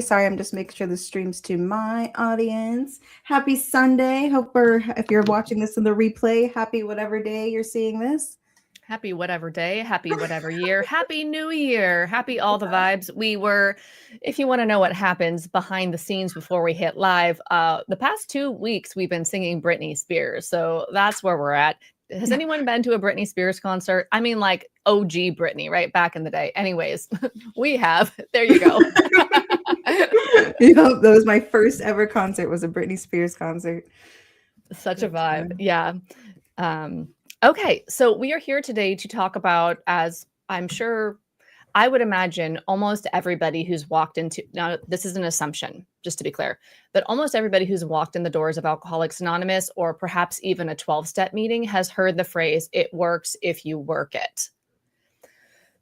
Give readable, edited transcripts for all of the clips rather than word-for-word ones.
Sorry, I'm just making sure the streams to my audience. Happy Sunday. If you're watching this in the replay, happy whatever day you're seeing this. Happy whatever day, happy whatever year, happy new year, happy all the vibes. If you want to know what happens behind the scenes before we hit live, the past 2 weeks we've been singing Britney Spears. So that's where we're at. Has anyone been to a Britney Spears concert? I mean, like OG Britney, right? Back in the day. Anyways, we have. There you go. That was my first ever concert, was a Britney Spears concert. Such a vibe. Yeah. Okay, so we are here today to talk about, as I'm sure, I would imagine almost everybody who's walked into, now this is an assumption, just to be clear, but almost everybody who's walked in the doors of Alcoholics Anonymous or perhaps even a 12-step meeting has heard the phrase, "It works if you work it."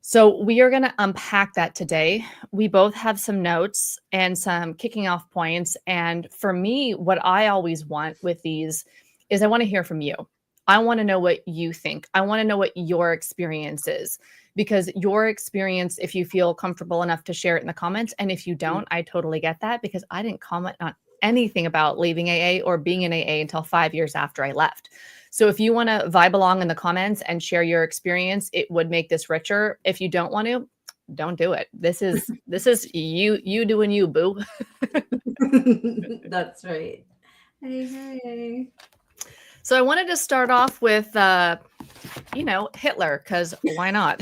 So we are going to unpack that today. We both have some notes and some kicking off points. And for me, what I always want with these is I want to hear from you. I want to know what you think. I want to know what your experience is, because your experience, if you feel comfortable enough to share it in the comments, and if you don't, I totally get that, because I didn't comment on anything about leaving AA or being in AA until 5 years after I left. So if you want to vibe along in the comments and share your experience, it would make this richer. If you don't want to, don't do it. This is you doing you, boo. That's right. Hey. So I wanted to start off with, Hitler, because why not?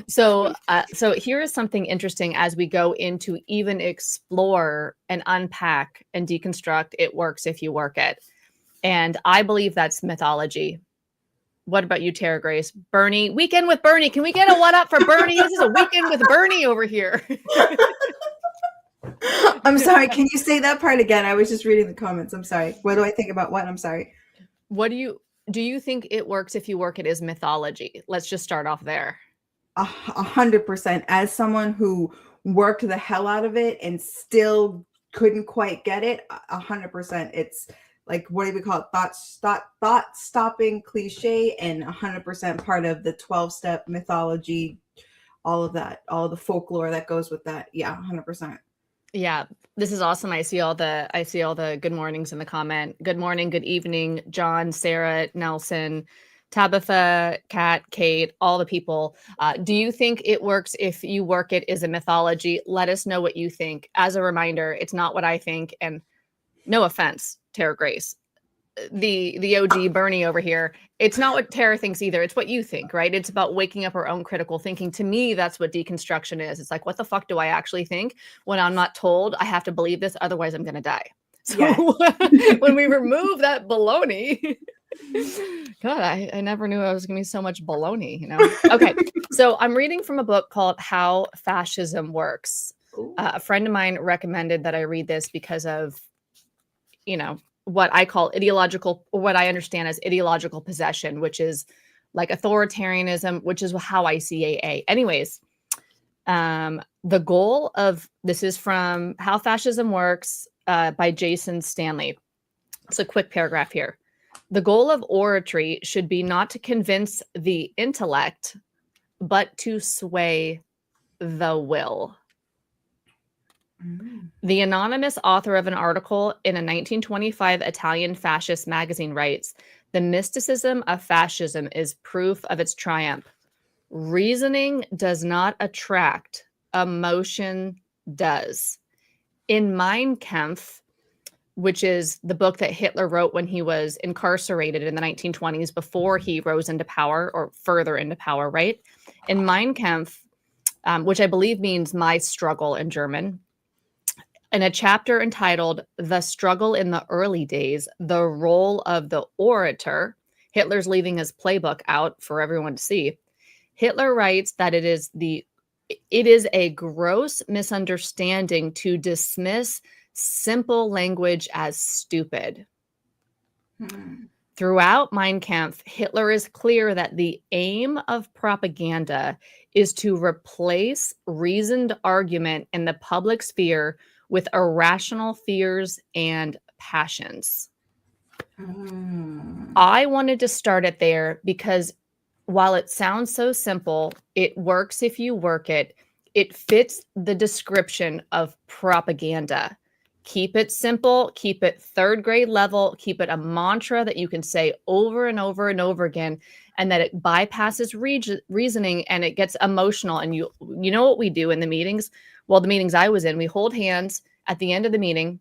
So here is something interesting as we go into even explore and unpack and deconstruct. It works if you work it. And I believe that's mythology. What about you, Tara Grace? Bernie, Weekend with Bernie. Can we get a what up for Bernie? This is a Weekend with Bernie over here. I'm sorry. Can you say that part again? I was just reading the comments. I'm sorry. What do I think about what? I'm sorry. What do you think it works if you work it is mythology? Let's just start off there. 100%. As someone who worked the hell out of it and still couldn't quite get it, 100%. It's like, what do we call it? Thought stopping cliche, and 100% part of the 12-step mythology, all of that, all the folklore that goes with that. Yeah, 100%. Yeah, this is awesome. I see all the good mornings in the comment. Good morning, good evening, John, Sarah, Nelson, Tabitha, Kat, Kate, all the people. Do you think it works if you work it is a mythology? Let us know what you think. As a reminder, it's not what I think, and no offense, Tara Grace, the OG Bernie over here. It's not what Tara thinks either. It's what you think, right? It's about waking up our own critical thinking. To me, that's what deconstruction is. It's like, what the fuck do I actually think when I'm not told I have to believe this, otherwise I'm going to die. So yes. When we remove that baloney, God, I never knew I was going to be so much baloney, Okay, so I'm reading from a book called How Fascism Works. A friend of mine recommended that I read this because of, what I call what I understand as ideological possession, which is like authoritarianism, which is how I see AA. Anyways, the goal of this is from How Fascism Works by Jason Stanley. It's a quick paragraph here. The goal of oratory should be not to convince the intellect, but to sway the will. The anonymous author of an article in a 1925 Italian fascist magazine writes, "The mysticism of fascism is proof of its triumph. Reasoning does not attract, emotion does." In Mein Kampf, which is the book that Hitler wrote when he was incarcerated in the 1920s before he rose into power, or further into power, right? In Mein Kampf, which I believe means my struggle in German, in a chapter entitled "The Struggle in the Early Days, the Role of the Orator," Hitler's leaving his playbook out for everyone to see. Hitler writes that it is a gross misunderstanding to dismiss simple language as stupid. Throughout Mein Kampf, Hitler is clear that the aim of propaganda is to replace reasoned argument in the public sphere with irrational fears and passions. I wanted to start it there because while it sounds so simple, it works if you work it. it fits the description of propaganda. Keep it simple, keep it third grade level, keep it a mantra that you can say over and over and over again, and that it bypasses reasoning and it gets emotional. And you know what we do in the meetings? Well, the meetings I was in, we hold hands at the end of the meeting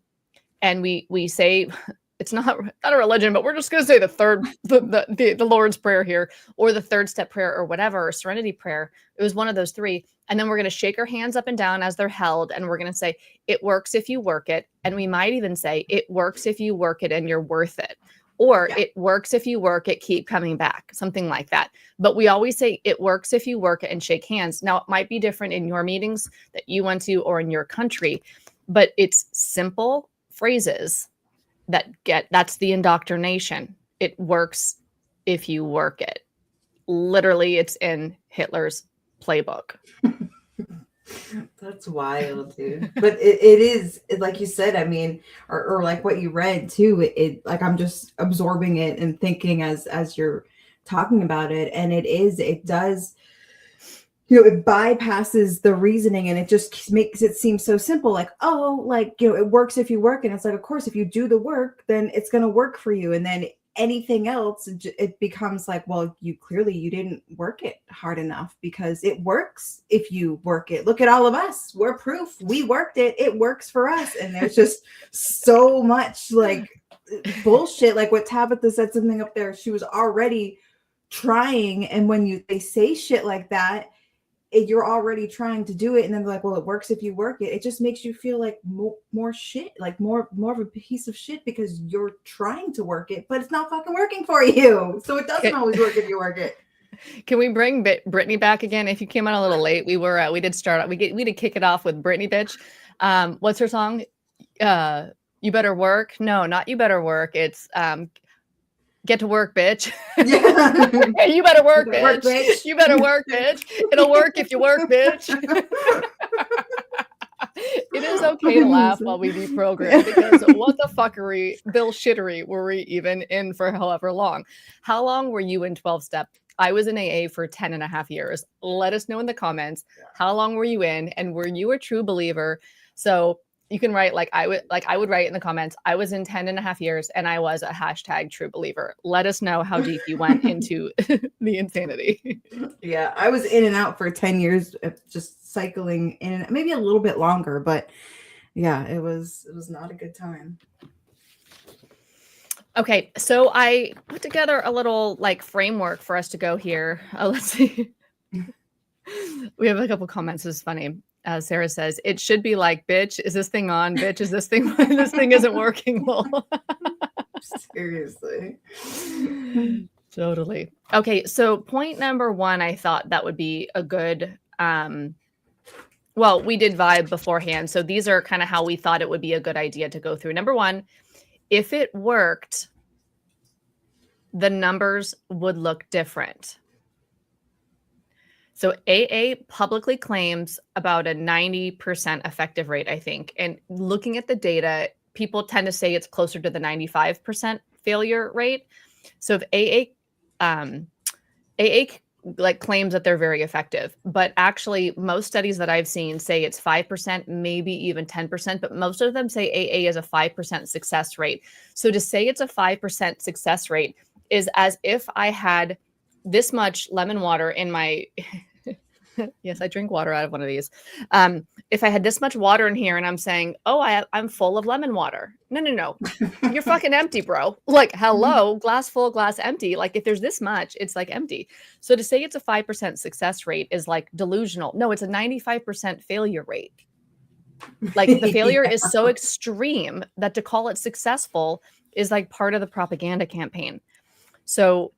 and we say, it's not a religion, but we're just going to say the Lord's Prayer here, or the third step prayer, or whatever, or serenity prayer. It was one of those three. And then we're going to shake our hands up and down as they're held. And we're going to say, it works if you work it. And we might even say, it works if you work it and you're worth it. Or it works if you work it, keep coming back, something like that. But we always say it works if you work it and shake hands. Now, it might be different in your meetings that you went to or in your country, but it's simple phrases that's the indoctrination. It works if you work it. Literally, it's in Hitler's playbook. That's wild, dude. But it is, like you said, I mean, or like what you read too, it like I'm just absorbing it and thinking as you're talking about it. And it does, it bypasses the reasoning and it just makes it seem so simple. Like, oh, like, it works if you work. And it's like, of course, if you do the work, then it's going to work for you. And then anything else, it becomes like, well, you didn't work it hard enough, because it works if you work it. Look at all of us. We're proof. We worked it. It works for us. And there's just so much like bullshit. Like what Tabitha said, something up there, she was already trying. And when they say shit like that, you're already trying to do it, and then they're like, well, it works if you work it. It just makes you feel like more shit, like more of a piece of shit, because you're trying to work it, but it's not fucking working for you. So it doesn't always work if you work it. Can we bring Brittany back again? If you came on a little late, we did kick it off with Brittany, bitch. What's her song? You better work. No, not you better work. It's get to work, bitch. Yeah. You better work, bitch. You better work, bitch. It'll work if you work, bitch. It is okay to laugh while we deprogram, because what the fuckery, bullshittery were we even in for however long? How long were you in 12-step? I was in AA for 10 and a half years. Let us know in the comments. How long were you in? And were you a true believer? So you can write I would write in the comments, I was in 10 and a half years and I was a hashtag true believer. Let us know how deep you went into the insanity. Yeah, I was in and out for 10 years, just cycling in and maybe a little bit longer, but yeah, it was not a good time. Okay, so I put together a little framework for us to go here. Let's see. We have a couple comments. This is funny. Sarah says, it should be like, bitch, is this thing on? Bitch, is this thing this thing isn't working? Well, seriously. Totally. Okay, so point number one, I thought that would be a good well, we did vibe beforehand. So these are kind of how we thought it would be a good idea to go through. Number one, if it worked, the numbers would look different. So AA publicly claims about a 90% effective rate, I think. And looking at the data, people tend to say it's closer to the 95% failure rate. So if AA claims that they're very effective, but actually most studies that I've seen say it's 5%, maybe even 10%, but most of them say AA is a 5% success rate. So to say it's a 5% success rate is as if I had this much lemon water in my yes, I drink water out of one of these. If I had this much water in here and I'm saying, oh, I'm full of lemon water. No. You're fucking empty, bro. Like, hello, glass full, glass empty. Like, if there's this much, it's like empty. So to say it's a 5% success rate is like delusional. No, it's a 95% failure rate. Like the failure is so extreme that to call it successful is like part of the propaganda campaign. So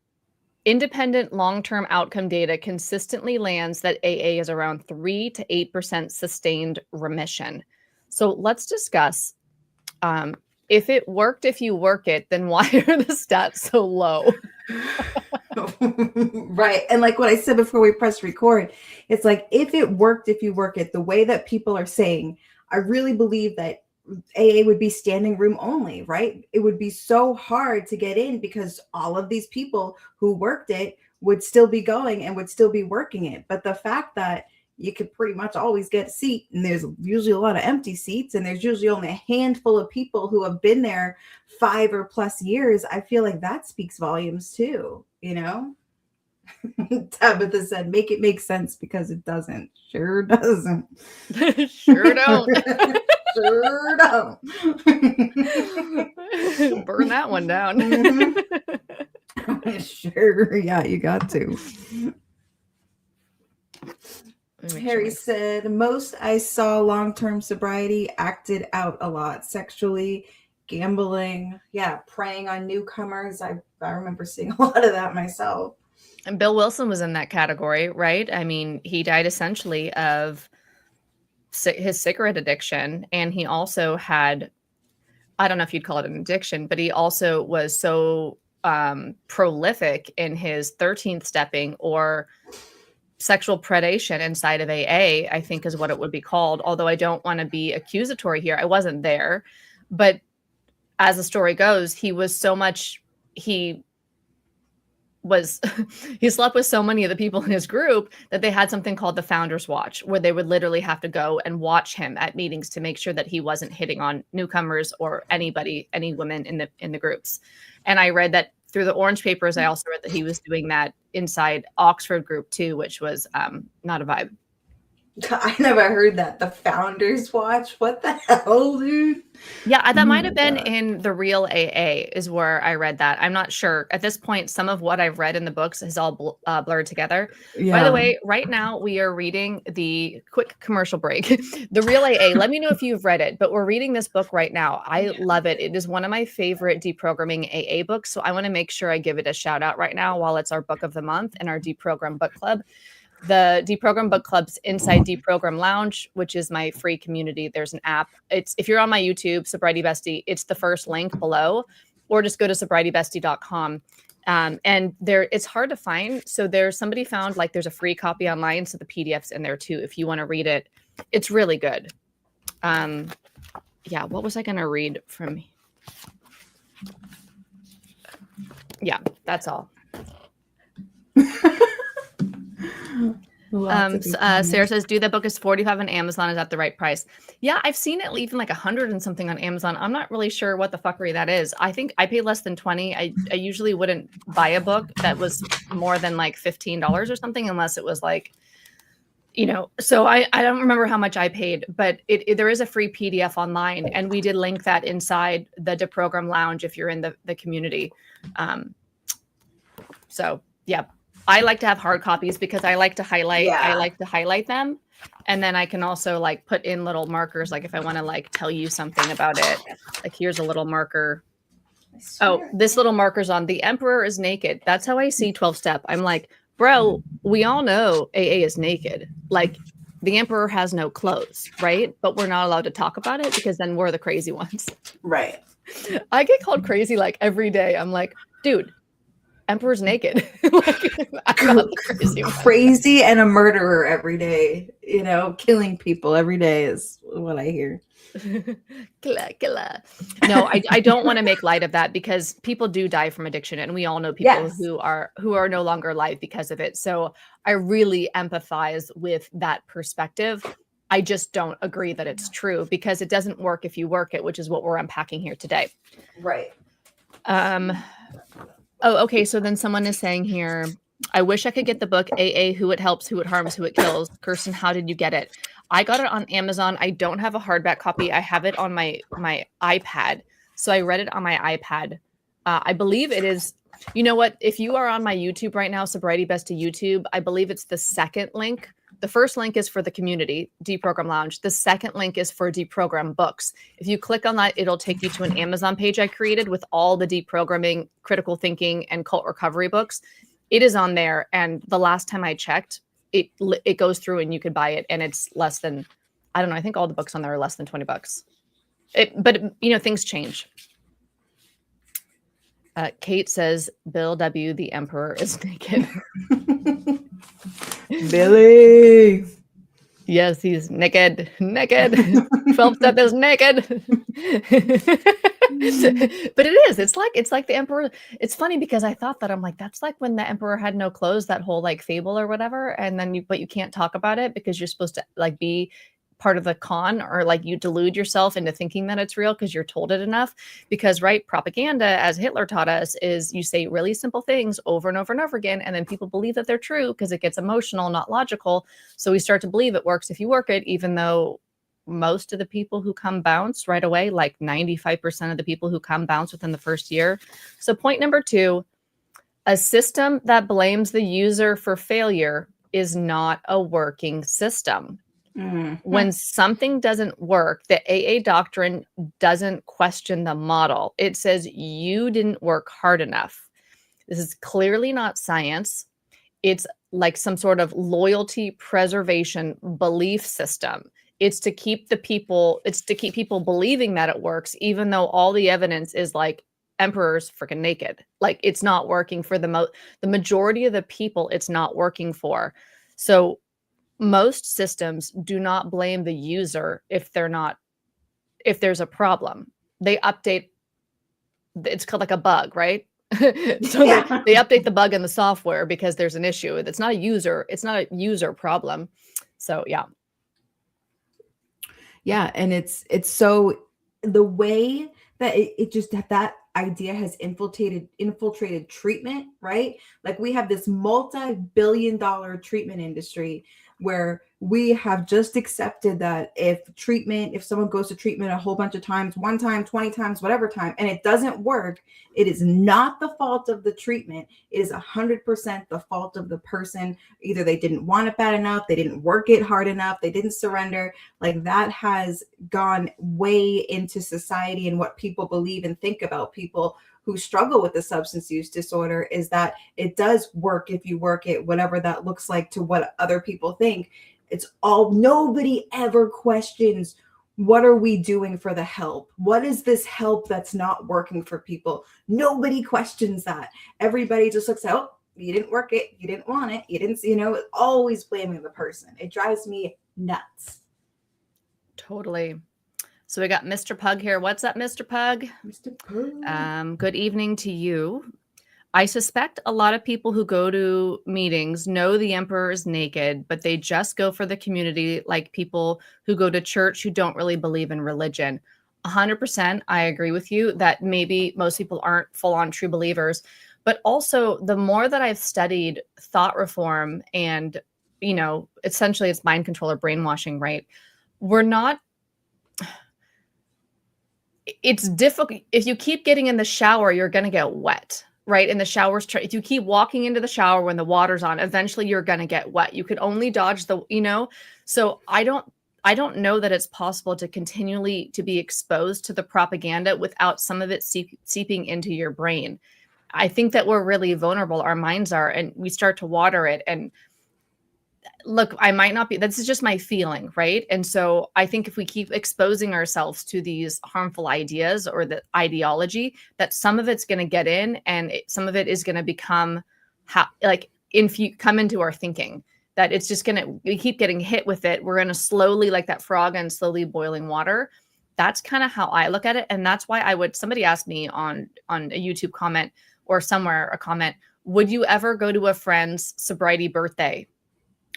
independent long-term outcome data consistently lands that AA is around 3 to 8% sustained remission. So let's discuss if it worked, if you work it, then why are the stats so low? Right. And like what I said before we press record, it's like, if it worked, if you work it, the way that people are saying, I really believe that AA would be standing room only, right? It would be so hard to get in because all of these people who worked it would still be going and would still be working it. But the fact that you could pretty much always get a seat, and there's usually a lot of empty seats, and there's usually only a handful of people who have been there 5 or plus years. I feel like that speaks volumes too, you know. Tabitha said, make it make sense, because it doesn't. Sure doesn't. Sure don't. Sure don't. Burn that one down. Mhm. Sure, yeah, you got to. Harry said, most I saw long-term sobriety acted out a lot sexually, gambling, preying on newcomers. I remember seeing a lot of that myself. And Bill Wilson was in that category, right? I mean, he died essentially of his cigarette addiction. And he also had, I don't know if you'd call it an addiction, but he also was so prolific in his 13th stepping or sexual predation inside of AA, I think is what it would be called. Although I don't want to be accusatory here. I wasn't there. But as the story goes, he was so much, he slept with so many of the people in his group that they had something called the Founders Watch, where they would literally have to go and watch him at meetings to make sure that he wasn't hitting on newcomers or any women in the groups. And I read that through the Orange Papers. I also read that he was doing that inside Oxford group too, which was not a vibe. I never heard that. The Founders Watch. What the hell, dude? Yeah, that might have been in the Real AA is where I read that. I'm not sure. At this point, some of what I've read in the books is all blurred together. Yeah. By the way, right now we are reading the quick commercial break. The Real AA. Let me know if you've read it, but we're reading this book right now. I love it. It is one of my favorite deprogramming AA books. So I want to make sure I give it a shout out right now while it's our book of the month and our Deprogram Book Club. The Deprogram Book Club's inside Deprogram Lounge, which is my free community. There's an app. It's if you're on my YouTube, Sobriety Bestie, it's the first link below, or just go to sobrietybestie.com. And there, it's hard to find. So there's somebody found like there's a free copy online, so the PDF's in there too. If you want to read it, it's really good. Yeah, what was I going to read from? Yeah, that's all. Sarah says, dude, that book is $45 on Amazon. Is that the right price? Yeah, I've seen it even like 100 and something on Amazon. I'm not really sure what the fuckery that is. I think I paid less than 20. I usually wouldn't buy a book that was more than like $15 or something, unless it was like, you know, so I don't remember how much I paid, but there is a free PDF online, and we did link that inside the Deprogram Lounge if you're in the community. So yeah. I like to have hard copies because I like to highlight. Yeah. I like to highlight them, and then I can also like put in little markers. Like if I want to like tell you something about it, like here's a little marker. Oh, this little marker's on the Emperor is naked. That's how I see 12-step. I'm like, bro, we all know AA is naked. Like the Emperor has no clothes, right? But we're not allowed to talk about it because then we're the crazy ones. Right. I get called crazy like every day. I'm like, dude. Emperor's naked. Like, crazy and a murderer every day, you know, killing people every day is what I hear. Killer. No, I don't want to make light of that because people do die from addiction, and we all know people who are no longer alive because of it. So I really empathize with that perspective. I just don't agree that it's true because it doesn't work if you work it, which is what we're unpacking here today. Right. Oh, okay. So then someone is saying here, I wish I could get the book AA, Who It Helps, Who It Harms, Who It Kills. Kirsten, how did you get it? I got it on Amazon. I don't have a hardback copy. I have it on my iPad. So I read it on my iPad. I believe it is, you know what? If you are on my YouTube right now, Sobriety Bestie YouTube, I believe it's the second link. The first link is for the community, Deprogram Lounge. The second link is for Deprogram Books. If you click on that, it'll take you to an Amazon page I created with all the deprogramming, critical thinking, and cult recovery books. It is on there. And the last time I checked, it goes through and you could buy it. And it's less than, I don't know, I think all the books on there are less than $20. But you know, things change. Kate says, Bill W., the Emperor is naked. Billy. Yes, he's naked. 12-step is naked. But it is. It's like the emperor. It's funny because I thought that I'm like, that's like when the emperor had no clothes, that whole like fable or whatever. And then but you can't talk about it because you're supposed to like be part of the con, or like you delude yourself into thinking that it's real because you're told it enough. Because right, propaganda, as Hitler taught us, is you say really simple things over and over and over again, and then people believe that they're true because it gets emotional, not logical. So we start to believe it works if you work it, even though most of the people who come bounce right away, like 95% of the people who come bounce within the first year. So point number 2, a system that blames the user for failure is not a working system. When something doesn't work, the AA doctrine doesn't question the model. It says you didn't work hard enough. This is clearly not science. It's like some sort of loyalty preservation belief system. It's to keep people believing that it works, even though all the evidence is like emperor's freaking naked. Like it's not working for the majority of the people. It's not working for. So most systems do not blame the user if there's a problem. They update, it's called like a bug, right? So they update the bug in the software because there's an issue. It's not a user problem. So yeah. Yeah, and it's so the way that it just that idea has infiltrated treatment, right? Like we have this multi-billion-dollar treatment industry where we have just accepted that if someone goes to treatment a whole bunch of times, 1 time, 20 times, whatever time, and it doesn't work, it is not the fault of the treatment. It is 100% the fault of the person. Either they didn't want it bad enough, they didn't work it hard enough, they didn't surrender. Like that has gone way into society, and what people believe and think about people who struggle with the substance use disorder is that it does work if you work it, whatever that looks like to what other people think. Nobody ever questions, what are we doing for the help? What is this help that's not working for people? Nobody questions that. Everybody just looks at, oh, you didn't work it, you didn't want it, you didn't, always blaming the person. It drives me nuts. Totally. So we got Mr. Pug here. What's up, Mr. Pug? Mr. Pug. Good evening to you. I suspect a lot of people who go to meetings know the emperor is naked, but they just go for the community, like people who go to church who don't really believe in religion. 100%, I agree with you that maybe most people aren't full-on true believers. But also, the more that I've studied thought reform and, essentially it's mind control or brainwashing, right? It's difficult. If you keep getting in the shower, you're going to get wet, right? And the shower's, if you keep walking into the shower when the water's on, eventually you're going to get wet. You could only dodge so I don't know that it's possible to continually to be exposed to the propaganda without some of it seeping into your brain. I think that we're really vulnerable. Our minds are, and we start to water it. And look, I might not be, this is just my feeling, right? And so I think if we keep exposing ourselves to these harmful ideas or the ideology, that some of it's going to get in, and some of it is going to become come into our thinking, that it's just we keep getting hit with it. We're going to slowly, like that frog in slowly boiling water. That's kind of how I look at it. And that's why somebody asked me on a YouTube comment or somewhere, a comment, would you ever go to a friend's sobriety birthday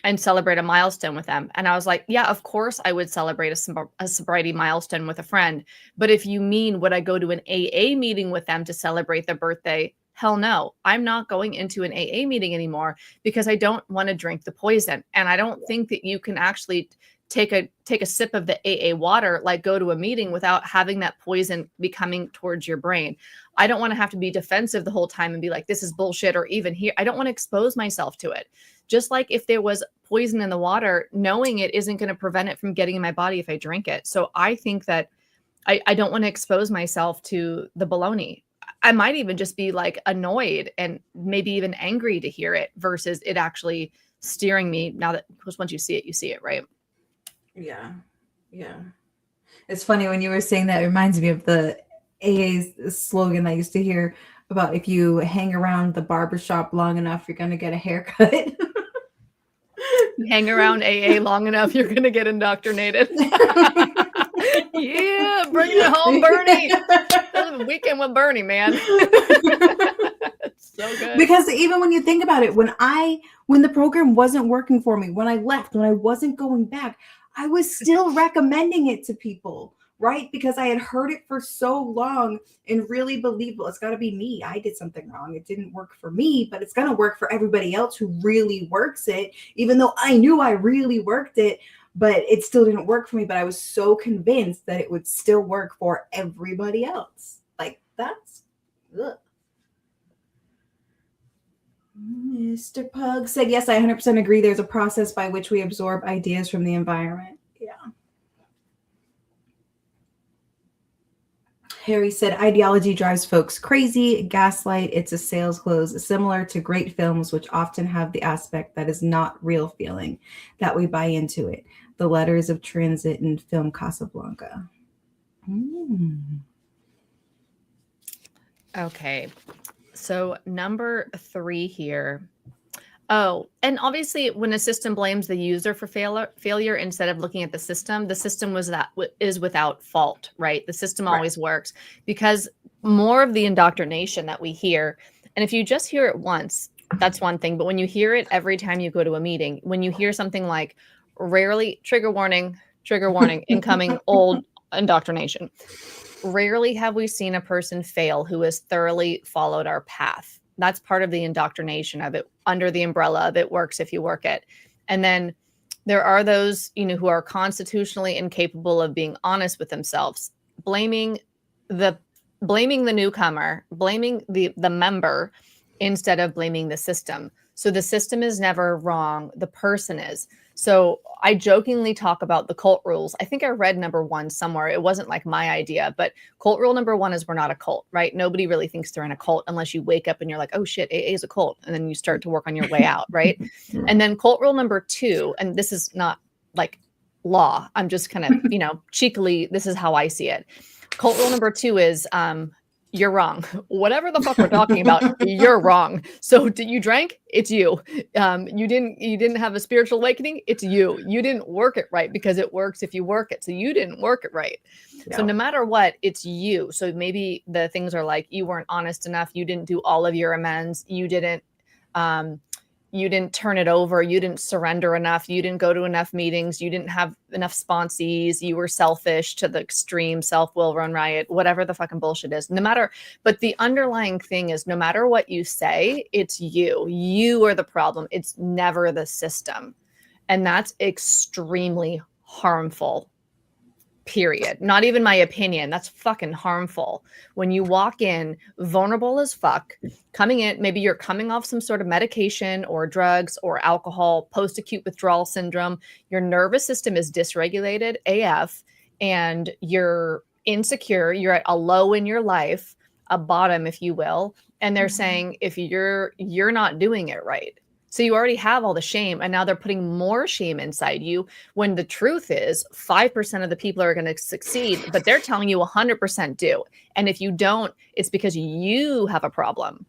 and celebrate a milestone with them? And I was like, yeah, of course I would celebrate a sobriety milestone with a friend. But if you mean, would I go to an AA meeting with them to celebrate their birthday? Hell no. I'm not going into an AA meeting anymore because I don't want to drink the poison. And I don't think that you can actually take a sip of the AA water, like go to a meeting without having that poison be coming towards your brain. I don't want to have to be defensive the whole time and be like, this is bullshit, or even here. I don't want to expose myself to it. Just like if there was poison in the water, knowing it isn't going to prevent it from getting in my body if I drink it. So I think that I don't want to expose myself to the baloney. I might even just be like annoyed and maybe even angry to hear it versus it actually steering me. Now that, because once you see it, right? Yeah. Yeah. It's funny when you were saying that, it reminds me of the AA's slogan I used to hear about, if you hang around the barbershop long enough, you're going to get a haircut. Hang around AA long enough, you're going to get indoctrinated. Yeah, bringing it home, Bernie. That was a weekend with Bernie, man. It's so good. Because even when you think about it, when the program wasn't working for me, when I left, when I wasn't going back, I was still recommending it to people, right? Because I had heard it for so long and really believed, well, it's got to be me. I did something wrong. It didn't work for me, but it's going to work for everybody else who really works it, even though I knew I really worked it, but it still didn't work for me. But I was so convinced that it would still work for everybody else. Like, that's ugh. Mr. Pug said, yes, I 100% agree. There's a process by which we absorb ideas from the environment. Yeah. Harry said, ideology drives folks crazy. Gaslight, it's a sales close, similar to great films, which often have the aspect that is not real feeling, that we buy into it. The Letters of Transit and film Casablanca. Okay. So number 3 here. Oh, and obviously when a system blames the user for failure instead of looking at the system is without fault, right? The system always works because more of the indoctrination that we hear, and if you just hear it once, that's one thing. But when you hear it every time you go to a meeting, when you hear something like trigger warning, incoming old indoctrination, rarely have we seen a person fail who has thoroughly followed our path. That's part of the indoctrination of it, under the umbrella of it works if you work it. And then there are those, who are constitutionally incapable of being honest with themselves, blaming the newcomer, blaming the member instead of blaming the system. So the system is never wrong. The person is. So I jokingly talk about the cult rules. I think I read number 1 somewhere. It wasn't like my idea, but cult rule number 1 is we're not a cult, right? Nobody really thinks they're in a cult unless you wake up and you're like, oh shit, AA is a cult. And then you start to work on your way out, right? And then cult rule number 2, and this is not like law. I'm just kind of, cheekily, this is how I see it. Cult rule number 2 is, you're wrong. Whatever the fuck we're talking about, you're wrong. So you drank? It's you. You didn't have a spiritual awakening? It's you. You didn't work it right because it works if you work it. So you didn't work it right. Yeah. So no matter what, it's you. So maybe the things are like, you weren't honest enough. You didn't do all of your amends. You didn't turn it over. You didn't surrender enough. You didn't go to enough meetings. You didn't have enough sponsees. You were selfish to the extreme, self-will run riot, whatever the fucking bullshit is. But the underlying thing is no matter what you say, it's you. You are the problem. It's never the system. And that's extremely harmful. Period. Not even my opinion. That's fucking harmful. When you walk in vulnerable as fuck, coming in, maybe you're coming off some sort of medication or drugs or alcohol, post-acute withdrawal syndrome, your nervous system is dysregulated AF, and you're insecure, you're at a low in your life, a bottom, if you will, and they're saying, if you're not doing it right. So you already have all the shame, and now they're putting more shame inside you when the truth is 5% of the people are going to succeed, but they're telling you 100% do. And if you don't, it's because you have a problem.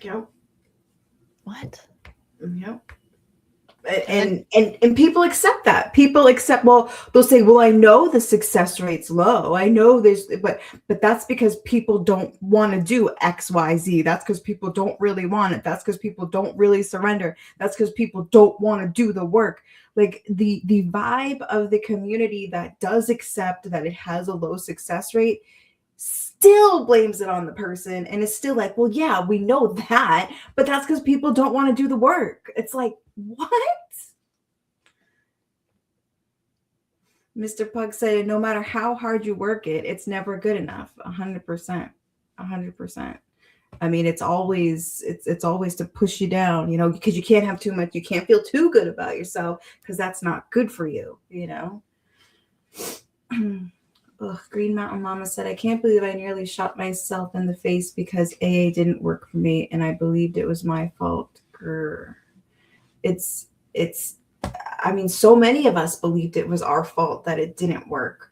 Yep. What? Yep. And people accept that. People accept, well, they'll say, well, I know the success rate's low. I know there's, but that's because people don't want to do X, Y, Z. That's because people don't really want it. That's because people don't really surrender. That's because people don't want to do the work. Like the vibe of the community that does accept that it has a low success rate still blames it on the person, and it's still like, well, yeah, we know that, but that's because people don't want to do the work. It's like, what? Mr. Pug said, no matter how hard you work it, it's never good enough. 100%. 100%. I mean, it's always to push you down, because you can't have too much. You can't feel too good about yourself because that's not good for you, Ugh, Green Mountain Mama said, I can't believe I nearly shot myself in the face because AA didn't work for me and I believed it was my fault. Grr. It's I mean, so many of us believed it was our fault that it didn't work,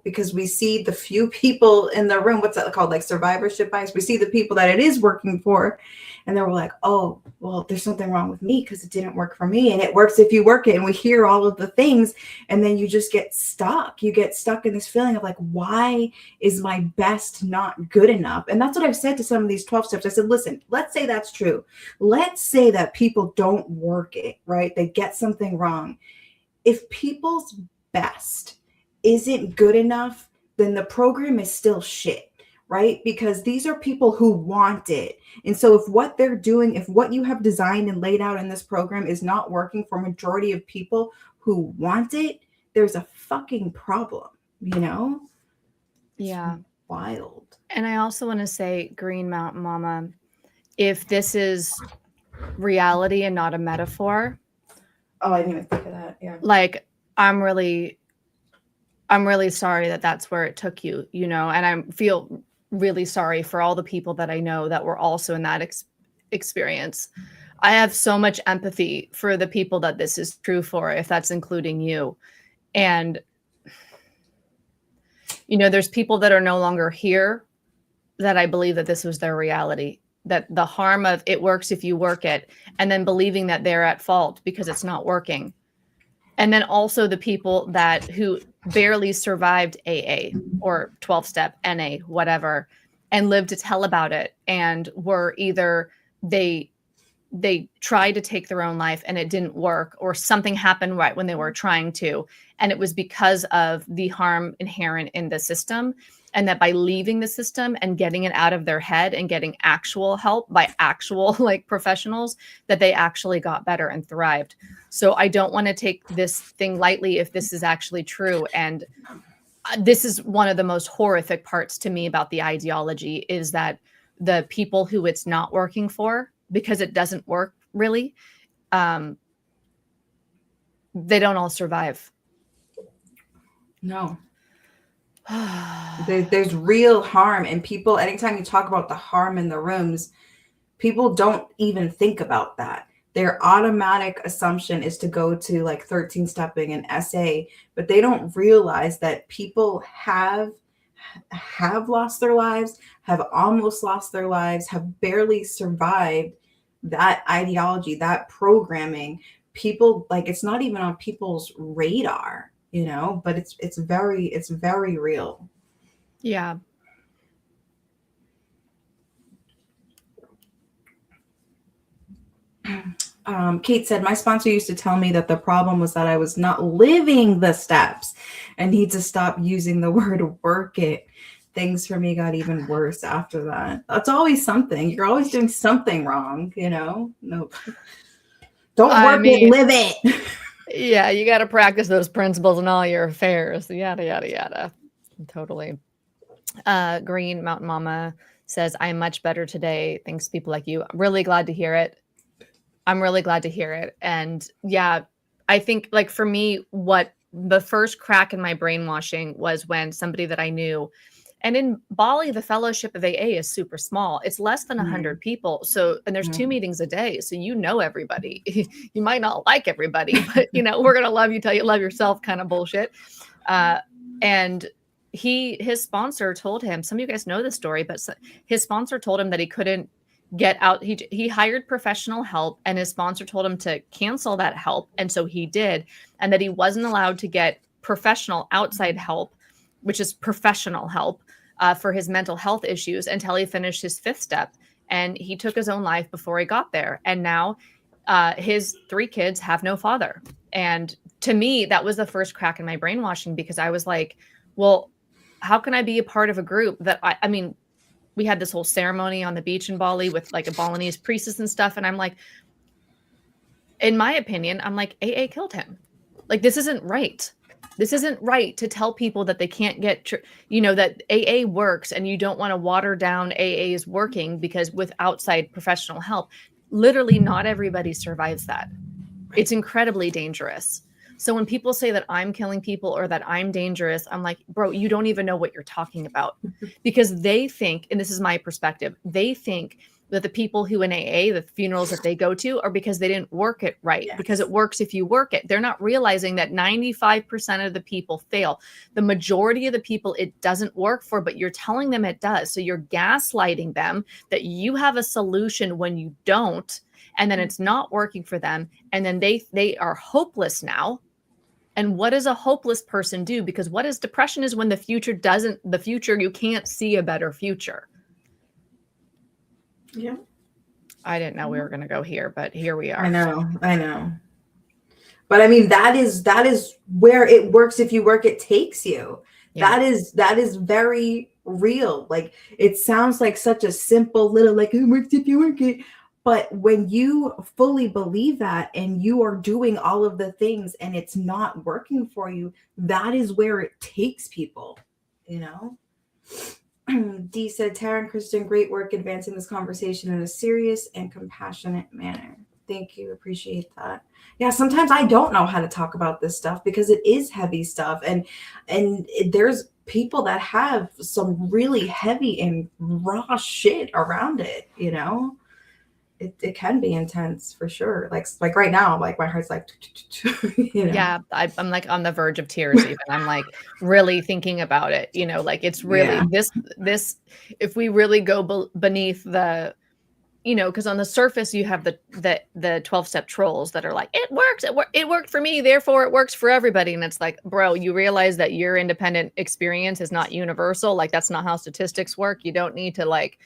because we see the few people in the room, what's that called? Like survivorship bias. We see the people that it is working for, and then we're like, oh, well, there's something wrong with me because it didn't work for me. And it works if you work it. And we hear all of the things, and then you just get stuck. You get stuck in this feeling of like, why is my best not good enough? And that's what I've said to some of these 12 steps. I said, listen, let's say that's true. Let's say that people don't work it, right? They get something wrong. If people's best isn't good enough, then the program is still shit, right? Because these are people who want it. And so if what they're doing, if what you have designed and laid out in this program is not working for majority of people who want it, there's a fucking problem, Yeah. It's wild. And I also want to say, Green Mountain Mama, if this is reality and not a metaphor. Oh, I didn't even think of that. Yeah. Like, I'm really sorry that that's where it took you, and I feel really sorry for all the people that I know that were also in that experience. I have so much empathy for the people that this is true for, if that's including you. And, there's people that are no longer here that I believe that this was their reality, that the harm of it works if you work it, and then believing that they're at fault because it's not working. And then also the people who barely survived AA or 12-step, NA, whatever, and lived to tell about it, and were either they tried to take their own life and it didn't work, or something happened right when they were trying to. And it was because of the harm inherent in the system. And that by leaving the system and getting it out of their head and getting actual help by actual professionals, that they actually got better and thrived. So I don't want to take this thing lightly if this is actually true. And this is one of the most horrific parts to me about the ideology, is that the people who it's not working for, because it doesn't work really, they don't all survive. No. There's real harm, and people, anytime you talk about the harm in the rooms, people don't even think about that. Their automatic assumption is to go to like 13 stepping and SA, but they don't realize that people have lost their lives, have almost lost their lives, have barely survived that ideology, that programming. People, like, it's not even on people's radar, but it's very real. Yeah. Kate said, my sponsor used to tell me that the problem was that I was not living the steps and need to stop using the word work it. Things for me got even worse after that. That's always something. You're always doing something wrong, Nope. Don't work it, live it. Yeah, you got to practice those principles in all your affairs. Yada, yada, yada. Totally. Green Mountain Mama says, I am much better today. Thanks, people like you. I'm really glad to hear it. And yeah, I think, like, for me, what the first crack in my brainwashing was when somebody that I knew, and in Bali, the fellowship of AA is super small. It's less than 100 people. So, and there's 2 meetings a day. So, everybody. You might not like everybody, but we're going to love you till you love yourself kind of bullshit. And his sponsor told him, some of you guys know this story, but his sponsor told him that he couldn't get out. He hired professional help, and his sponsor told him to cancel that help. And so he did, and that he wasn't allowed to get professional outside help, which is professional help for his mental health issues, until he finished his 5th step. And he took his own life before he got there. And now his 3 kids have no father. And to me, that was the first crack in my brainwashing, because I was like, well, how can I be a part of a group that I mean, we had this whole ceremony on the beach in Bali with like a Balinese priestess and stuff. And I'm like, in my opinion, I'm like, AA killed him. Like, this isn't right. This isn't right to tell people that they can't get, that AA works, and you don't want to water down AA's working because with outside professional help. Literally, not everybody survives that. It's incredibly dangerous. So when people say that I'm killing people or that I'm dangerous, I'm like, bro, you don't even know what you're talking about, because they think, and this is my perspective, they think But the people who in AA, the funerals that they go to, are because they didn't work it right. Because it works if you work it. They're not realizing that 95% of the people fail. The majority of the people it doesn't work for, but you're telling them it does. So you're gaslighting them that you have a solution when you don't, and then it's not working for them. And then they are hopeless now. And what does a hopeless person do? Because what is depression is when the future, you can't see a better future. Yeah. I didn't know we were going to go here, but here we are. I know. But I mean, that is where it works. If you work, it takes you. Yeah. That is very real. Like, it sounds like such a simple little, like, it works if you work it. But when you fully believe that and you are doing all of the things and it's not working for you, that is where it takes people, you know? Dee said, Tara and Kristen, great work advancing this conversation in a serious and compassionate manner. Thank you. Appreciate that. Yeah, sometimes I don't know how to talk about this stuff because it is heavy stuff. And there's people that have some really heavy and raw shit around it, you know? It can be intense for sure. Like right now, like my heart's like, you know? Yeah, I'm like on the verge of tears even. I'm like really thinking about it, you know, like it's really this, if we really go beneath the, you know, because on the surface you have the 12-step trolls that are like, it works, it worked for me, therefore it works for everybody. And it's like, bro, you realize that your independent experience is not universal. Like, that's not how statistics work. You don't need to like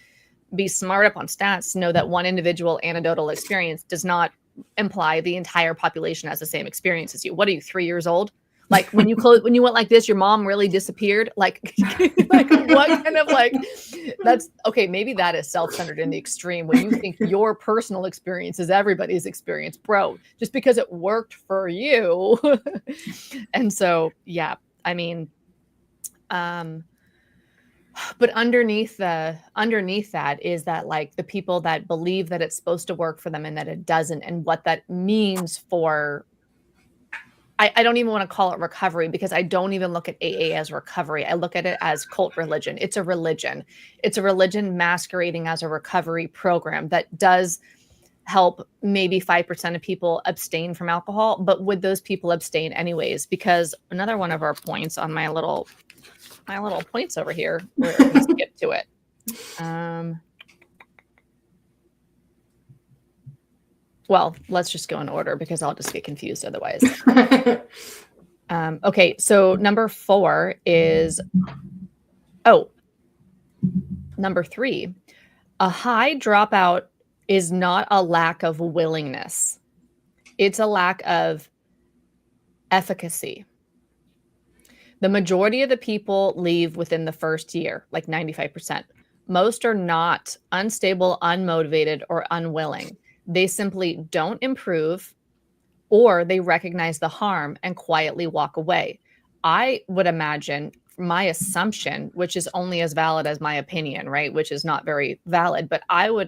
be smart up on stats to know that one individual anecdotal experience does not imply the entire population has the same experience as you. What are you, 3 years old? Like when you went like this, your mom really disappeared. Like, like what kind of like, that's okay. Maybe that is self-centered in the extreme when you think your personal experience is everybody's experience, bro, just because it worked for you. And so, yeah, I mean, but underneath that is that like the people that believe that it's supposed to work for them and that it doesn't, and what that means for, I don't even want to call it recovery, because I don't even look at AA as recovery. I look at it as cult religion. It's a religion. It's a religion masquerading as a recovery program that does help maybe 5% of people abstain from alcohol. But would those people abstain anyways? Because another one of our points on my little points over here, we're going to skip to it. Well, let's just go in order because I'll just get confused otherwise. Okay, so number 4 is, number 3, a high dropout is not a lack of willingness. It's a lack of efficacy. The majority of the people leave within the first year, like 95%. Most are not unstable, unmotivated, or unwilling. They simply don't improve, or they recognize the harm and quietly walk away. I would imagine, my assumption, which is only as valid as my opinion, right? Which is not very valid, but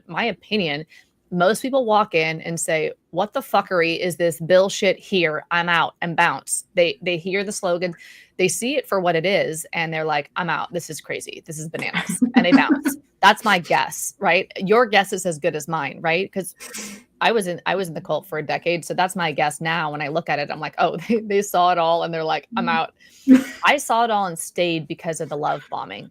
my opinion, most people walk in and say, what the fuckery is this bullshit here? I'm out, and bounce. They hear the slogan, they see it for what it is, and they're like, I'm out. This is crazy. This is bananas. And they bounce. That's my guess, right? Your guess is as good as mine, right? Because I was in the cult for a decade. So that's my guess now. When I look at it, I'm like, oh, they saw it all and they're like, I'm out. I saw it all and stayed because of the love bombing.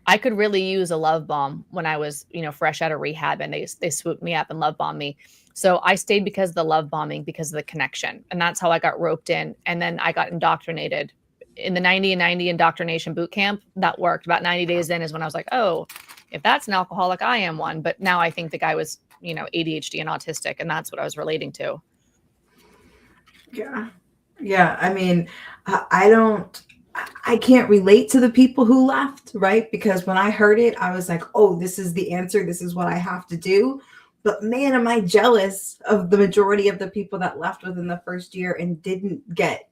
I could really use a love bomb when I was, fresh out of rehab, and they swooped me up and love bombed me. So I stayed because of the love bombing, because of the connection. And that's how I got roped in. And then I got indoctrinated in the 90 and 90 indoctrination boot camp. That worked. About 90 days in is when I was like, oh, if that's an alcoholic, I am one. But now I think the guy was, ADHD and autistic, and that's what I was relating to. Yeah. Yeah. I mean, I can't relate to the people who left, right? Because when I heard it, I was like, oh, this is the answer. This is what I have to do. But man, am I jealous of the majority of the people that left within the first year and didn't get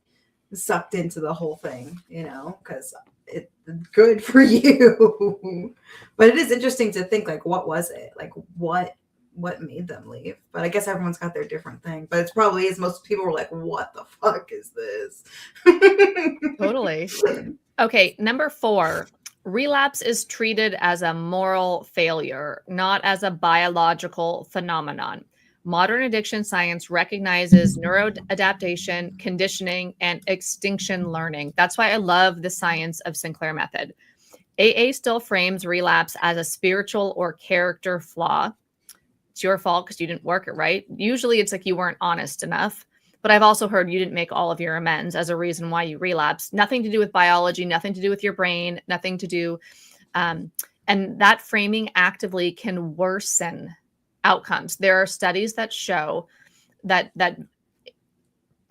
sucked into the whole thing, because it's good for you. But it is interesting to think, like, what was it? Like, what made them leave? But I guess everyone's got their different thing. But it's probably is most people were like, what the fuck is this? Totally. Okay, number 4, Relapse is treated as a moral failure, not as a biological phenomenon. Modern addiction science recognizes neuroadaptation, conditioning, and extinction learning. That's why I love the science of Sinclair method. AA still frames relapse as a spiritual or character flaw. It's your fault because you didn't work it right. Usually it's like you weren't honest enough. But I've also heard you didn't make all of your amends as a reason why you relapsed. Nothing to do with biology, nothing to do with your brain, nothing to do. And that framing actively can worsen outcomes. There are studies that show that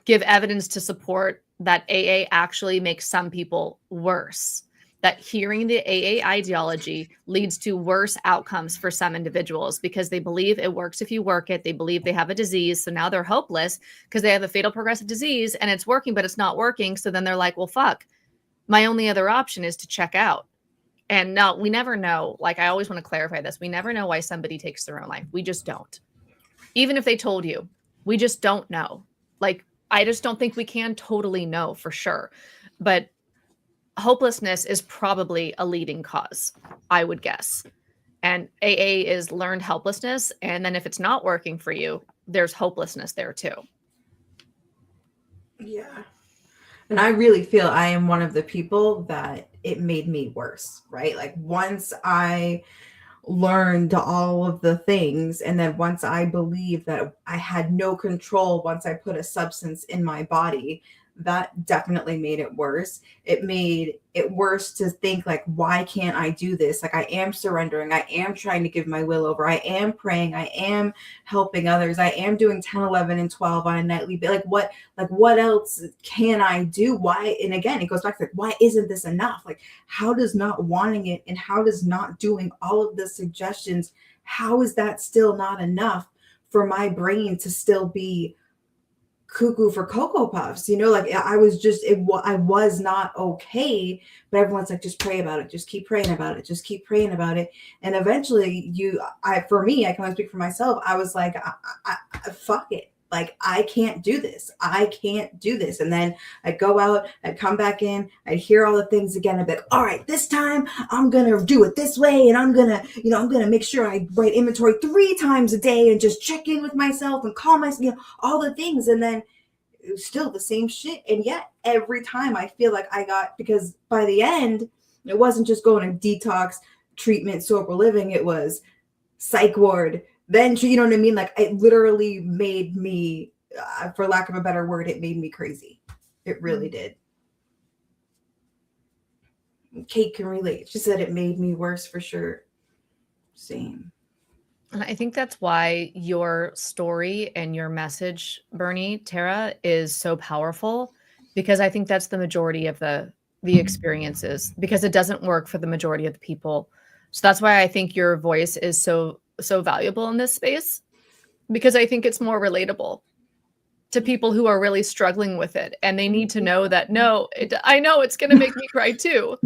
give evidence to support that AA actually makes some people worse. That hearing the AA ideology leads to worse outcomes for some individuals because they believe it works if you work it. They believe they have a disease. So now they're hopeless because they have a fatal progressive disease and it's working, but it's not working. So then they're like, well, fuck, my only other option is to check out. And now we never know. Like, I always want to clarify this. We never know why somebody takes their own life. We just don't. Even if they told you, we just don't know. Like, I just don't think we can totally know for sure. But hopelessness is probably a leading cause, I would guess. And AA is learned helplessness. And then if it's not working for you, there's hopelessness there too. Yeah. And I really feel I am one of the people that it made me worse, right? Like once I learned all of the things, and then once I believed that I had no control once I put a substance in my body, that definitely made it worse. It made it worse to think like, why can't I do this? Like I am surrendering. I am trying to give my will over. I am praying. I am helping others. I am doing 10, 11, and 12 on a nightly basis. Like what else can I do? Why? And again, it goes back to like, why isn't this enough? Like, how does not wanting it and how does not doing all of the suggestions, how is that still not enough for my brain to still be cuckoo for Cocoa Puffs? You know, like I was just, I was not okay, but everyone's like, just pray about it. Just keep praying about it. Just keep praying about it. And eventually for me, I can only speak for myself. I was like, I fuck it. Like, I can't do this. I can't do this. And then I'd go out, I'd come back in, I'd hear all the things again. I'd be like, all right, this time I'm going to do it this way. And I'm going to make sure I write inventory 3 times a day and just check in with myself and call myself, all the things. And then it was still the same shit. And yet every time I feel like because by the end, it wasn't just going to detox, treatment, sober living. It was psych ward. Then, you know what I mean? Like, it literally made me, for lack of a better word, it made me crazy. It really did. Kate can relate. She said it made me worse for sure. Same. And I think that's why your story and your message, Bernie, Tara, is so powerful, because I think that's the majority of the experiences, because it doesn't work for the majority of the people. So that's why I think your voice is so valuable in this space, because I think it's more relatable to people who are really struggling with it. And they need to know that, I know it's going to make me cry too,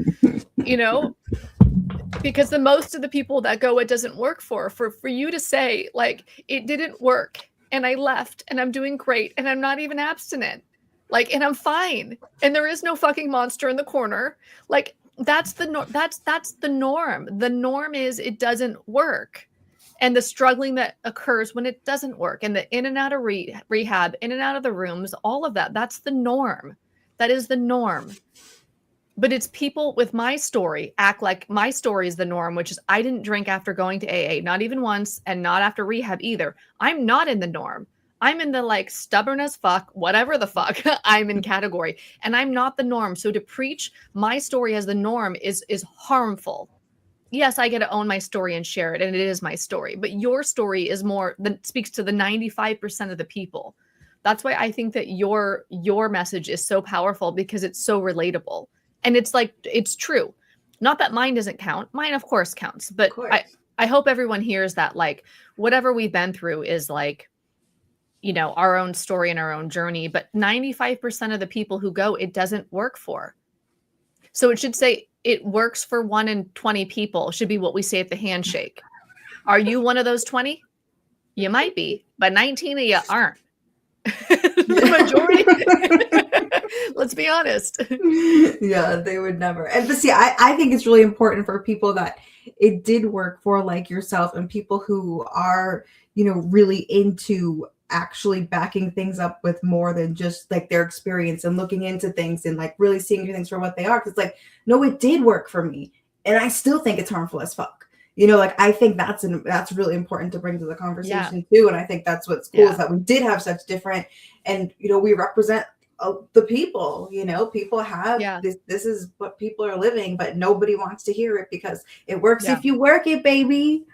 because the most of the people that go, it doesn't work for you to say like, it didn't work and I left and I'm doing great and I'm not even abstinent, like, and I'm fine. And there is no fucking monster in the corner. Like, that's the norm. The norm is it doesn't work. And the struggling that occurs when it doesn't work, and the in and out of rehab, in and out of the rooms, all of that, that's the norm. That is the norm. But it's people with my story act like my story is the norm, which is I didn't drink after going to AA, not even once, and not after rehab either. I'm not in the norm. I'm in the like stubborn as fuck, whatever the fuck I'm in category, and I'm not the norm. So to preach my story as the norm is harmful. Yes, I get to own my story and share it, and it is my story. But your story is more than speaks to the 95% of the people. That's why I think that your message is so powerful, because it's so relatable. And it's like, it's true. Not that mine doesn't count. Mine, of course, counts. But I hope everyone hears that, like, whatever we've been through is like, our own story and our own journey. But 95% of the people who go, it doesn't work for. So it should say it works for 1 in 20 people should be what we say at the handshake. Are you one of those 20? You might be, but 19 of you aren't. The majority. Let's be honest. Yeah, they would never. And but see, I think it's really important for people that it did work for, like yourself, and people who are, really into actually backing things up with more than just like their experience and looking into things and like really seeing things for what they are. Because like, no, it did work for me, and I still think it's harmful as fuck. Like I think that's really important to bring to the conversation too. And I think that's what's cool is that we did have such different, and we represent the people. People have this is what people are living, but nobody wants to hear it because it works if you work it, baby.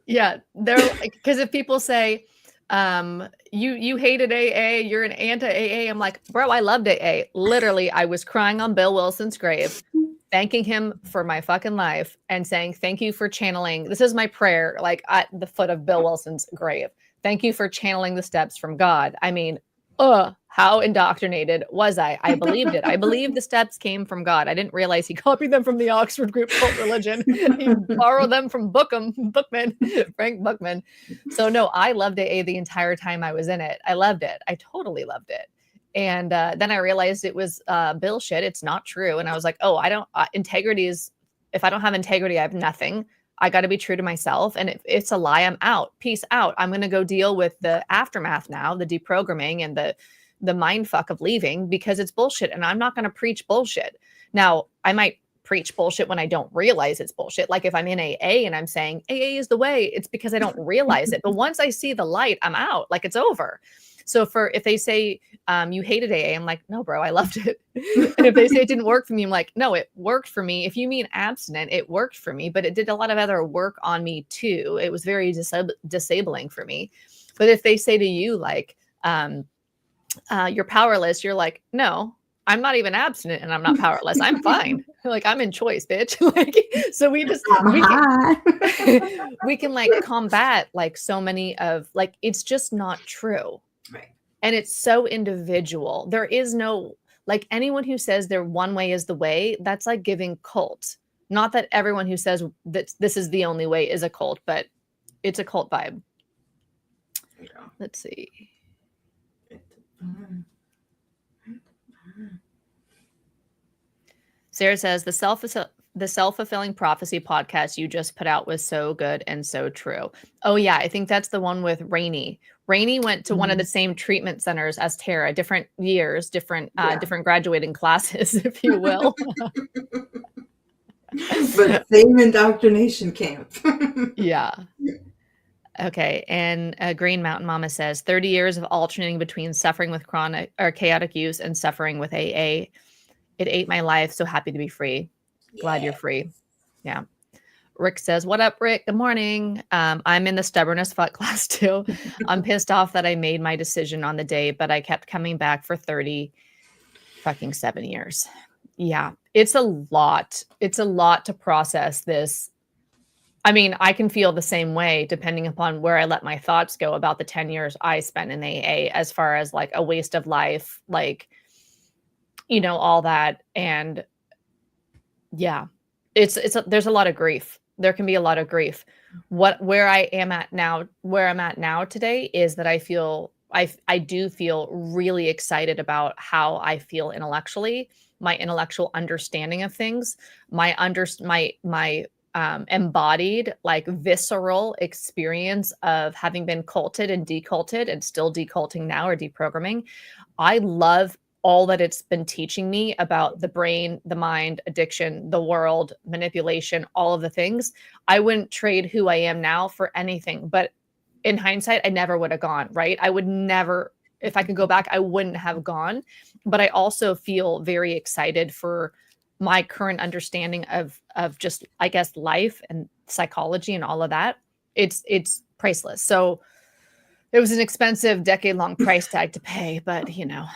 Yeah, they're because if people say you hated AA, you're an anti-AA, I'm like, bro, I loved AA. Literally, I was crying on Bill Wilson's grave, thanking him for my fucking life and saying thank you for channeling. This is my prayer, like at the foot of Bill Wilson's grave. Thank you for channeling the steps from God. I mean, how indoctrinated was I? I believed it. I believed the steps came from God. I didn't realize he copied them from the Oxford Group Cult Religion. He borrowed them from Bookman, Frank Bookman. So no, I loved AA the entire time I was in it. I loved it. I totally loved it. And then I realized it was bullshit. It's not true. And I was like, oh, I don't, integrity is, if I don't have integrity, I have nothing. I got to be true to myself. And if it's a lie, I'm out. Peace out. I'm going to go deal with the aftermath now, the deprogramming and the mind fuck of leaving because it's bullshit. And I'm not going to preach bullshit. Now, I might preach bullshit when I don't realize it's bullshit. Like if I'm in AA and I'm saying AA is the way, it's because I don't realize it. But once I see the light, I'm out. Like it's over. So if they say you hated AA, I'm like, no, bro, I loved it. And if they say it didn't work for me, I'm like, no, it worked for me. If you mean abstinent, it worked for me, but it did a lot of other work on me too. It was very disabling for me. But if they say to you, like, you're powerless, you're like, no, I'm not even abstinent and I'm not powerless. I'm fine. Like I'm in choice, bitch. Like, so we can like combat like so many of like, it's just not true. Right. And it's so individual. There is no, like anyone who says their one way is the way, that's like giving cult. Not that everyone who says that this is the only way is a cult, but it's a cult vibe. Yeah. Let's see. Sarah says the self-fulfilling prophecy podcast you just put out was so good and so true. Oh yeah, I think that's the one with Rainey. Rainey went to one of the same treatment centers as Tara, different years, different graduating classes, if you will. But same indoctrination camp. Yeah. Okay, and Green Mountain Mama says 30 years of alternating between suffering with chronic or chaotic use and suffering with AA. It ate my life. So happy to be free. Glad you're free. Yeah. Rick says, what up, Rick? Good morning. I'm in the stubbornness fuck class too. I'm pissed off that I made my decision on the day, but I kept coming back for 7 years. Yeah. It's a lot. It's a lot to process this. I mean, I can feel the same way depending upon where I let my thoughts go about the 10 years I spent in AA as far as like a waste of life, like, all that. And yeah, there's a lot of grief. There can be a lot of grief. Where I'm at now today is that I do feel really excited about how I feel intellectually, my intellectual understanding of things, my embodied, like visceral experience of having been culted and deculted and still deculting now or deprogramming. I love all that it's been teaching me about the brain, the mind, addiction, the world, manipulation, all of the things. I wouldn't trade who I am now for anything, but in hindsight, I never would have gone, right? I would never, if I could go back, I wouldn't have gone. But I also feel very excited for my current understanding of just, I guess, life and psychology and all of that. It's priceless. So it was an expensive decade-long price tag to pay, but yeah.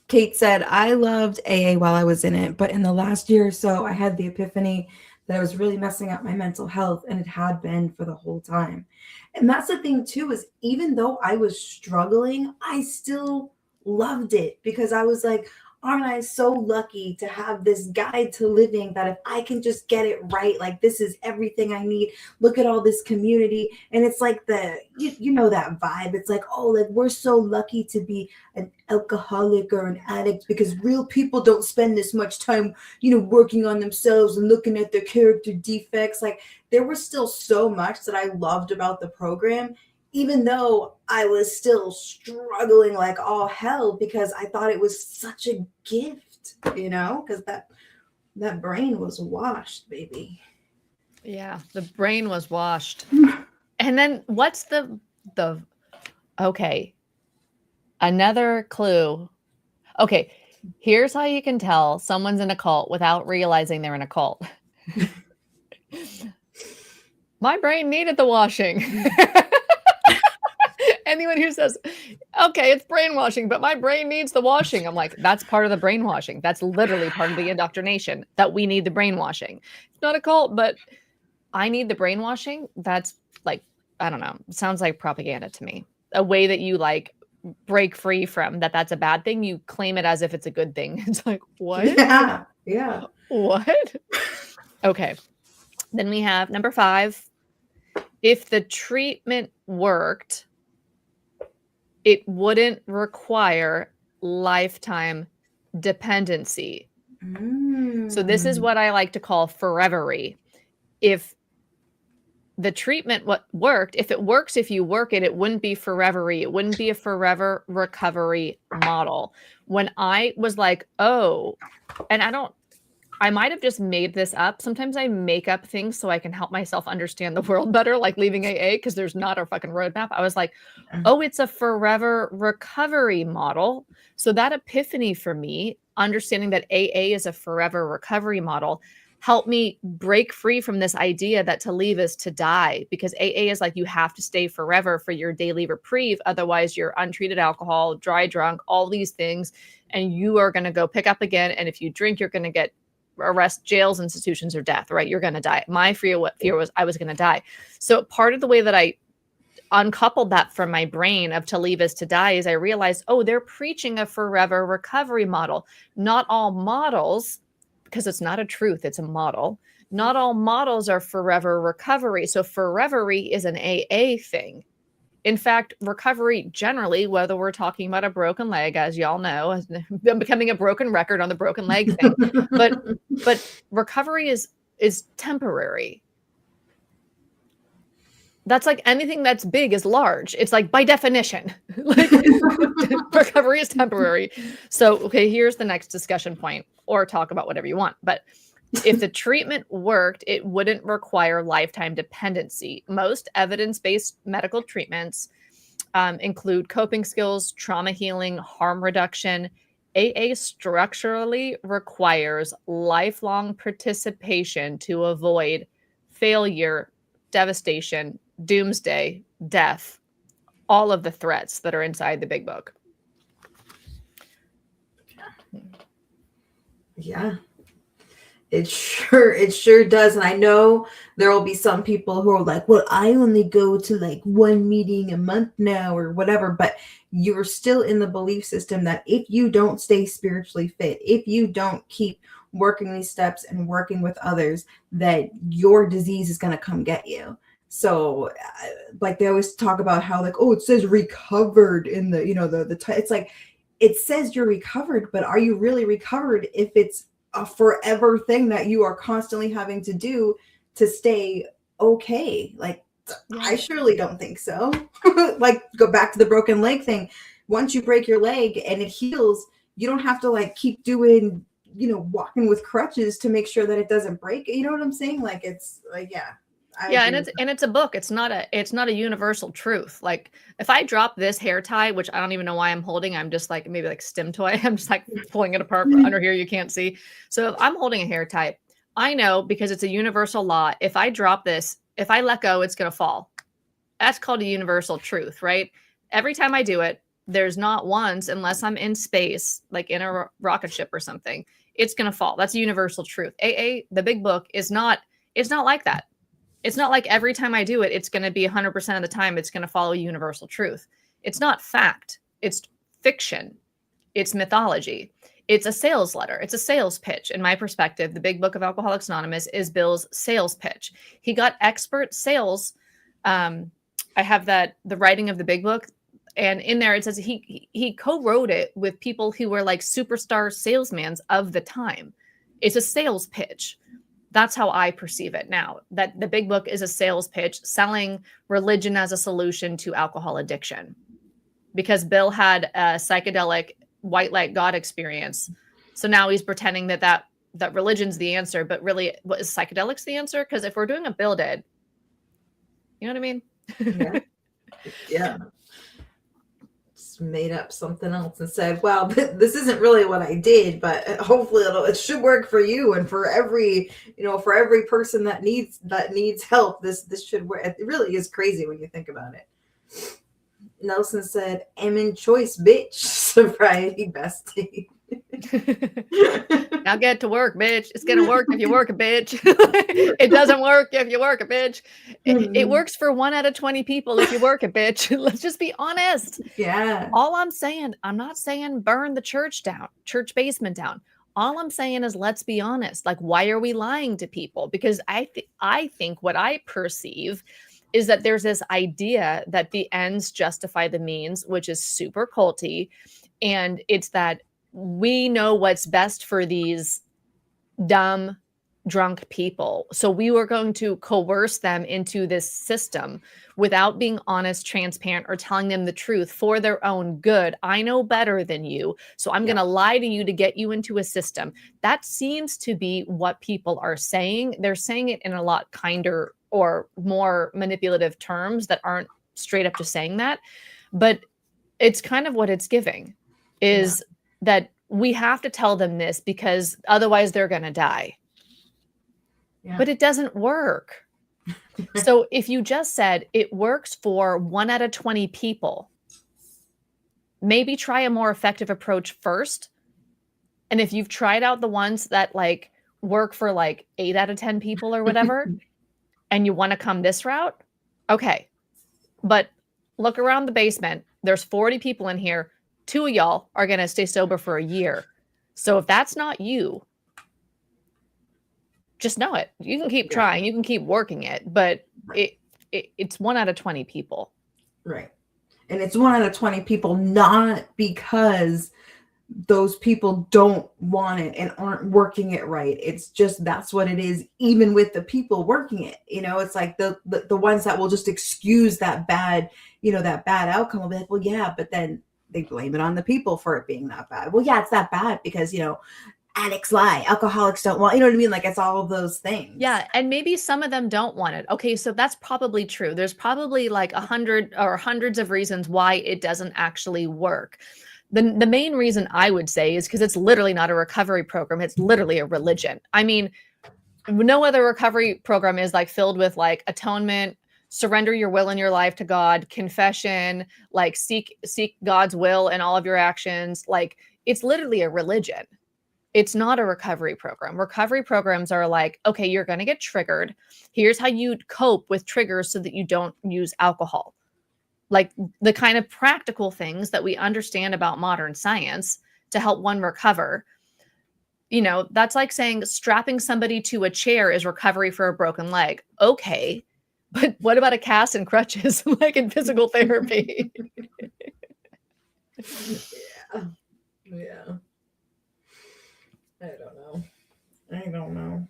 Kate said, I loved AA while I was in it, but in the last year or so, I had the epiphany that I was really messing up my mental health, and it had been for the whole time. And that's the thing too, is even though I was struggling, I still loved it because I was like, aren't I so lucky to have this guide to living that if I can just get it right, like this is everything I need. Look at all this community. And it's like you know that vibe. It's like, oh, like we're so lucky to be an alcoholic or an addict because real people don't spend this much time, working on themselves and looking at their character defects. Like there was still so much that I loved about the program, even though I was still struggling like all hell because I thought it was such a gift, because that brain was washed, baby. Yeah, the brain was washed. And then what's the okay. Another clue. Okay, here's how you can tell someone's in a cult without realizing they're in a cult. My brain needed the washing. Anyone who says, okay, it's brainwashing, but my brain needs the washing. I'm like, that's part of the brainwashing. That's literally part of the indoctrination, that we need the brainwashing. It's not a cult, but I need the brainwashing. That's like, I don't know. Sounds like propaganda to me. A way that you like break free from that's a bad thing. You claim it as if it's a good thing. It's like, what? Yeah. What? Okay. Then we have number 5. If the treatment worked, it wouldn't require lifetime dependency. So this is what I like to call forevery. If the treatment worked, if it works, if you work it, it wouldn't be forevery. It wouldn't be a forever recovery model. When I was like, oh, and I might have just made this up. Sometimes I make up things so I can help myself understand the world better, like leaving AA, because there's not a fucking roadmap. I was like, oh, it's a forever recovery model. So that epiphany for me, understanding that AA is a forever recovery model, helped me break free from this idea that to leave is to die, because AA is like, you have to stay forever for your daily reprieve. Otherwise, you're untreated alcohol, dry drunk, all these things, and you are going to go pick up again. And if you drink, you're going to get arrest, jails, institutions, or death, right? You're going to die. My fear was I was going to die. So part of the way that I uncoupled that from my brain of to leave is to die is I realized, oh, they're preaching a forever recovery model. Not all models, because it's not a truth, it's a model. Not all models are forever recovery. So forevery is an AA thing. In fact, recovery generally, whether we're talking about a broken leg, as y'all know, I'm becoming a broken record on the broken leg thing, but recovery is temporary. That's like anything that's big is large. It's like by definition, like recovery is temporary. So, okay, here's the next discussion point, or talk about whatever you want. But if the treatment worked, it wouldn't require lifetime dependency. Most evidence-based medical treatments include coping skills, trauma healing, harm reduction. AA structurally requires lifelong participation to avoid failure, devastation, doomsday, death, all of the threats that are inside the big book. Yeah. It sure does. And I know there will be some people who are like, well, I only go to like one meeting a month now or whatever, but you're still in the belief system that if you don't stay spiritually fit, if you don't keep working these steps and working with others, that your disease is going to come get you. So like they always talk about how like, oh, it says recovered in the, it's like, it says you're recovered, but are you really recovered if it's a forever thing that you are constantly having to do to stay okay? Like, I surely don't think so. Like, go back to the broken leg thing. Once you break your leg and it heals, you don't have to like keep doing, walking with crutches to make sure that it doesn't break. You know what I'm saying? Like, it's like, yeah. And it's a book. It's not a universal truth. Like if I drop this hair tie, which I don't even know why I'm holding, I'm just like maybe like stim toy. I'm just like pulling it apart under here. You can't see. So if I'm holding a hair tie, I know because it's a universal law. If I drop this, if I let go, it's going to fall. That's called a universal truth, right? Every time I do it, there's not once, unless I'm in space, like in a rocket ship or something, it's going to fall. That's a universal truth. AA, the big book, it's not like that. It's not like every time I do it, it's going to be 100% of the time, it's going to follow universal truth. It's not fact. It's fiction. It's mythology. It's a sales letter. It's a sales pitch. In my perspective, the Big Book of Alcoholics Anonymous is Bill's sales pitch. He got expert sales. I have the writing of the Big Book, and in there it says he co-wrote it with people who were like superstar salesmen of the time. It's a sales pitch. That's how I perceive it now, that the Big Book is a sales pitch selling religion as a solution to alcohol addiction, because Bill had a psychedelic white light God experience. So now he's pretending that religion's the answer, but really, what is psychedelics the answer? Because if we're doing a Bill did, you know what I mean? Yeah. Yeah. Just made up something else and said, well, this isn't really what I did, but hopefully it should work for you and for every, for every person that needs help. This should work. It really is crazy when you think about it. Nelson said, "I'm in choice, bitch." Sobriety bestie. Now get to work, bitch. It's gonna work if you work a bitch. It doesn't work if you work a bitch. It works for 1 out of 20 people if you work a bitch. Let's just be honest. Yeah. All I'm saying, I'm not saying burn the church basement down. All I'm saying is, let's be honest. Like, why are we lying to people? Because I think what I perceive is that there's this idea that the ends justify the means, which is super culty. And it's that we know what's best for these dumb, drunk people. So we were going to coerce them into this system without being honest, transparent, or telling them the truth for their own good. I know better than you, so I'm going to lie to you to get you into a system. That seems to be what people are saying. They're saying it in a lot kinder or more manipulative terms that aren't straight up just saying that. But it's kind of what it's giving is that we have to tell them this because otherwise they're going to die. Yeah. But it doesn't work. So if you just said it works for 1 out of 20 people, maybe try a more effective approach first. And if you've tried out the ones that like work for like 8 out of 10 people or whatever, and you want to come this route, okay. But look around the basement. There's 40 people in here. 2 of y'all are going to stay sober for a year. So if that's not you, just know it. You can keep trying. You can keep working it. But it's 1 out of 20 people. Right. And it's 1 out of 20 people, not because those people don't want it and aren't working it right. It's just that's what it is. Even with the people working it, it's like the ones that will just excuse that bad, that bad outcome will be like, well, yeah, but then they blame it on the people for it being that bad. Well, yeah, it's that bad because addicts lie, alcoholics don't want, you know what I mean? Like it's all of those things. Yeah. And maybe some of them don't want it. Okay. So that's probably true. There's probably like 100 or hundreds of reasons why it doesn't actually work. The main reason I would say is because it's literally not a recovery program. It's literally a religion. I mean, no other recovery program is like filled with like atonement, surrender your will and your life to God, confession, like seek God's will in all of your actions. Like it's literally a religion. It's not a recovery program. Recovery programs are like, okay, you're going to get triggered. Here's how you cope with triggers so that you don't use alcohol. Like the kind of practical things that we understand about modern science to help one recover. That's like saying strapping somebody to a chair is recovery for a broken leg. Okay. But what about a cast and crutches, like in physical therapy? Yeah. I don't know.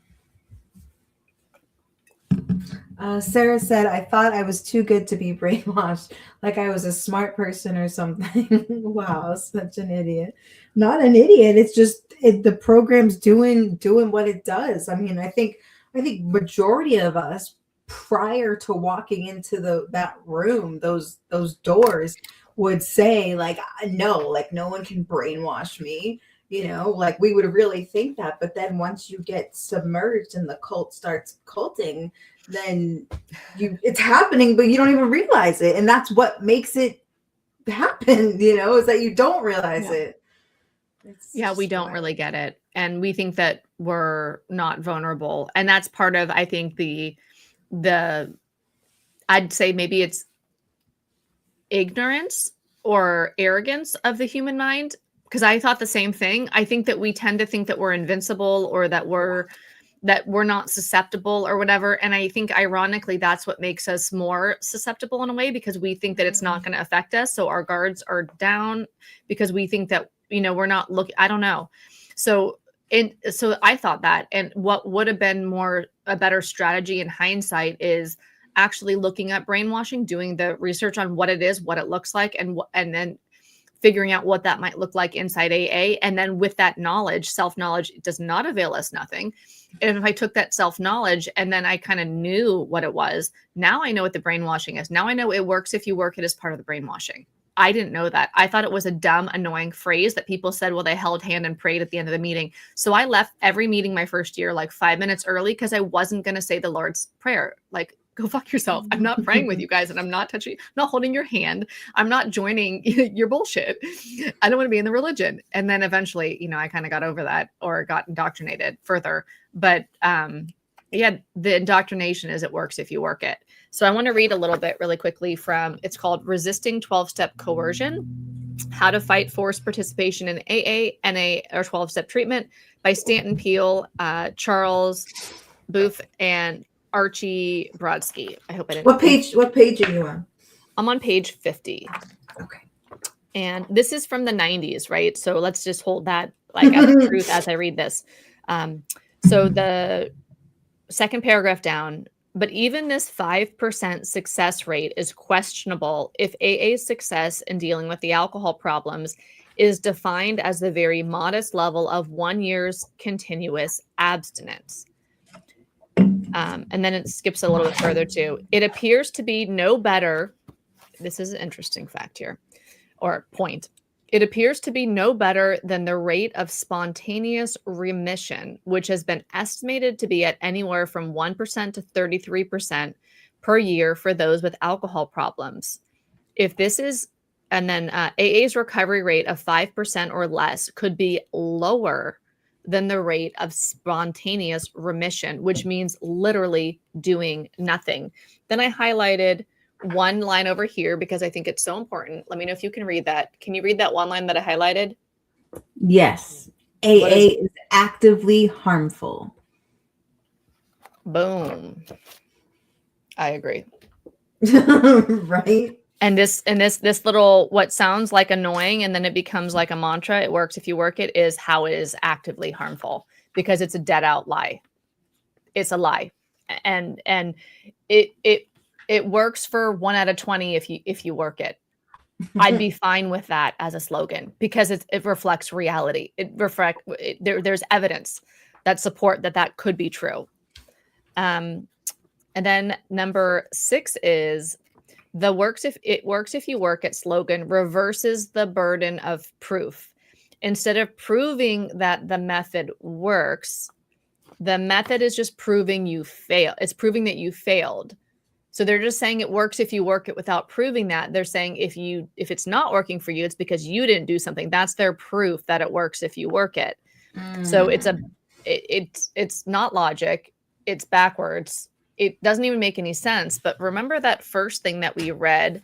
Sarah said, I thought I was too good to be brainwashed, like I was a smart person or something. Wow, such an idiot. Not an idiot. It's just the program's doing what it does. I mean, I think majority of us prior to walking into that room, those doors would say like, no, like no one can brainwash me. Like we would really think that. But then once you get submerged and the cult starts culting, then it's happening, but you don't even realize it. And that's what makes it happen, is that you don't realize it. We don't really get it. And we think that we're not vulnerable. And that's part of, I think, the I'd say maybe it's ignorance or arrogance of the human mind. because I thought the same thing. I think that we tend to think that we're invincible or that we're not susceptible or whatever. And I think ironically, that's what makes us more susceptible in a way, because we think that it's not going to affect us. So our guards are down because we think that, we're not looking, I don't know. So I thought that, and what would have been a better strategy in hindsight is actually looking at brainwashing, doing the research on what it is, what it looks like, and then figuring out what that might look like inside AA. And then with that knowledge, self-knowledge does not avail us nothing. And if I took that self-knowledge and then I kind of knew what it was, now I know what the brainwashing is. Now I know it works if you work it as part of the brainwashing. I didn't know that. I thought it was a dumb, annoying phrase that people said, well, they held hand and prayed at the end of the meeting. So I left every meeting my first year like 5 minutes early because I wasn't going to say the Lord's Prayer. Like, go fuck yourself. I'm not praying with you guys, and I'm not touching, not holding your hand. I'm not joining your bullshit. I don't want to be in the religion. And then eventually, I kind of got over that or got indoctrinated further. But yeah, the indoctrination is it works if you work it. So I want to read a little bit really quickly from, it's called Resisting 12-Step Coercion, How to Fight Forced Participation in AA, NA, or 12-Step Treatment by Stanton Peele, Charles Booth, and Archie Brodsky. I hope I didn't. What page are you on? I'm on page 50. Okay. And this is from the 90s, right? So let's just hold that like as the truth as I read this. So the second paragraph down, but even this 5% success rate is questionable if AA's success in dealing with the alcohol problems is defined as the very modest level of 1 year's continuous abstinence. And then it skips a little bit further too. It appears to be no better. This is an interesting fact here, or point. It appears to be no better than the rate of spontaneous remission, which has been estimated to be at anywhere from 1% to 33% per year for those with alcohol problems. If this is, and then AA's recovery rate of 5% or less could be lower than the rate of spontaneous remission, which means literally doing nothing. Then I highlighted one line over here because I think it's so important. Let me know if you can read that. Can you read that one line that I highlighted? Yes. AA is actively harmful. Boom. I agree. Right? And this little, what sounds like annoying and then it becomes like a mantra, it works if you work it, is how it is actively harmful, because it's a dead out lie. It's a lie. And it works for 1 out of 20 if you work it. I'd be fine with that as a slogan because it reflects reality. There's evidence that support that could be true. And then number 6 is it works if you work it slogan reverses the burden of proof. Instead of proving that the method works, the method is just proving you fail. It's proving that you failed. So they're just saying it works if you work it without proving that. They're saying if it's not working for you, it's because you didn't do something. That's their proof that it works if you work it. So it's not logic. It's backwards. It doesn't even make any sense. But remember that first thing that we read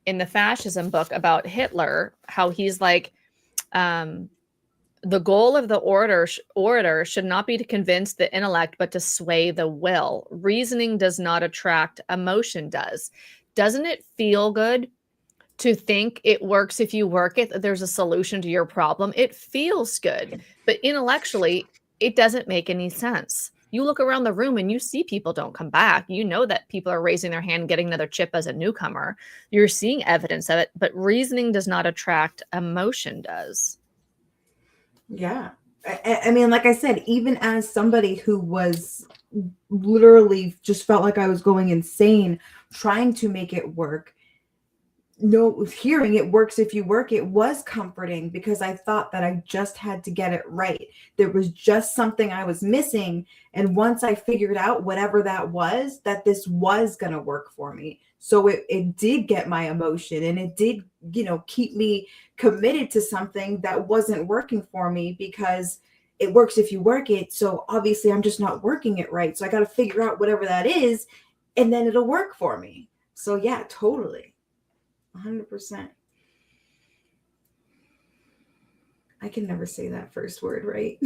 in the fascism book about Hitler, how he's like, the goal of the orator should not be to convince the intellect, but to sway the will. Reasoning does not attract, emotion does. Doesn't it feel good to think it works if you work it, that there's a solution to your problem? It feels good, but intellectually, it doesn't make any sense. You look around the room and you see people don't come back. You know that people are raising their hand, getting another chip as a newcomer. You're seeing evidence of it, but reasoning does not attract, emotion does. Yeah. I mean, like I said, even as somebody who was literally just felt like I was going insane trying to make it work, hearing it works if you work it was comforting, because I thought that I just had to get it right. There was just something I was missing. And once I figured out whatever that was, that this was going to work for me. So it did get my emotion, and it did, keep me committed to something that wasn't working for me, because it works if you work it. So obviously I'm just not working it right. So I got to figure out whatever that is, and then it'll work for me. So yeah, totally. 100%. I can never say that first word right.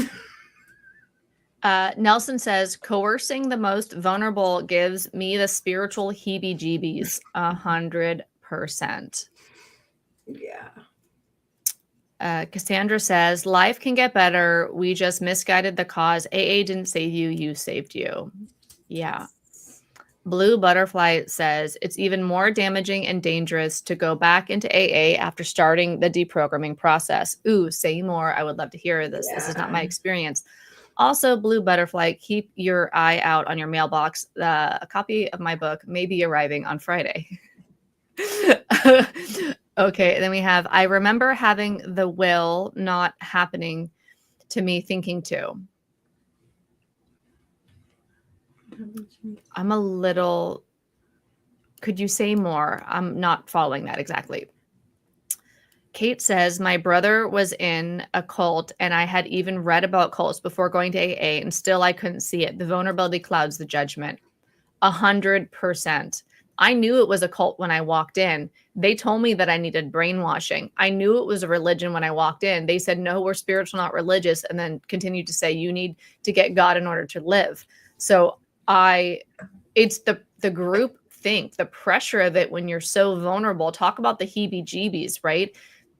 Nelson says, coercing the most vulnerable gives me the spiritual heebie-jeebies. 100%. Yeah. Cassandra says, life can get better. We just misguided the cause. AA didn't save you. You saved you. Yeah. Blue Butterfly says, it's even more damaging and dangerous to go back into AA after starting the deprogramming process. Ooh, say more. I would love to hear this. Yeah. This is not my experience. Also, Blue Butterfly, keep your eye out on your mailbox. A copy of my book may be arriving on Friday. Okay, then we have, I remember having the will not happening to me thinking to. I'm a little, could you say more? I'm not following that exactly. Kate says, my brother was in a cult and I had even read about cults before going to AA and still I couldn't see it. The vulnerability clouds the judgment. 100%. I knew it was a cult when I walked in. They told me that I needed brainwashing. I knew it was a religion when I walked in. They said, no, we're spiritual, not religious. And then continued to say, you need to get God in order to live. So it's the group think, the pressure of it when you're so vulnerable. Talk about the heebie-jeebies, right?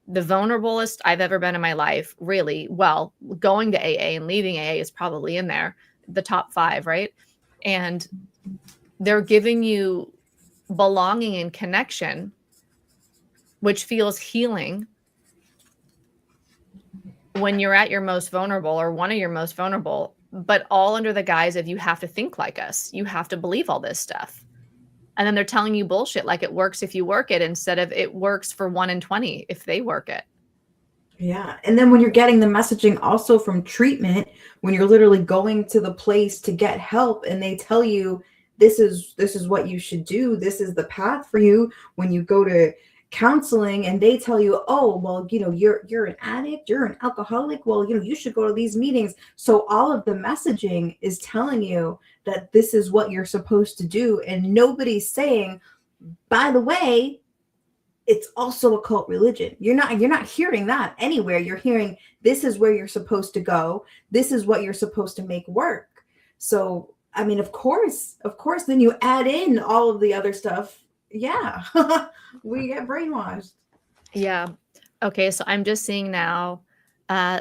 The vulnerablest I've ever been in my life, really. Well, going to AA and leaving AA is probably in there, the top 5, right? And they're giving you belonging and connection, which feels healing when you're at your most vulnerable or one of your most vulnerable, but all under the guise of you have to think like us. You have to believe all this stuff. And then they're telling you bullshit like it works if you work it instead of it works for 1 in 20 if they work it. Yeah. And then when you're getting the messaging also from treatment, when you're literally going to the place to get help and they tell you this is what you should do, this is the path for you, when you go to counseling and they tell you, oh, well, you're an addict, you're an alcoholic, well, you should go to these meetings. So all of the messaging is telling you that this is what you're supposed to do, and nobody's saying, by the way, it's also a cult religion. You're not hearing that anywhere. You're hearing this is where you're supposed to go. This is what you're supposed to make work. So, I mean, of course, then you add in all of the other stuff. Yeah, we get brainwashed. Yeah. Okay. So I'm just seeing now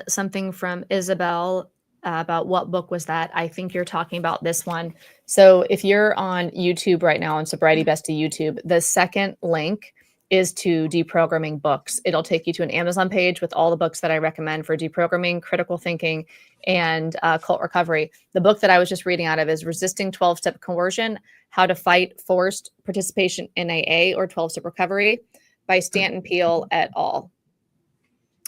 something from Isabel about what book was that? I think you're talking about this one. So if you're on YouTube right now on Sobriety Bestie YouTube, the second link is to deprogramming books. It'll take you to an Amazon page with all the books that I recommend for deprogramming, critical thinking, and cult recovery. The book that I was just reading out of is Resisting 12-Step Coercion, How to Fight Forced Participation in AA or 12-Step Recovery by Stanton Peele et al.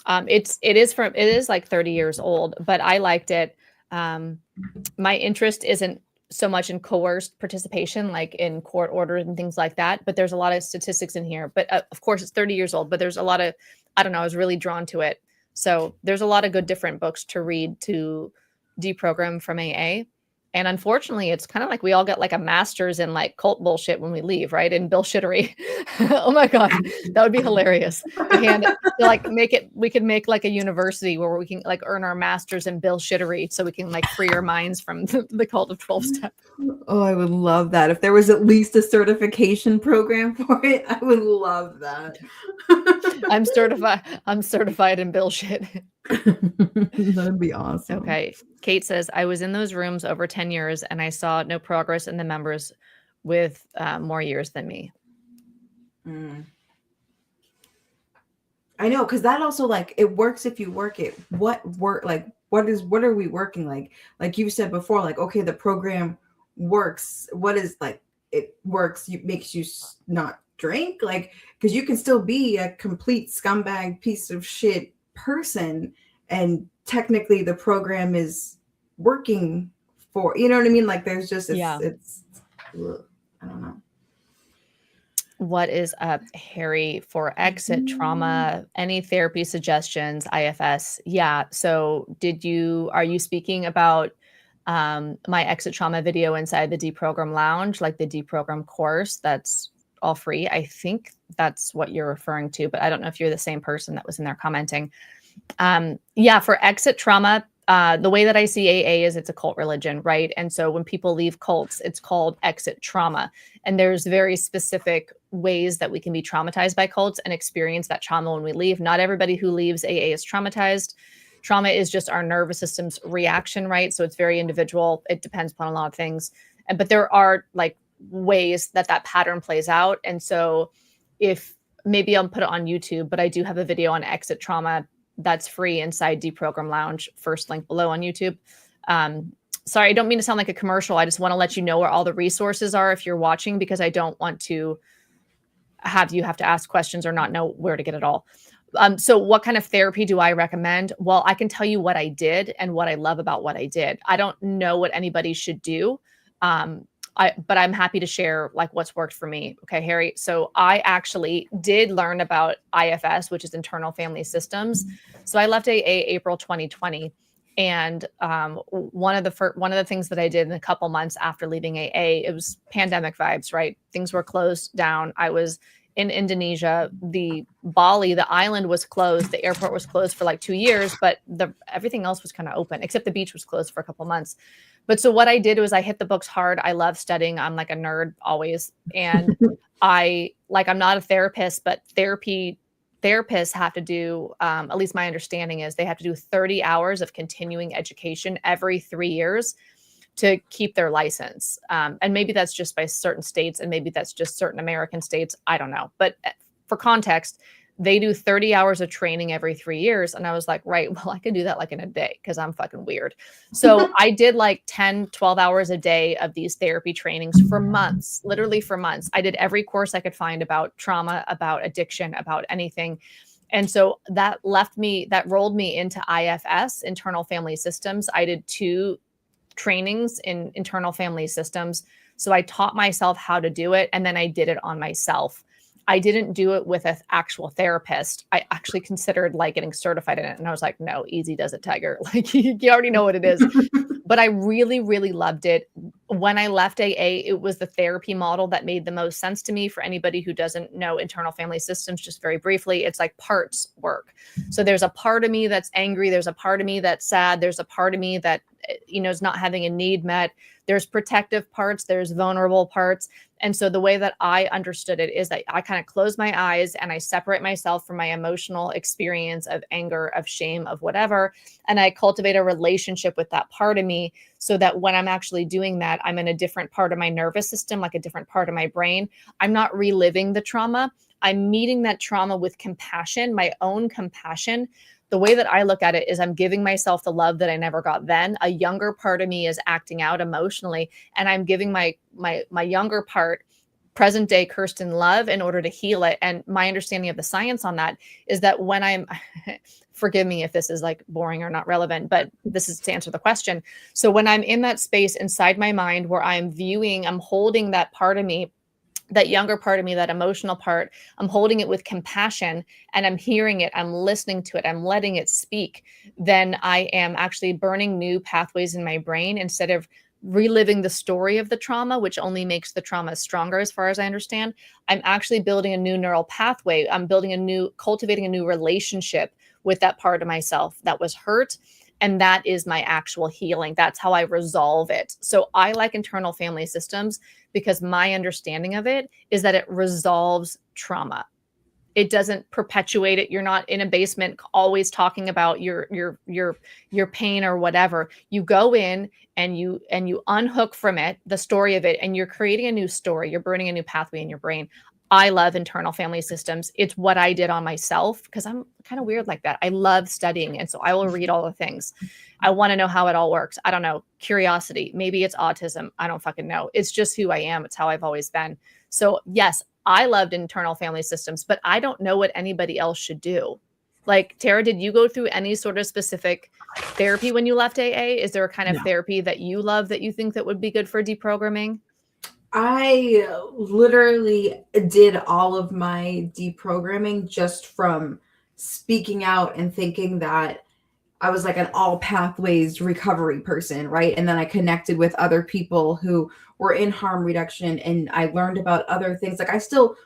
It is like 30 years old, but I liked it. My interest isn't so much in coerced participation, like in court orders and things like that. But there's a lot of statistics in here. But of course, it's 30 years old. But there's a lot of, I don't know, I was really drawn to it. So there's a lot of good different books to read to deprogram from AA. And unfortunately, it's kind of like we all get like a master's in like cult bullshit when we leave, right? In bullshittery. Oh my God, that would be hilarious. And to like we could make like a university where we can like earn our masters in bullshittery so we can like free our minds from the cult of 12 step. Oh, I would love that. If there was at least a certification program for it, I would love that. I'm certified in bullshit. That'd be awesome. Okay. Kate says, I was in those rooms over 10 years and I saw no progress in the members with more years than me. I know, because that also like it works if you work it. What are we working like? Like you said before, like, okay, the program works. What is like it works? Makes you not drink, like, because you can still be a complete scumbag piece of shit person, and technically the program is working for, you know what I mean? Like there's just it's I don't know. What is up, Harry, for exit trauma? Any therapy suggestions? IFS? Yeah. So are you speaking about my exit trauma video inside the Deprogram Lounge, like the Deprogram course that's all free? I think that's what you're referring to, but I don't know if you're the same person that was in there commenting. Yeah, for exit trauma, the way that I see AA is it's a cult religion, right? And so when people leave cults, it's called exit trauma. And there's very specific ways that we can be traumatized by cults and experience that trauma when we leave. Not everybody who leaves AA is traumatized. Trauma is just our nervous system's reaction, right? So it's very individual. It depends upon a lot of things. But there are like ways that that pattern plays out. And so if maybe I'll put it on YouTube, but I do have a video on exit trauma that's free inside Deprogram Lounge. First link below on YouTube. Sorry, I don't mean to sound like a commercial. I just want to let you know where all the resources are if you're watching, because I don't want to have you have to ask questions or not know where to get it all. So what kind of therapy do I recommend? Well, I can tell you what I did and what I love about what I did. I don't know what anybody should do. But I'm happy to share like what's worked for me. Okay, Harry. So I actually did learn about IFS, which is internal family systems. So I left AA April 2020. And one of the things that I did in a couple months after leaving AA, it was pandemic vibes, right? Things were closed down. I was in Indonesia. The Bali, the island was closed. The airport was closed for like 2 years, but everything else was kind of open, except the beach was closed for a couple months. But so what I did was I hit the books hard. I love studying. I'm like a nerd always. And I'm not a therapist, but therapists have to do, at least my understanding is they have to do 30 hours of continuing education every 3 years to keep their license. And maybe that's just by certain states, and maybe that's just certain American states. I don't know. But for context, they do 30 hours of training every 3 years. And I was like, right, well, I could do that like in a day because I'm fucking weird. So I did like 10, 12 hours a day of these therapy trainings for months, literally for months. I did every course I could find about trauma, about addiction, about anything. And so that rolled me into IFS, internal family systems. I did 2 trainings in internal family systems. So I taught myself how to do it. And then I did it on myself. I didn't do it with an actual therapist. I actually considered like getting certified in it. And I was like, no, easy does it, Tiger. Like you already know what it is. But I really, really loved it. When I left AA, it was the therapy model that made the most sense to me. For anybody who doesn't know internal family systems, just very briefly, it's like parts work. So there's a part of me that's angry. There's a part of me that's sad. There's a part of me that, is not having a need met. There's protective parts. There's vulnerable parts. And so the way that I understood it is that I kind of close my eyes and I separate myself from my emotional experience of anger, of shame, of whatever. And I cultivate a relationship with that part of me so that when I'm actually doing that, I'm in a different part of my nervous system, like a different part of my brain. I'm not reliving the trauma. I'm meeting that trauma with compassion, my own compassion. The way that I look at it is I'm giving myself the love that I never got then. A younger part of me is acting out emotionally, and I'm giving my younger part present day Kirsten love in order to heal it. And my understanding of the science on that is that when I'm, forgive me if this is like boring or not relevant, but this is to answer the question. So when I'm in that space inside my mind where I'm holding that part of me, that younger part of me, that emotional part, I'm holding it with compassion and I'm hearing it, I'm listening to it, I'm letting it speak, then I am actually burning new pathways in my brain instead of reliving the story of the trauma, which only makes the trauma stronger as far as I understand. I'm actually building a new neural pathway. I'm cultivating a new relationship with that part of myself that was hurt. And that is my actual healing. That's how I resolve it. So I like internal family systems because my understanding of it is that it resolves trauma. It doesn't perpetuate it. You're not in a basement always talking about your pain or whatever. You go in and you unhook from it, the story of it, and you're creating a new story. You're burning a new pathway in your brain. I love internal family systems. It's what I did on myself because I'm kind of weird like that. I love studying. And so I will read all the things. I want to know how it all works. I don't know. Curiosity. Maybe it's autism. I don't fucking know. It's just who I am. It's how I've always been. So yes, I loved internal family systems, but I don't know what anybody else should do. Like, Tara, did you go through any sort of specific therapy when you left AA? Is there a kind of therapy that you love that you think that would be good for deprogramming? I literally did all of my deprogramming just from speaking out and thinking that I was like an all pathways recovery person, right? And then I connected with other people who were in harm reduction and I learned about other things. Like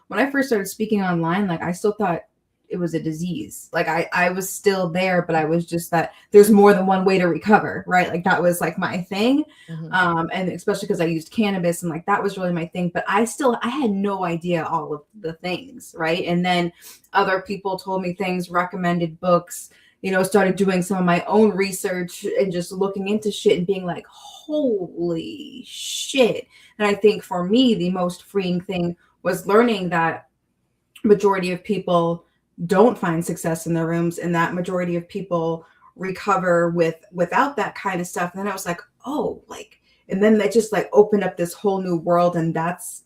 when I first started speaking online, like I still thought it was a disease. Like I was still there, but I was just that there's more than one way to recover, right? Like that was like my thing. And especially because I used cannabis and like that was really my thing. But I had no idea all of the things, right? And then other people told me things, recommended books, you know, started doing some of my own research and just looking into shit and being like, holy shit. And I think for me, the most freeing thing was learning that majority of people don't find success in their rooms, and that majority of people recover without that kind of stuff. And then I was like, oh, like, and then that just like opened up this whole new world. And there's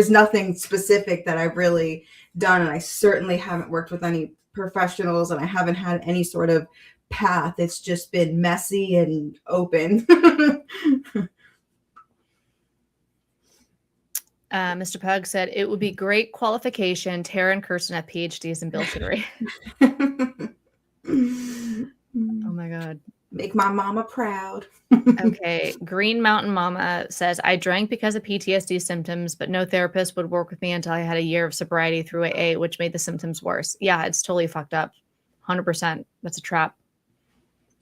nothing specific that I've really done. And I certainly haven't worked with any professionals, and I haven't had any sort of path. It's just been messy and open. Mr. Pug said it would be great qualification. Tara and Kirsten have PhDs in billiardry. Oh my God. Make my mama proud. Okay. Green Mountain Mama says, I drank because of PTSD symptoms, but no therapist would work with me until I had a year of sobriety through AA, which made the symptoms worse. Yeah, it's totally fucked up. 100%. That's a trap.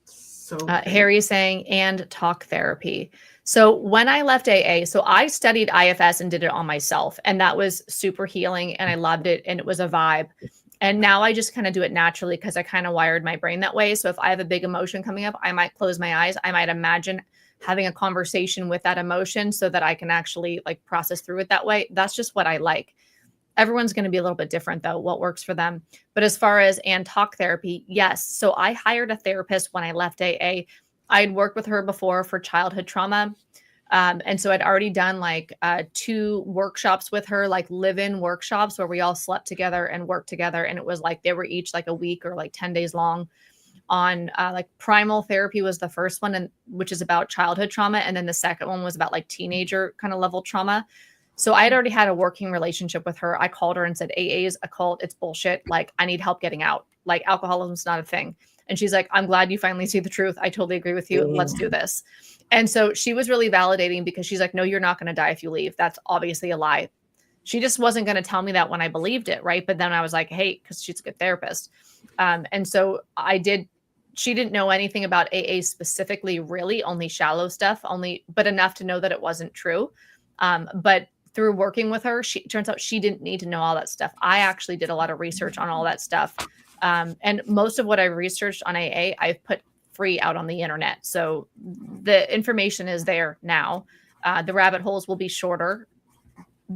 So Harry is saying, and talk therapy. So when I left AA, so I studied IFS and did it on myself, and that was super healing, and I loved it, and it was a vibe. And now I just kind of do it naturally because I kind of wired my brain that way. So if I have a big emotion coming up, I might close my eyes. I might imagine having a conversation with that emotion so that I can actually like process through it that way. That's just what I like. Everyone's going to be a little bit different though, what works for them. But as far as and talk therapy, yes. So I hired a therapist when I left AA. I'd worked with her before for childhood trauma. And so I'd already done like 2 workshops with her, like live-in workshops where we all slept together and worked together. And it was like, they were each like a week or like 10 days long on like primal therapy was the first one, and which is about childhood trauma. And then the second one was about like teenager kind of level trauma. So I had already had a working relationship with her. I called her and said, AA is a cult. It's bullshit. Like I need help getting out. Like alcoholism's not a thing. And she's like, I'm glad you finally see the truth. I totally agree with you. Let's do this. And so she was really validating because she's like, no, you're not going to die if you leave. That's obviously a lie. She just wasn't going to tell me that when I believed it. Right. But then I was like, hey, because she's a good therapist. And so she didn't know anything about AA specifically, really, only shallow stuff, but enough to know that it wasn't true. But through working with her, it turns out she didn't need to know all that stuff. I actually did a lot of research on all that stuff. And most of what I researched on AA, I've put free out on the internet. So the information is there now. The rabbit holes will be shorter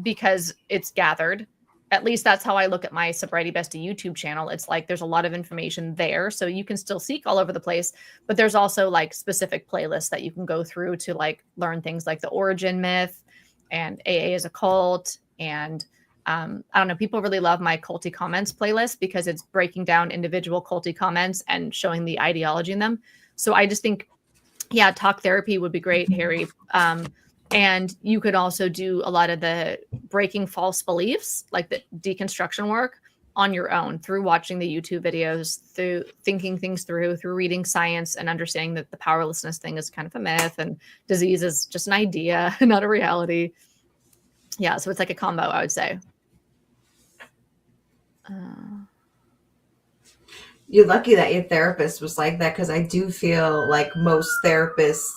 because it's gathered. At least that's how I look at my Sobriety Bestie YouTube channel. It's like there's a lot of information there. So you can still seek all over the place, but there's also like specific playlists that you can go through to like learn things like the origin myth and AA as a cult. And I don't know, people really love my culty comments playlist because it's breaking down individual culty comments and showing the ideology in them. So I just think, yeah, talk therapy would be great, Harry. And you could also do a lot of the breaking false beliefs, like the deconstruction work on your own through watching the YouTube videos, through thinking things through reading science and understanding that the powerlessness thing is kind of a myth and disease is just an idea, not a reality. Yeah, so it's like a combo, I would say. You're lucky that your therapist was like that, because I do feel like most therapists,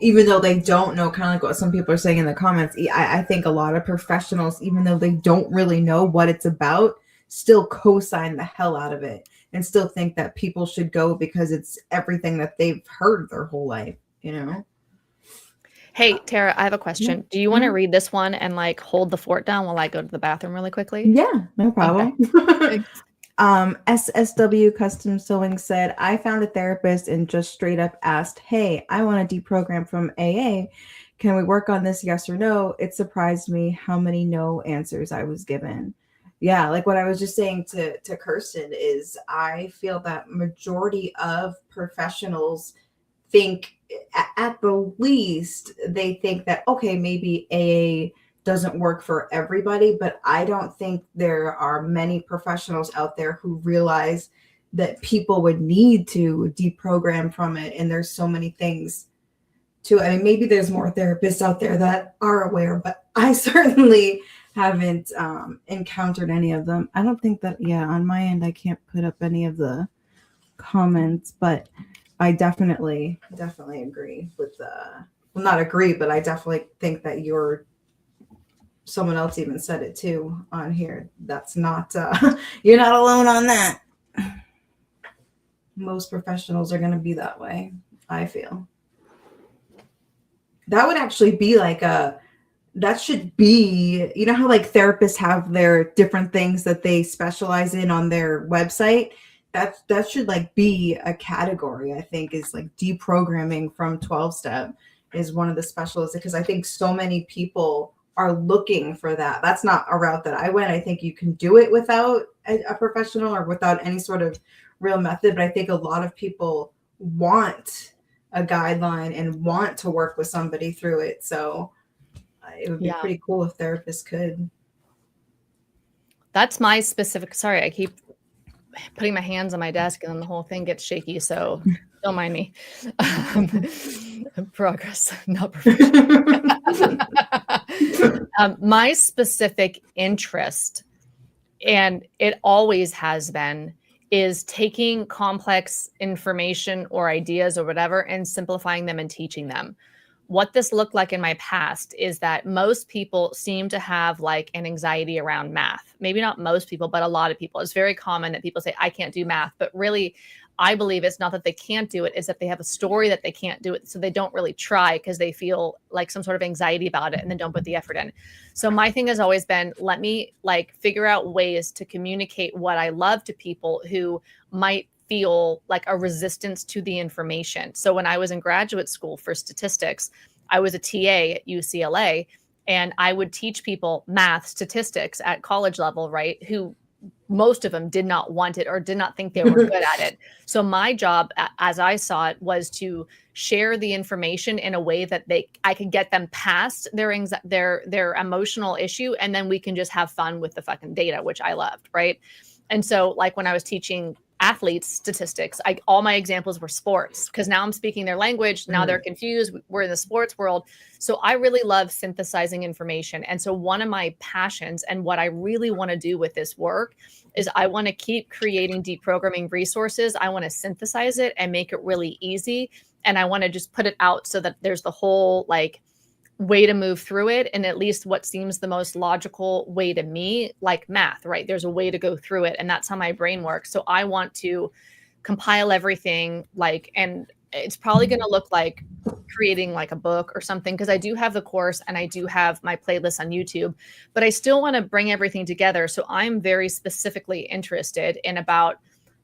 even though they don't know, kind of like what some people are saying in the comments, I think a lot of professionals, even though they don't really know what it's about, still co-sign the hell out of it and still think that people should go because it's everything that they've heard their whole life, you know? Hey, Tara, I have a question. Do you want to read this one and like hold the fort down while I go to the bathroom really quickly? Yeah, no problem. Okay. SSW Custom Sewing said, I found a therapist and just straight up asked, hey, I want to deprogram from AA. Can we work on this? Yes or no? It surprised me how many no answers I was given. Yeah, like what I was just saying to Kirsten is I feel that majority of professionals think, at the least, they think that, okay, maybe AA doesn't work for everybody, but I don't think there are many professionals out there who realize that people would need to deprogram from it. And there's so many things to it. I mean, maybe there's more therapists out there that are aware, but I certainly haven't encountered any of them. I don't think that, yeah, on my end, I can't put up any of the comments, but I definitely agree with well, not agree, but I definitely think that someone else even said it too on here. That's not, you're not alone on that. Most professionals are going to be that way, I feel. That would actually be like that should be, you know how like therapists have their different things that they specialize in on their website? That should like be a category, I think, is like deprogramming from 12-step is one of the specialists, because I think so many people are looking for that. That's not a route that I went. I think you can do it without a professional or without any sort of real method, but I think a lot of people want a guideline and want to work with somebody through it. So it would be pretty cool if therapists could. That's my specific, sorry, I keep putting my hands on my desk and then the whole thing gets shaky. So don't mind me. Progress, not perfection. My specific interest, and it always has been, is taking complex information or ideas or whatever and simplifying them and teaching them. What this looked like in my past is that most people seem to have like an anxiety around math. Maybe not most people, but a lot of people. It's very common that people say, I can't do math. But really, I believe it's not that they can't do it, it's that they have a story that they can't do it. So they don't really try because they feel like some sort of anxiety about it and then don't put the effort in. So my thing has always been, let me like figure out ways to communicate what I love to people who might feel like a resistance to the information. So when I was in graduate school for statistics, I was a TA at UCLA, and I would teach people math, statistics at college level, right? Who most of them did not want it or did not think they were good at it. So my job, as I saw it, was to share the information in a way that I could get them past their emotional issue, and then we can just have fun with the fucking data, which I loved, right? And so like when I was teaching athletes statistics, all my examples were sports, because now I'm speaking their language. Now they're confused. We're in the sports world. So I really love synthesizing information. And so one of my passions and what I really want to do with this work is I want to keep creating deprogramming resources. I want to synthesize it and make it really easy. And I want to just put it out so that there's the whole like way to move through it, and at least what seems the most logical way to me, like math, right? There's a way to go through it, and that's how my brain works. So I want to compile everything, like, and it's probably going to look like creating like a book or something, because I do have the course and I do have my playlist on YouTube, but I still want to bring everything together. So I'm very specifically interested in about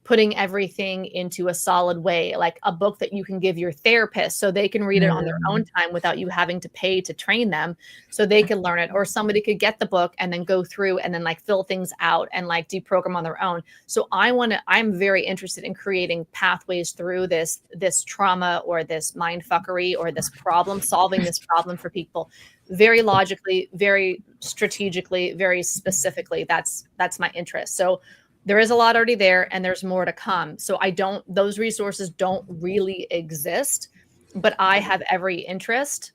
putting everything into a solid way, like a book that you can give your therapist so they can read it on their own time without you having to pay to train them, so they can learn it. Or somebody could get the book and then go through and then like fill things out and like deprogram on their own. So I'm very interested in creating pathways through this trauma or this mind fuckery or this problem, solving this problem for people very logically, very strategically, very specifically. That's my interest. So there is a lot already there, and there's more to come. So those resources don't really exist, but I have every interest,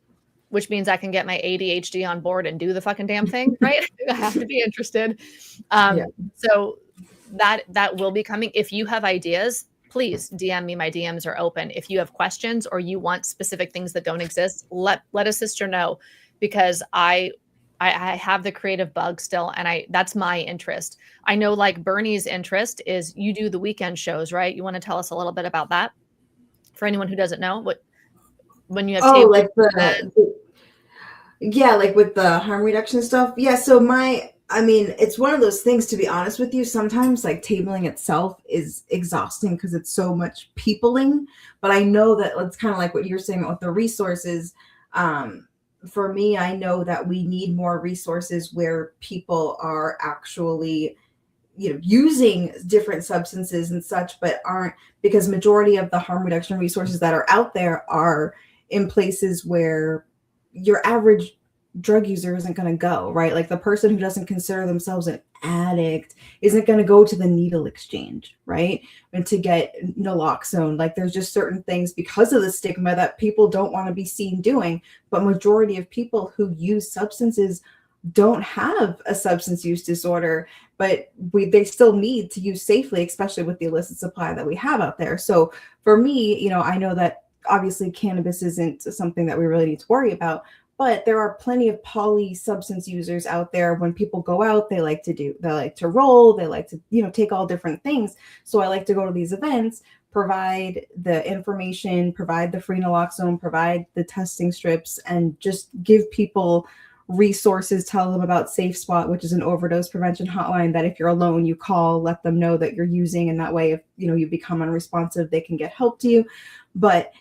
which means I can get my ADHD on board and do the fucking damn thing, right? I have to be interested. So that will be coming. If you have ideas, please DM me. My DMs are open. If you have questions or you want specific things that don't exist, let a sister know, because I have the creative bug still, and that's my interest. I know like Bernie's interest is you do the weekend shows, right? You want to tell us a little bit about that for anyone who doesn't know when you have like like with the harm reduction stuff. Yeah. So it's one of those things, to be honest with you, sometimes like tabling itself is exhausting because it's so much peopling, but I know that it's kind of like what you're saying with the resources. For me, I know that we need more resources where people are actually, using different substances and such, but aren't, because majority of the harm reduction resources that are out there are in places where your average drug user isn't going to go, right? Like the person who doesn't consider themselves an addict isn't going to go to the needle exchange, right? And to get naloxone, like there's just certain things because of the stigma that people don't want to be seen doing. But majority of people who use substances don't have a substance use disorder, but they still need to use safely, especially with the illicit supply that we have out there. So for me, you know, I know that obviously cannabis isn't something that we really need to worry about, but there are plenty of poly substance users out there. When people go out, they like to roll, they like to, you know, take all different things. So I like to go to these events, provide the information, provide the free naloxone, provide the testing strips, and just give people resources, tell them about Safe Spot, which is an overdose prevention hotline that if you're alone, you call, let them know that you're using, and that way, if you know you become unresponsive, they can get help to you. But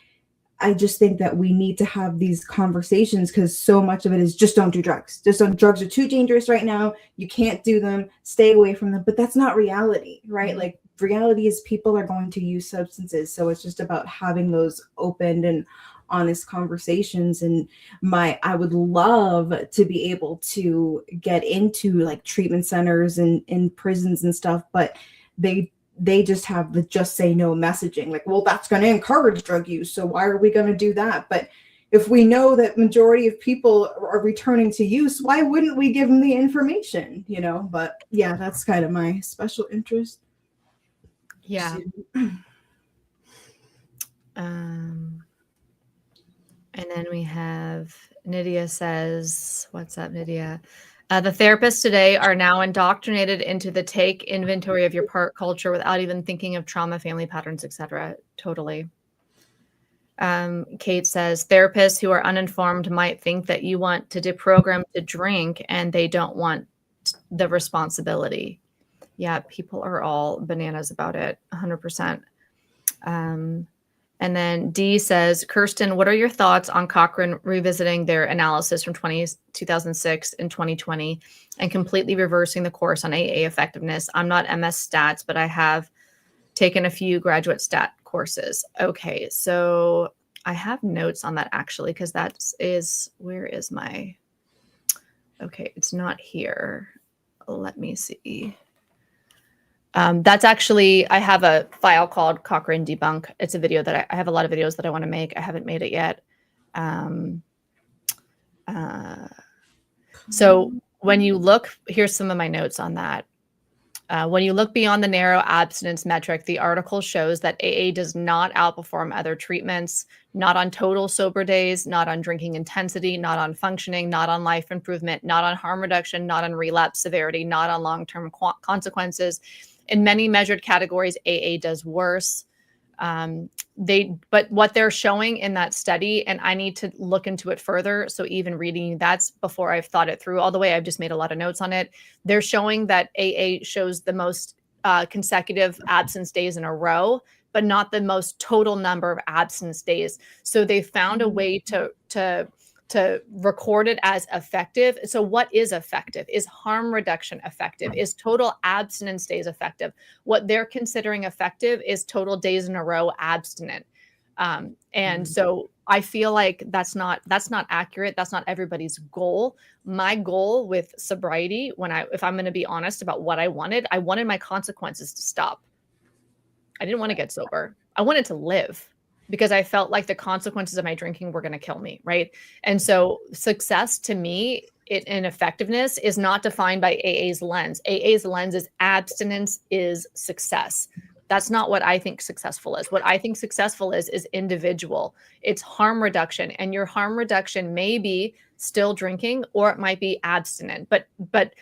I just think that we need to have these conversations, because so much of it is just don't do drugs. Drugs are too dangerous right now. You can't do them. Stay away from them. But that's not reality, right? Like, reality is people are going to use substances. So it's just about having those open and honest conversations. And I would love to be able to get into like treatment centers and in prisons and stuff, but they just have the just say no messaging. Like, well, that's going to encourage drug use, so why are we going to do that? But if we know that majority of people are returning to use, why wouldn't we give them the information, you know? But yeah, that's kind of my special interest. Yeah. And then we have Nydia says, what's up, Nydia? The therapists today are now indoctrinated into the take inventory of your part culture without even thinking of trauma, family patterns, etc. Totally. Kate says, therapists who are uninformed might think that you want to deprogram to drink and they don't want the responsibility. Yeah, people are all bananas about it, 100%. And then D says, Kirsten, what are your thoughts on Cochrane revisiting their analysis from 2006 and 2020 and completely reversing the course on AA effectiveness? I'm not MS stats, but I have taken a few graduate stat courses. Okay, so I have notes on that actually, because where is my, okay, it's not here. Let me see. That's actually, I have a file called Cochrane Debunk. It's a video that I have a lot of videos that I want to make. I haven't made it yet. So when you look, here's some of my notes on that. When you look beyond the narrow abstinence metric, the article shows that AA does not outperform other treatments, not on total sober days, not on drinking intensity, not on functioning, not on life improvement, not on harm reduction, not on relapse severity, not on long-term consequences. In many measured categories, AA does worse. But what they're showing in that study, and I need to look into it further. So even reading that's before I've thought it through all the way, I've just made a lot of notes on it. They're showing that AA shows the most consecutive abstinence days in a row, but not the most total number of abstinence days. So they found a way to record it as effective. So what is effective? Is harm reduction effective? Is total abstinence days effective? What they're considering effective is total days in a row abstinent. So I feel like that's not accurate. That's not everybody's goal. My goal with sobriety, if I'm going to be honest about what I wanted my consequences to stop. I didn't want to get sober. I wanted to live, because I felt like the consequences of my drinking were going to kill me, right? And so success to me in effectiveness is not defined by AA's lens. AA's lens is abstinence is success. That's not what I think successful is. What I think successful is individual. It's harm reduction, and your harm reduction may be still drinking, or it might be abstinent. But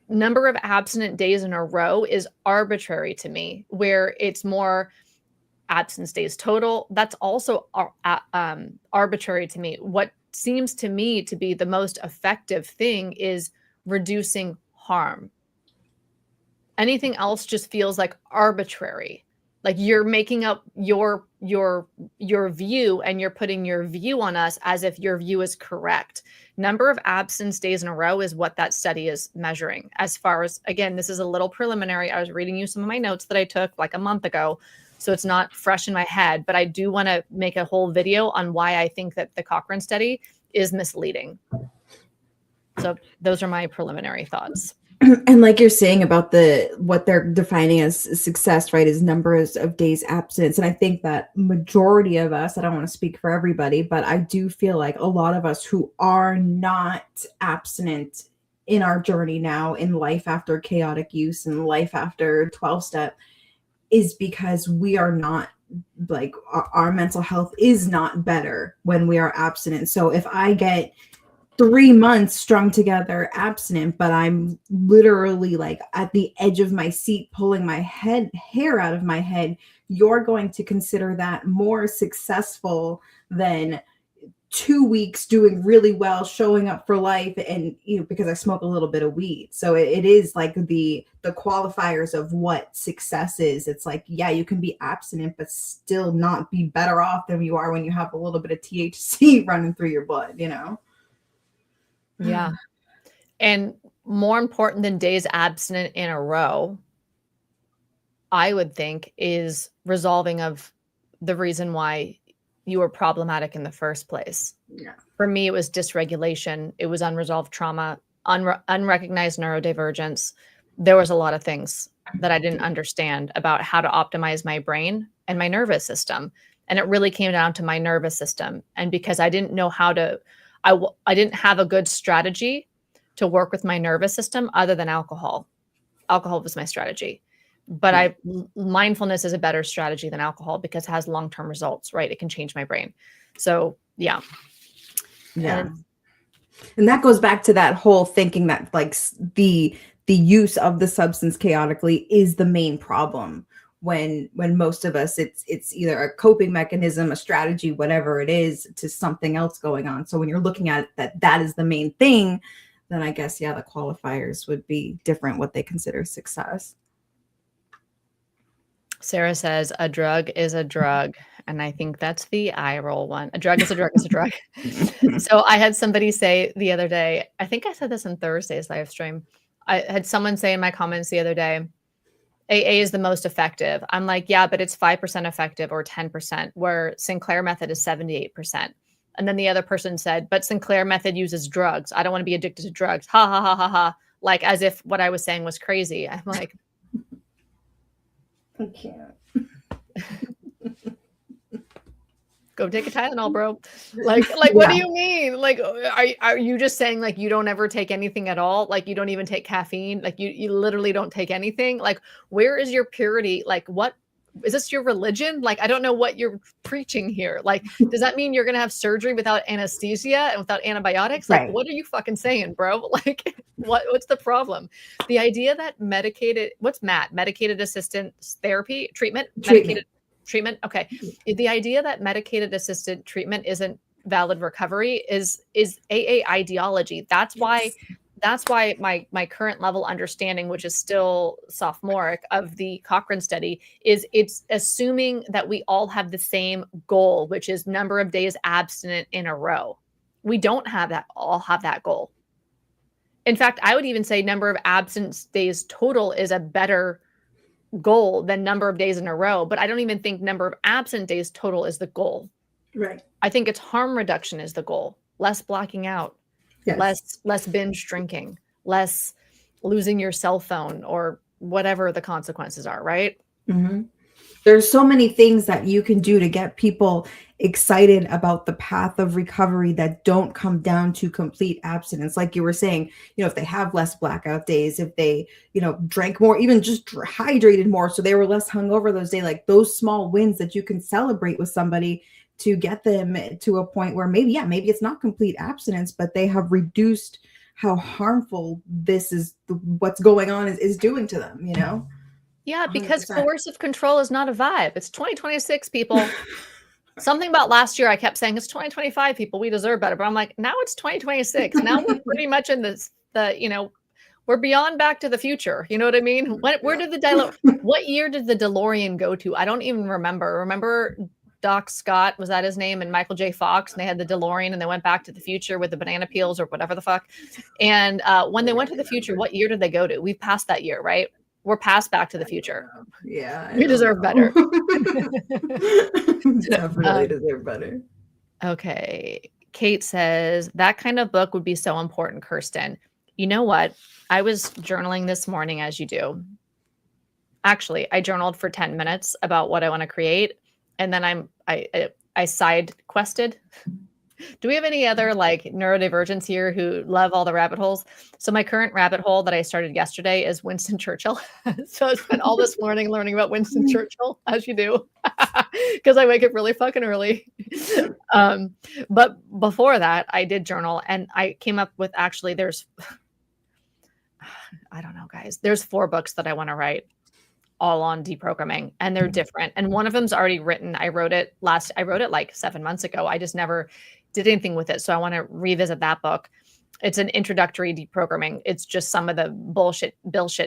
number of abstinent days in a row is arbitrary to me, where it's more abstinence days total. That's also arbitrary to me. What seems to me to be the most effective thing is reducing harm. Anything else just feels like arbitrary. Like you're making up your view, and you're putting your view on us as if your view is correct. Number of abstinence days in a row is what that study is measuring. As far as, again, this is a little preliminary. I was reading you some of my notes that I took like a month ago, so it's not fresh in my head, but I do want to make a whole video on why I think that the Cochrane study is misleading. So those are my preliminary thoughts. And like you're saying about what they're defining as success, right, is numbers of days absence. And I think that majority of us, I don't want to speak for everybody, but I do feel like a lot of us who are not abstinent in our journey now in life after chaotic use and life after 12 step is because we are not, like, our mental health is not better when we are abstinent. So if I get 3 months strung together abstinent, but I'm literally like at the edge of my seat pulling my hair out of my head, you're going to consider that more successful than 2 weeks doing really well, showing up for life, and because I smoke a little bit of weed. So it is like the qualifiers of what success is. It's like, yeah, you can be abstinent but still not be better off than you are when you have a little bit of THC running through your blood, Yeah. And more important than days abstinent in a row, I would think, is resolving of the reason why you were problematic in the first place. Yeah. For me, it was dysregulation. It was unresolved trauma, unrecognized neurodivergence. There was a lot of things that I didn't understand about how to optimize my brain and my nervous system. And it really came down to my nervous system. And because I didn't know how to, I didn't have a good strategy to work with my nervous system other than alcohol. Alcohol was my strategy. But mindfulness is a better strategy than alcohol because it has long-term results, right? It can change my brain. So yeah. And that goes back to that whole thinking that like the use of the substance chaotically is the main problem, when most of us it's either a coping mechanism, a strategy, whatever it is, to something else going on. So when you're looking at it, that is the main thing, then I guess, yeah, the qualifiers would be different, what they consider success. Sarah says a drug is a drug. And I think that's the eye roll one. A drug is a drug is a drug. So I had somebody say the other day, I think I said this on Thursday's live stream. I had someone say in my comments the other day, AA is the most effective. I'm like, yeah, but it's 5% effective or 10%, where Sinclair method is 78%. And then the other person said, but Sinclair method uses drugs. I don't want to be addicted to drugs. Ha ha ha ha ha. Like as if what I was saying was crazy. I'm like, I can't. Go take a Tylenol, bro. Like, what do you mean? Like, are you just saying like you don't ever take anything at all? Like you don't even take caffeine? Like you literally don't take anything? Like, where is your purity? Like, what is this, your religion? Like, I don't know what you're preaching here. Like, does that mean you're gonna have surgery without anesthesia and without antibiotics? Like, what are you fucking saying, bro? Like, what's the problem? The idea that medicated assistance therapy treatment. Medicated treatment. Okay. The idea that medicated assisted treatment isn't valid recovery is AA ideology. That's why my current level understanding, which is still sophomoric, of the Cochrane study, is it's assuming that we all have the same goal, which is number of days abstinent in a row. We don't all have that goal. In fact, I would even say number of abstinence days total is a better goal than number of days in a row, but I don't even think number of absent days total is the goal. Right. I think it's harm reduction is the goal. Less blacking out, yes. less binge drinking, less losing your cell phone or whatever the consequences are, right? Mm-hmm. There's so many things that you can do to get people excited about the path of recovery that don't come down to complete abstinence. Like you were saying, if they have less blackout days, if they, drank more, even just hydrated more, so they were less hungover those days, like those small wins that you can celebrate with somebody to get them to a point where maybe it's not complete abstinence, but they have reduced how harmful what's going on is doing to them, Yeah, because 100%. Coercive control is not a vibe. It's 2026, people. Something about last year, I kept saying it's 2025, people. We deserve better. But I'm like, now it's 2026. Now we're pretty much in we're beyond Back to the Future. You know what I mean? Where did what year did the DeLorean go to? I don't even remember. Remember Doc Scott, was that his name? And Michael J. Fox, and they had the DeLorean and they went back to the future with the banana peels or whatever the fuck. And when they went to the future, what year did they go to? We've passed that year, right? We're past Back to the Future. Yeah. We deserve better. Definitely deserve better. Okay. Kate says, that kind of book would be so important, Kirsten. You know what? I was journaling this morning, as you do. Actually, I journaled for 10 minutes about what I want to create, and then I side quested. Do we have any other like neurodivergents here who love all the rabbit holes? So my current rabbit hole that I started yesterday is Winston Churchill. So I spent all this morning learning about Winston Churchill, as you do, because I wake up really fucking early. But before that, I did journal, and I came up with actually I don't know, guys. There's 4 books that I want to write, all on deprogramming, and they're different. And one of them's already written. I wrote it like 7 months ago. I just never did anything with it. So I want to revisit that book. It's an introductory deprogramming. It's just some of the bullshit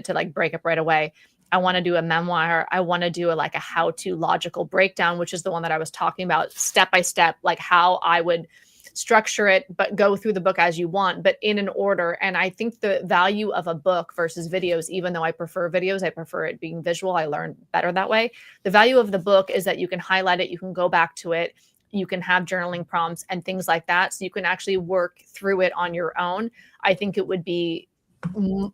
to like break up right away. I want to do a memoir. I want to do a how-to logical breakdown, which is the one that I was talking about, step by step, like how I would structure it, but go through the book as you want, but in an order. And I think the value of a book versus videos, even though I prefer videos, I prefer it being visual. I learn better that way. The value of the book is that you can highlight it. You can go back to it. You can have journaling prompts and things like that. So you can actually work through it on your own. I think it would be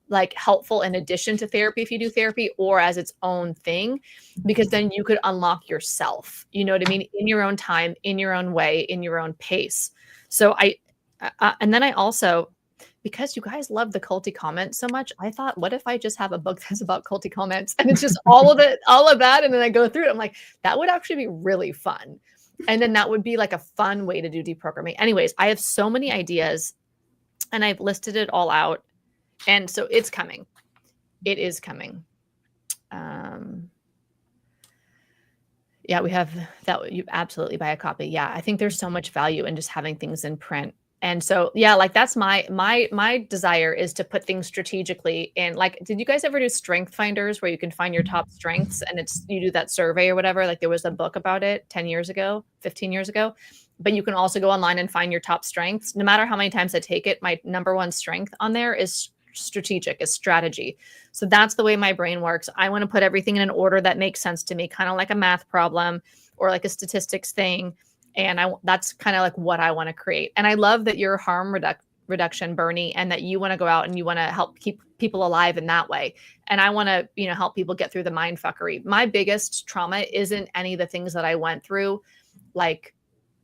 like helpful in addition to therapy if you do therapy, or as its own thing, because then you could unlock yourself, you know what I mean, in your own time, in your own way, in your own pace. So and then I also, because you guys love the culty comments so much, I thought, what if I just have a book that's about culty comments, and it's just all of that, and then I go through it. I'm like, that would actually be really fun. And then that would be like a fun way to do deprogramming. Anyways, I have so many ideas, and I've listed it all out. And so it's coming. It is coming. Yeah, we have that. You absolutely buy a copy. Yeah, I think there's so much value in just having things in print. And so, yeah, like that's my desire is to put things strategically in. Like, did you guys ever do strength finders where you can find your top strengths, and you do that survey or whatever? Like there was a book about it 10 years ago, 15 years ago. But you can also go online and find your top strengths. No matter how many times I take it, my number one strength on there is strategic, is strategy. So that's the way my brain works. I want to put everything in an order that makes sense to me, kind of like a math problem or like a statistics thing. And that's kind of like what I want to create. And I love that you're harm reduction, Bernie, and that you want to go out and you want to help keep people alive in that way. And I want to, help people get through the mind fuckery. My biggest trauma isn't any of the things that I went through, like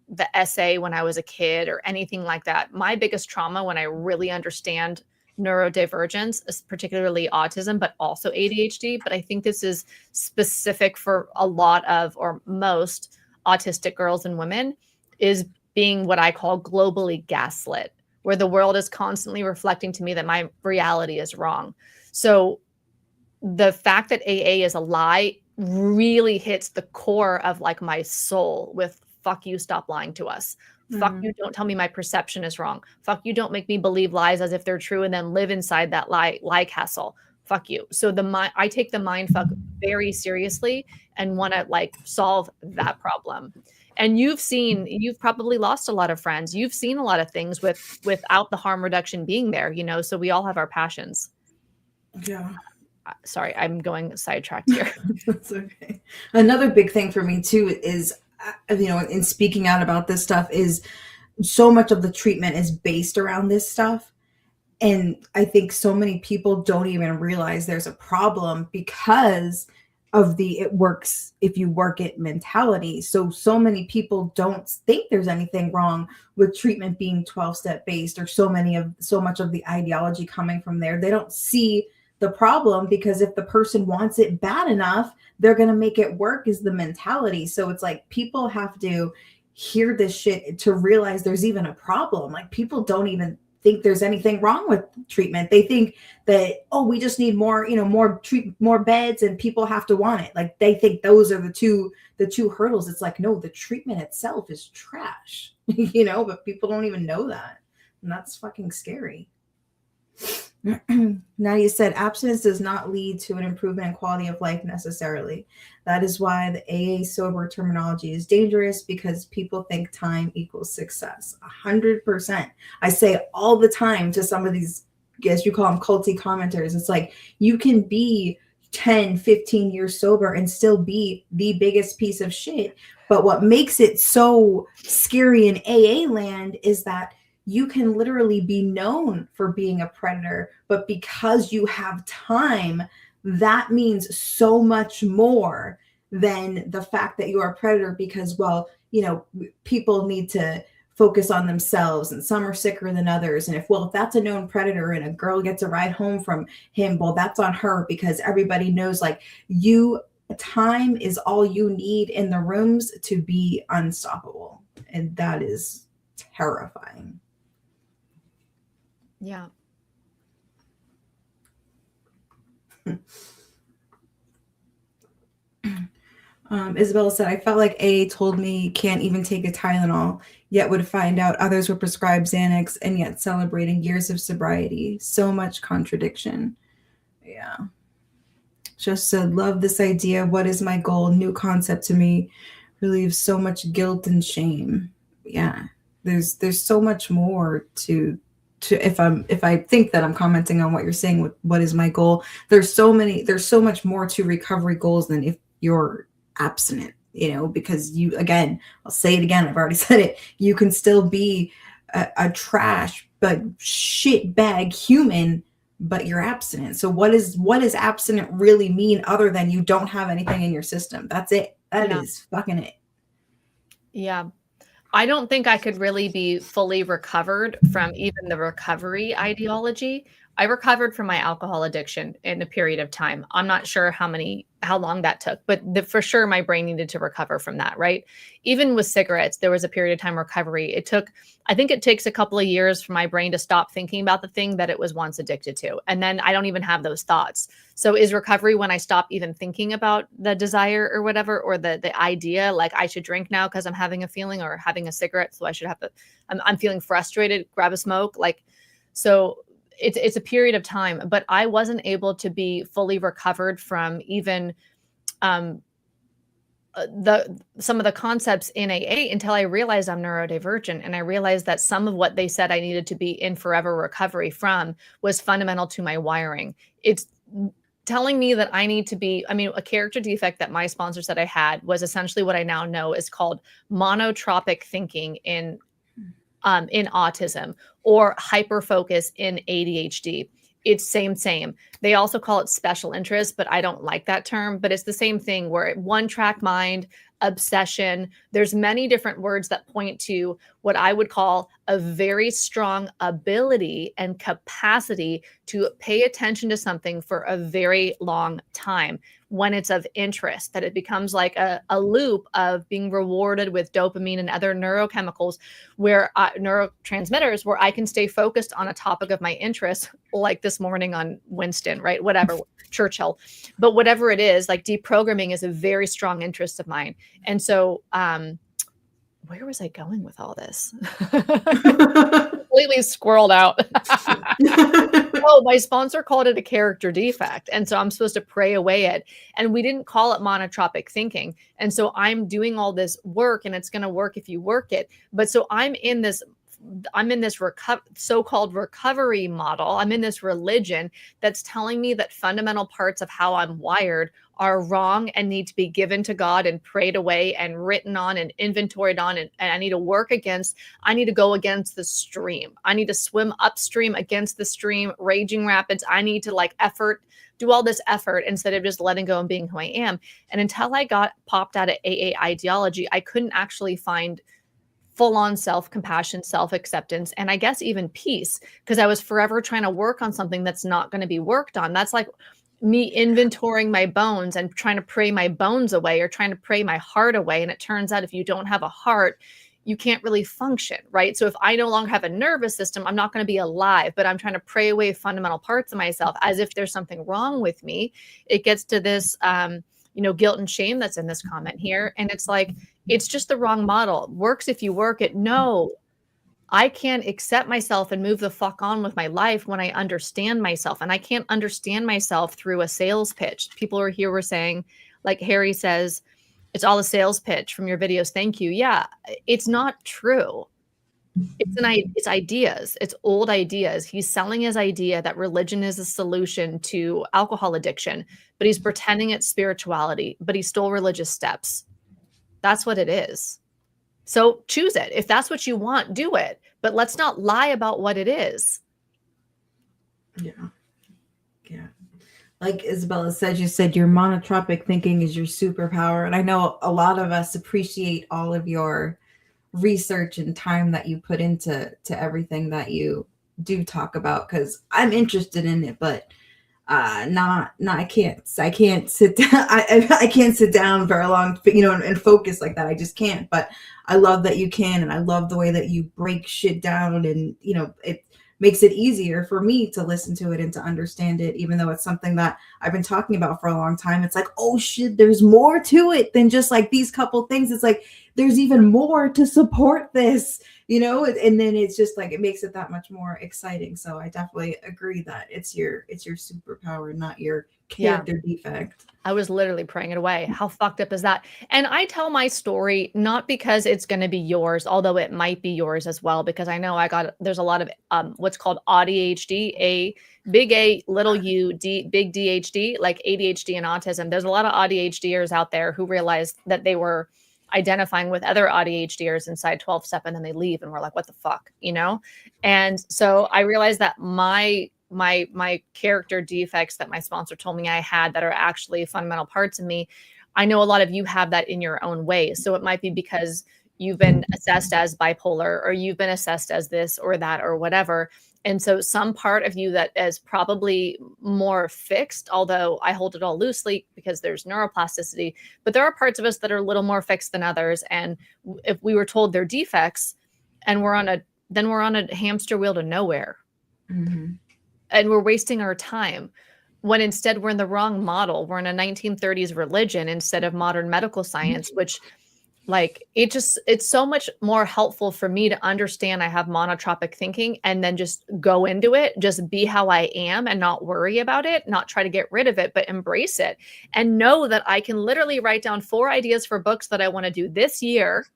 the essay when I was a kid or anything like that. My biggest trauma, when I really understand neurodivergence, is particularly autism, but also ADHD. But I think this is specific for a lot of, or most autistic girls and women, is being what I call globally gaslit, where the world is constantly reflecting to me that my reality is wrong. So the fact that AA is a lie really hits the core of like my soul with fuck you, stop lying to us. Fuck you, don't tell me my perception is wrong. Fuck you, don't make me believe lies as if they're true and then live inside that lie castle. Fuck you. So I take the mind fuck very seriously and want to like solve that problem. And you've probably lost a lot of friends. You've seen a lot of things without the harm reduction being there, so we all have our passions. Yeah. Sorry, I'm going sidetracked here. That's okay. Another big thing for me too is, in speaking out about this stuff, is so much of the treatment is based around this stuff. And I think so many people don't even realize there's a problem because of the it works if you work it mentality. So many people don't think there's anything wrong with treatment being 12-step based, or so much of the ideology coming from there. They don't see the problem, because if the person wants it bad enough, they're going to make it work, is the mentality. So it's like people have to hear this shit to realize there's even a problem. Like people don't even think there's anything wrong with treatment. They think that, we just need more, more beds, and people have to want it. Like they think those are the two hurdles. It's like, no, the treatment itself is trash, but people don't even know that. And that's fucking scary. Nadia said, abstinence does not lead to an improvement in quality of life necessarily. That is why the AA sober terminology is dangerous, because people think time equals success. 100%. I say all the time to some of these, as you call them, culty commenters, it's like, you can be 10, 15 years sober and still be the biggest piece of shit. But what makes it so scary in AA land is that you can literally be known for being a predator, but because you have time, that means so much more than the fact that you are a predator because, well, people need to focus on themselves and some are sicker than others. And if that's a known predator and a girl gets a ride home from him, well, that's on her because everybody knows like time is all you need in the rooms to be unstoppable. And that is terrifying. Yeah. Isabella said, I felt like A told me can't even take a Tylenol, yet would find out others were prescribed Xanax and yet celebrating years of sobriety. So much contradiction. Yeah. Just said, love this idea. What is my goal? New concept to me. Relieves so much guilt and shame. Yeah. There's so much more to if I think that I'm commenting on what you're saying with what is my goal, there's so much more to recovery goals than if you're abstinent, because I'll say it again, I've already said it, you can still be a trash but shit bag human, but you're abstinent. So what does abstinent really mean other than you don't have anything in your system? That's it. That is fucking it. Yeah. I don't think I could really be fully recovered from even the recovery ideology. I recovered from my alcohol addiction in a period of time. I'm not sure how long that took, but for sure my brain needed to recover from that, right? Even with cigarettes, there was a period of time recovery. I think it takes a couple of years for my brain to stop thinking about the thing that it was once addicted to. And then I don't even have those thoughts. So is recovery when I stop even thinking about the desire or whatever, or the idea like I should drink now because I'm having a feeling, or having a cigarette, so I should have I'm feeling frustrated, grab a smoke. So it's a period of time, but I wasn't able to be fully recovered from even some of the concepts in AA until I realized I'm neurodivergent. And I realized that some of what they said I needed to be in forever recovery from was fundamental to my wiring. It's telling me that I need to be, a character defect that my sponsor said I had was essentially what I now know is called monotropic thinking in autism, or hyperfocus in ADHD. It's same. They also call it special interest, but I don't like that term. But it's the same thing, where one track mind, obsession. There's many different words that point to what I would call a very strong ability and capacity to pay attention to something for a very long time when it's of interest, that it becomes like a loop of being rewarded with dopamine and other neurochemicals, where neurotransmitters, where I can stay focused on a topic of my interest, like this morning on Winston, right? Whatever, Churchill, but whatever it is, like deprogramming is a very strong interest of mine. And so, where was I going with all this? Completely squirreled out. Oh, my sponsor called it a character defect. And so I'm supposed to pray away it. And we didn't call it monotropic thinking. And so I'm doing all this work, and it's going to work if you work it. But so I'm in this so-called recovery model. I'm in this religion that's telling me that fundamental parts of how I'm wired are wrong and need to be given to God and prayed away and written on and inventoried on. And I need to go against the stream. I need to swim upstream against the stream, raging rapids. I need to do all this effort instead of just letting go and being who I am. And until I got popped out of AA ideology, I couldn't actually find full-on self-compassion, self-acceptance, and I guess even peace, because I was forever trying to work on something that's not going to be worked on. That's like me inventorying my bones and trying to pray my bones away, or trying to pray my heart away. And it turns out if you don't have a heart, you can't really function, right? So if I no longer have a nervous system, I'm not going to be alive, but I'm trying to pray away fundamental parts of myself as if there's something wrong with me. It gets to this, guilt and shame that's in this comment here. And it's like, it's just the wrong model. Works if you work it. No, I can't accept myself and move the fuck on with my life when I understand myself. And I can't understand myself through a sales pitch. People are here were saying, like Harry says, it's all a sales pitch from your videos. Thank you. Yeah, it's not true. It's ideas. It's old ideas. He's selling his idea that religion is a solution to alcohol addiction, but he's pretending it's spirituality, but he stole religious steps. That's what it is. So choose it. If that's what you want, do it. But let's not lie about what it is. Yeah. Yeah. Like Isabella said, you said your monotropic thinking is your superpower. And I know a lot of us appreciate all of your research and time that you put into everything that you do talk about, because I'm interested in it, but I can't sit down. I can't sit down very long, and focus like that. I just can't. But I love that you can, and I love the way that you break shit down, and it makes it easier for me to listen to it and to understand it, even though it's something that I've been talking about for a long time. It's like, oh shit, there's more to it than just like these couple things. It's like there's even more to support this, and then it's just like it makes it that much more exciting. So I definitely agree that it's your superpower, not your character defect. I was literally praying it away. How fucked up is that? And I tell my story not because it's going to be yours, although it might be yours as well, because I know there's a lot of what's called ADHD, big A, little U, big DHD, like ADHD and autism. There's a lot of ADHDers out there who realized that they were identifying with other ADHDers inside 12-step, and then they leave and we're like, what the fuck, And so I realized that my character defects that my sponsor told me I had that are actually fundamental parts of me, I know a lot of you have that in your own way. So it might be because you've been assessed as bipolar, or you've been assessed as this or that or whatever. And so some part of you that is probably more fixed, although I hold it all loosely because there's neuroplasticity, but there are parts of us that are a little more fixed than others. And if we were told they're defects and we're on a hamster wheel to nowhere. Mm-hmm. And we're wasting our time, when instead we're in the wrong model. We're in a 1930s religion instead of modern medical science, which it's so much more helpful for me to understand I have monotropic thinking and then just go into it, just be how I am and not worry about it, not try to get rid of it, but embrace it and know that I can literally write down 4 ideas for books that I want to do this year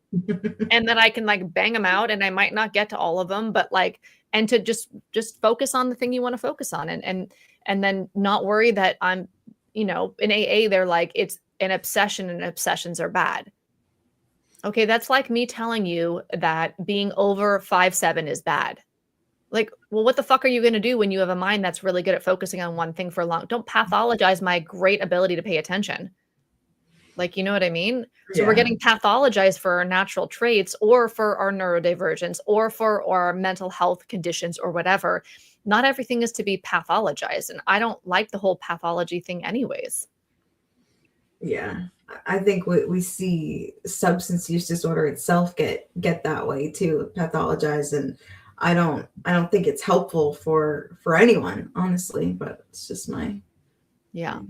and that I can bang them out, and I might not get to all of them, but and to just focus on the thing you want to focus on, and then not worry that I'm, in AA, they're like, it's an obsession and obsessions are bad. Okay. That's like me telling you that being over 5'7" is bad. Well, what the fuck are you going to do when you have a mind that's really good at focusing on one thing for long? Don't pathologize my great ability to pay attention. You know what I mean? So we're getting pathologized for our natural traits, or for our neurodivergence, or for our mental health conditions, or whatever. Not everything is to be pathologized. And I don't like the whole pathology thing anyways. Yeah. I think we see substance use disorder itself get that way too, pathologized. And I don't think it's helpful for anyone, honestly, but it's just my. Yeah.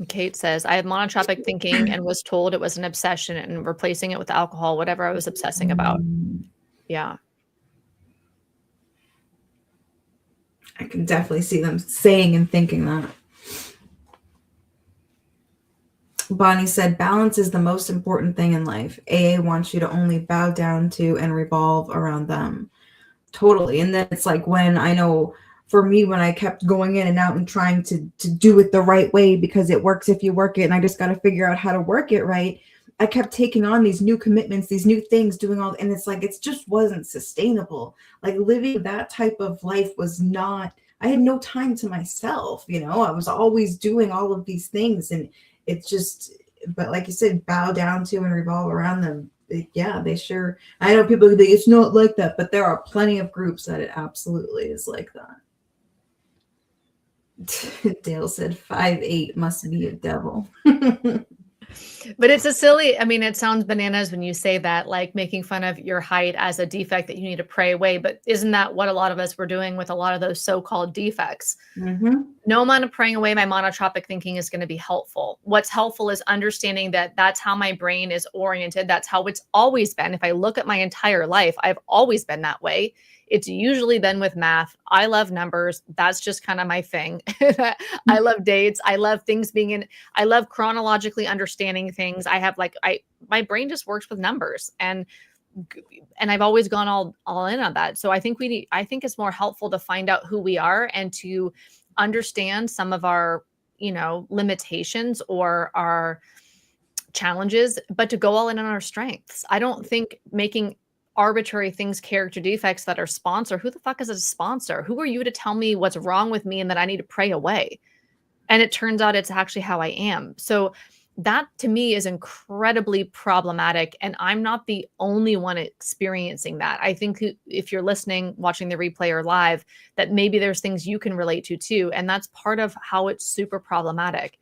Kate says, I have monotropic thinking and was told it was an obsession, and replacing it with alcohol, whatever I was obsessing about. Yeah. I can definitely see them saying and thinking that. Bonnie said, balance is the most important thing in life. AA wants you to only bow down to and revolve around them. Totally. And then it's like, when I know for me, when I kept going in and out and trying to do it the right way, because it works if you work it, and I just got to figure out how to work it right, I kept taking on these new commitments, these new things, doing all, and it's like, it just wasn't sustainable. Living that type of life was not, I had no time to myself, I was always doing all of these things, and it's just, but like you said, bow down to and revolve around them. Yeah, they sure, I know people think it's not like that, but there are plenty of groups that it absolutely is like that. Dale said 5'8" must be a devil. But it's it sounds bananas when you say that, making fun of your height as a defect that you need to pray away. But isn't that what a lot of us were doing with a lot of those so-called defects? Mm-hmm. No amount of praying away my monotropic thinking is going to be helpful. What's helpful is understanding that that's how my brain is oriented. That's how it's always been. If I look at my entire life, I've always been that way. It's usually been with math. I love numbers. That's just kind of my thing. I love dates. I love things I love chronologically understanding things. I have my brain just works with numbers, and I've always gone all in on that. So I think it's more helpful to find out who we are and to understand some of our, limitations or our challenges, but to go all in on our strengths. I don't think making arbitrary things character defects that are sponsor. Who the fuck is a sponsor? Who are you to tell me what's wrong with me and that I need to pray away? And it turns out it's actually how I am. So that to me is incredibly problematic. And I'm not the only one experiencing that. I think if you're listening, watching the replay or live, that maybe there's things you can relate to too. And that's part of how it's super problematic,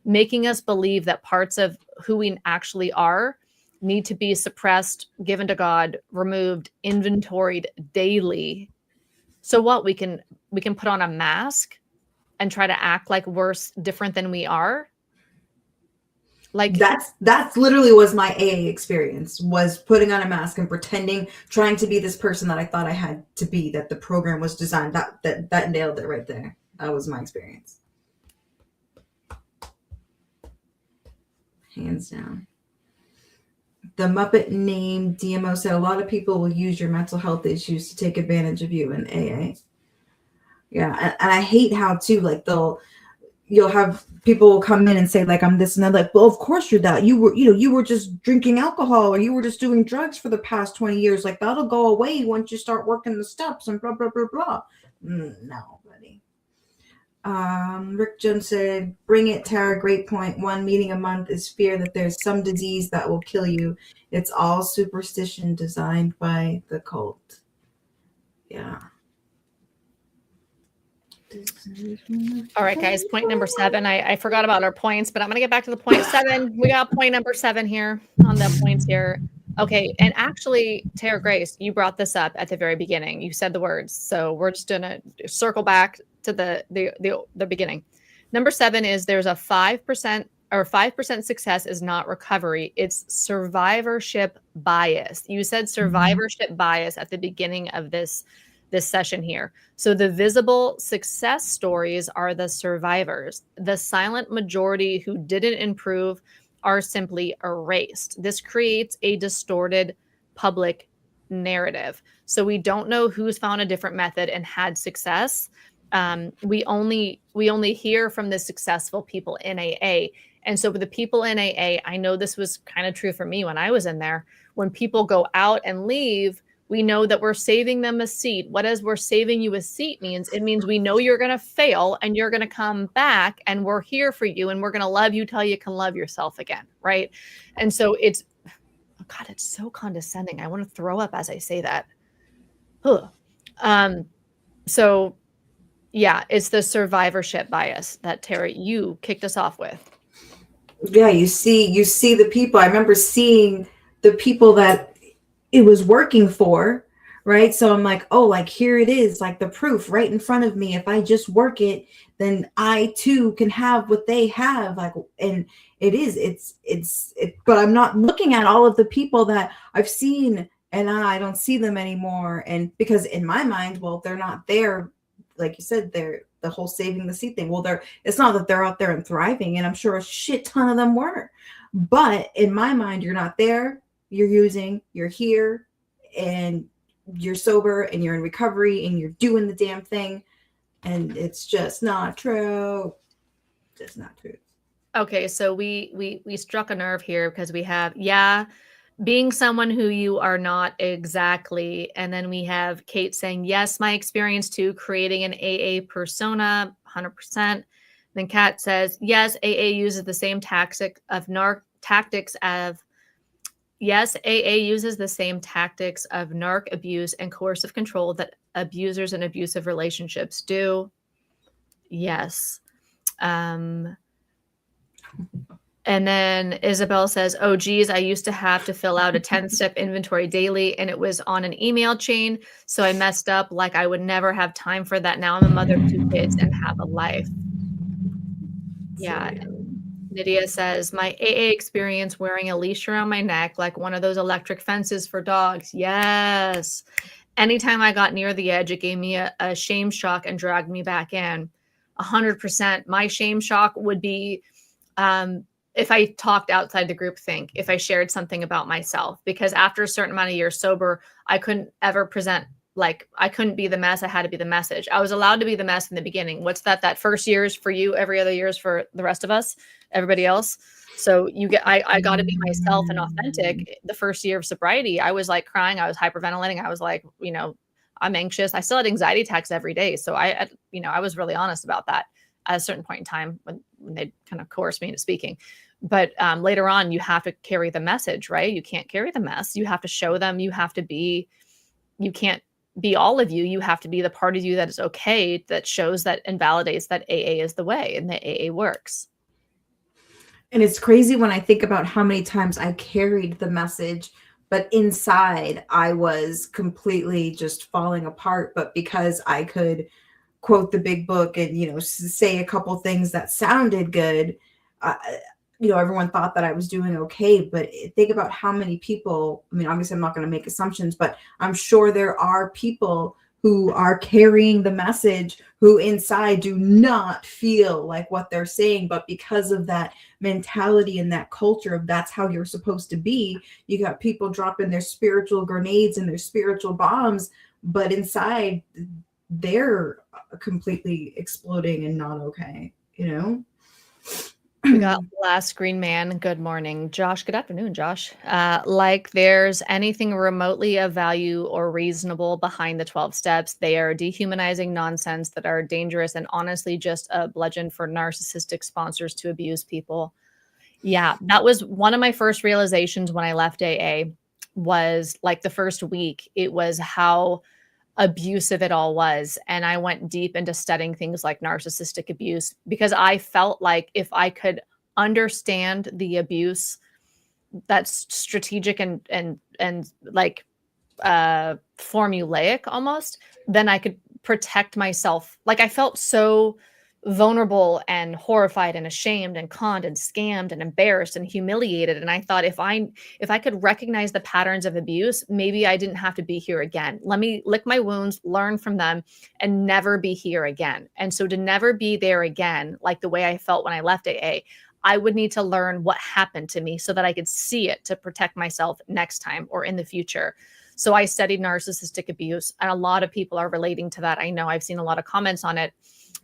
making us believe that parts of who we actually are need to be suppressed, given to God, removed, inventoried daily. So what, we can put on a mask and try to act like we're different than we are. Like that's literally was my AA experience, was putting on a mask and pretending, trying to be this person that I thought I had to be, that the program was designed. That nailed it right there. That was my experience. Hands down. The Muppet named DMO said a lot of people will use your mental health issues to take advantage of you in AA. Yeah, and I hate how too, like you'll have people will come in and say like, I'm this and that. Like, well, of course you're that. You were just drinking alcohol, or you were just doing drugs for the past 20 years. Like, that'll go away once you start working the steps and blah blah blah blah. No, buddy. Rick Jones said, bring it, Tara. Great point. 1 meeting a month is fear that there's some disease that will kill you. It's all superstition designed by the cult. Yeah. All right, guys, point number 7. I forgot about our points, but I'm going to get back to the point 7. We got point number 7 here on the points here. Okay, and actually, Tara Grace, you brought this up at the very beginning. You said the words, so we're just going to circle back to the beginning. Number 7 is there's a 5% or 5% success is not recovery. It's survivorship bias. You said survivorship bias at the beginning of this session here. So the visible success stories are the survivors. The silent majority who didn't improve are simply erased. This creates a distorted public narrative. So we don't know who's found a different method and had success. We only hear from the successful people in AA. And so for the people in AA, I know this was kind of true for me when I was in there. When people go out and leave, we know that we're saving them a seat. What is we're saving you a seat means? It means we know you're going to fail and you're going to come back and we're here for you and we're going to love you till you can love yourself again, right? And so it's, oh God, it's so condescending. I want to throw up as I say that. So yeah, it's the survivorship bias that Tara, you kicked us off with. Yeah, you see the people. I remember seeing the people that it was working for, right? So I'm like, oh, like here it is, like the proof right in front of me. If I just work it, then I too can have what they have. Like, and but I'm not looking at all of the people that I've seen and I don't see them anymore. And because in my mind, well, they're not there. Like you said, they're the whole saving the seat thing. Well, it's not that they're out there and thriving, and I'm sure a shit ton of them were. But in my mind, you're not there. You're using, you're here, and you're sober, and you're in recovery, and you're doing the damn thing, and it's just not true. Just not true. Okay, so we struck a nerve here because we have, being someone who you are not exactly, and then we have Kate saying, yes, my experience too, creating an AA persona, 100%. Then Kat says, yes, AA uses the same tactics of Yes, AA uses the same tactics of narc abuse and coercive control that abusers in abusive relationships do. Yes. And then Isabel says, oh, geez, I used to have to fill out a 10-step inventory daily, and it was on an email chain. So I messed up. Like, I would never have time for that. Now I'm a mother of 2 kids and have a life. Yeah. Nydia says, my AA experience wearing a leash around my neck, like one of those electric fences for dogs. Yes. Anytime I got near the edge, it gave me a shame shock and dragged me back in. 100%. My shame shock would be if I talked outside the group think, if I shared something about myself, because after a certain amount of years sober, I couldn't ever present like I couldn't be the mess. I had to be the message. I was allowed to be the mess in the beginning. What's that? That first year is for you. Every other year is for the rest of us, everybody else. So I got to be myself and authentic. The first year of sobriety, I was like crying. I was hyperventilating. I was like, I'm anxious. I still had anxiety attacks every day. So I was really honest about that at a certain point in time when they kind of coerced me into speaking. But later on, you have to carry the message, right? You can't carry the mess. You have to show them. You can't be all of you. You have to be the part of you that is okay, that shows that and validates that AA is the way and that AA works. And it's crazy when I think about how many times I carried the message, but inside I was completely just falling apart. But because I could quote the big book and, say a couple things that sounded good, everyone thought that I was doing okay. But think about how many people, I mean, obviously I'm not going to make assumptions, but I'm sure there are people who are carrying the message who inside do not feel like what they're saying, but because of that mentality and that culture of that's how you're supposed to be, you got people dropping their spiritual grenades and their spiritual bombs, but inside they're completely exploding and not okay, We got Last Green Man. Good morning, Josh. Good afternoon, Josh. Like there's anything remotely of value or reasonable behind the 12 steps. They are dehumanizing nonsense that are dangerous and honestly just a bludgeon for narcissistic sponsors to abuse people. Yeah, that was one of my first realizations when I left AA was like the first week. It was how abusive it all was. And I went deep into studying things like narcissistic abuse because I felt like if I could understand the abuse that's strategic and like formulaic almost, then I could protect myself. Like I felt so vulnerable and horrified and ashamed and conned and scammed and embarrassed and humiliated. And I thought if I could recognize the patterns of abuse, maybe I didn't have to be here again. Let me lick my wounds, learn from them, and never be here again. And so to never be there again, like the way I felt when I left AA, I would need to learn what happened to me so that I could see it to protect myself next time or in the future. So I studied narcissistic abuse, and a lot of people are relating to that. I know I've seen a lot of comments on it,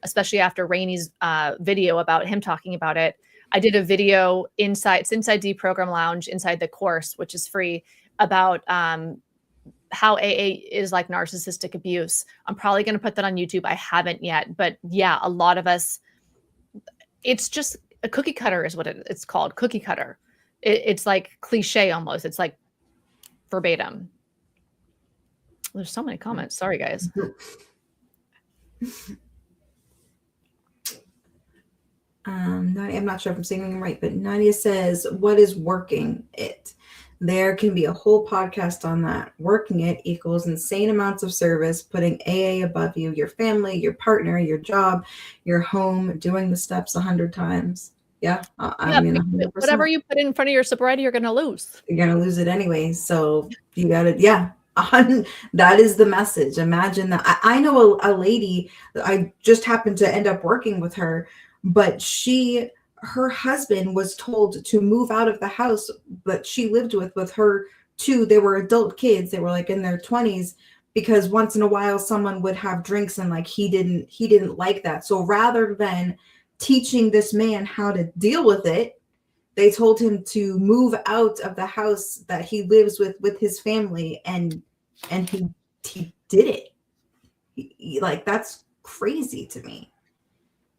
especially after Rainey's video about him talking about it. I did a video inside Deprogram Lounge, inside the course, which is free, about how AA is like narcissistic abuse. I'm probably going to put that on YouTube. I haven't yet, but yeah, a lot of us, it's just a cookie cutter is what it's called. Cookie cutter. It's like cliche almost. It's like verbatim. There's so many comments. Sorry, guys. Nadia, I'm not sure if I'm saying them right, but Nadia says, what is working it? There can be a whole podcast on that. Working it equals insane amounts of service, putting AA above you, your family, your partner, your job, your home, doing the steps 100 times. Yeah, I mean, 100%. Whatever you put in front of your sobriety, you're going to lose. You're going to lose it anyway. So you got to, yeah. That is the message. Imagine that. I know a lady, I just happened to end up working with her, but her husband was told to move out of the house that she lived with her two. They were adult kids. They were like in their 20s, because once in a while someone would have drinks and like he didn't like that. So rather than teaching this man how to deal with it, they told him to move out of the house that he lives with his family, and he did it. Like, that's crazy to me.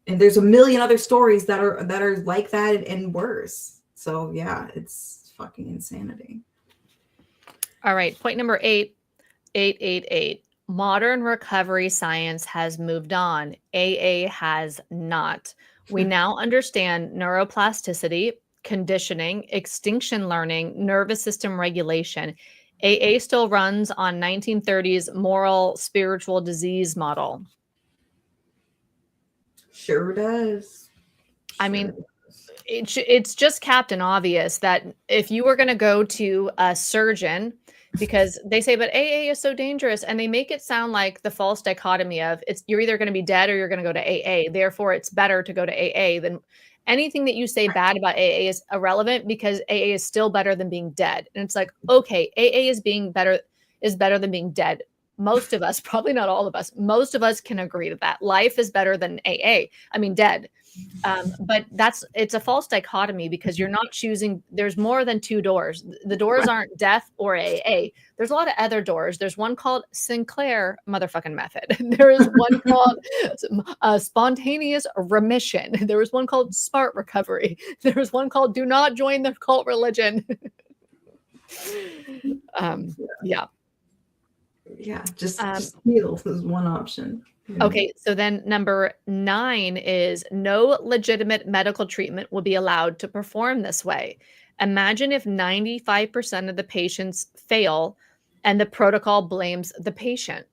And there's a million other stories that are like that and worse. So yeah, it's fucking insanity. All right, point number 888. Modern recovery science has moved on. AA has not. We now understand neuroplasticity, conditioning, extinction learning, nervous system regulation. AA still runs on 1930s moral spiritual disease model. Sure does. I mean, it's just Captain Obvious that if you were going to go to a surgeon, because they say, but AA is so dangerous, and they make it sound like the false dichotomy of you're either going to be dead or you're going to go to AA. Therefore, it's better to go to AA than anything that you say bad about AA is irrelevant, because AA is still better than being dead. And it's like, okay, AA is better than being dead. most of us, probably not all of us, most of us can agree to that. Life is better than AA. I mean, dead. But it's a false dichotomy because you're not choosing. There's more than two doors. The doors aren't death or AA. There's a lot of other doors. There's one called Sinclair motherfucking method. There is one called spontaneous remission. There was one called smart recovery. There was one called do not join the cult religion. Yeah. Yeah, just heal is one option. Okay, so then number 9 is no legitimate medical treatment will be allowed to perform this way. Imagine if 95% of the patients fail and the protocol blames the patient.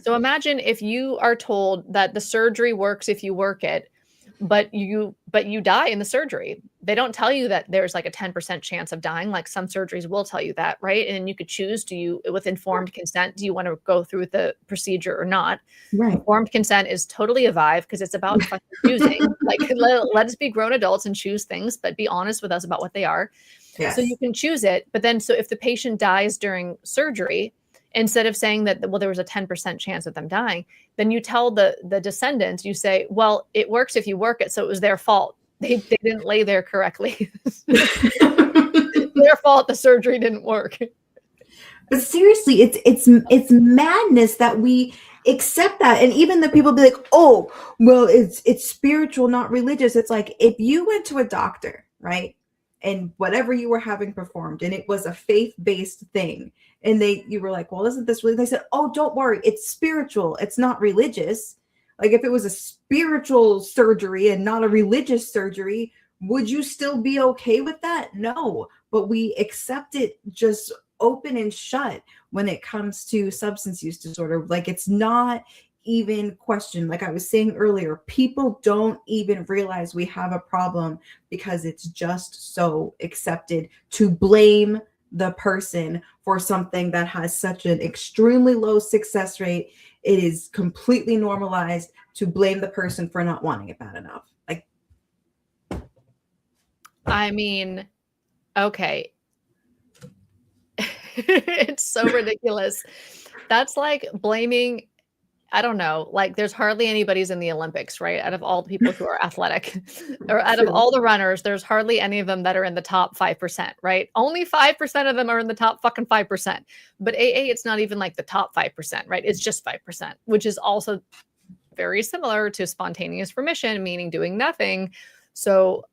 So imagine if you are told that the surgery works if you work it, but you die in the surgery. They don't tell you that there's like a 10% chance of dying. Like some surgeries will tell you that, right? And you could choose, with informed consent, do you want to go through with the procedure or not? Right. Informed consent is totally a vibe because it's about fucking choosing. Like let us be grown adults and choose things, but be honest with us about what they are. Yes. So you can choose it. But then, so if the patient dies during surgery, instead of saying that, well, there was a 10% chance of them dying, then you tell the descendants, you say, well, it works if you work it. So it was their fault. They didn't lay there correctly. Their fault. The surgery didn't work. But seriously, it's madness that we accept that. And even the people be like, oh, well, it's spiritual, not religious. It's like, if you went to a doctor, right? And whatever you were having performed, and it was a faith-based thing. And you were like, well, isn't this really? They said, oh, don't worry. It's spiritual. It's not religious. Like if it was a spiritual surgery and not a religious surgery, would you still be okay with that? No, but we accept it just open and shut when it comes to substance use disorder. Like it's not even questioned. Like I was saying earlier, people don't even realize we have a problem because it's just so accepted to blame the person for something that has such an extremely low success rate. It is completely normalized to blame the person for not wanting it bad enough. Like, I mean, okay. It's so ridiculous. That's like blaming, I don't know, like there's hardly anybody's in the Olympics, right? Out of all the people who are athletic or out of all the runners, there's hardly any of them that are in the top 5%, right? Only 5% of them are in the top fucking 5%. But AA, it's not even like the top 5%, right? It's just 5%, which is also very similar to spontaneous remission, meaning doing nothing. So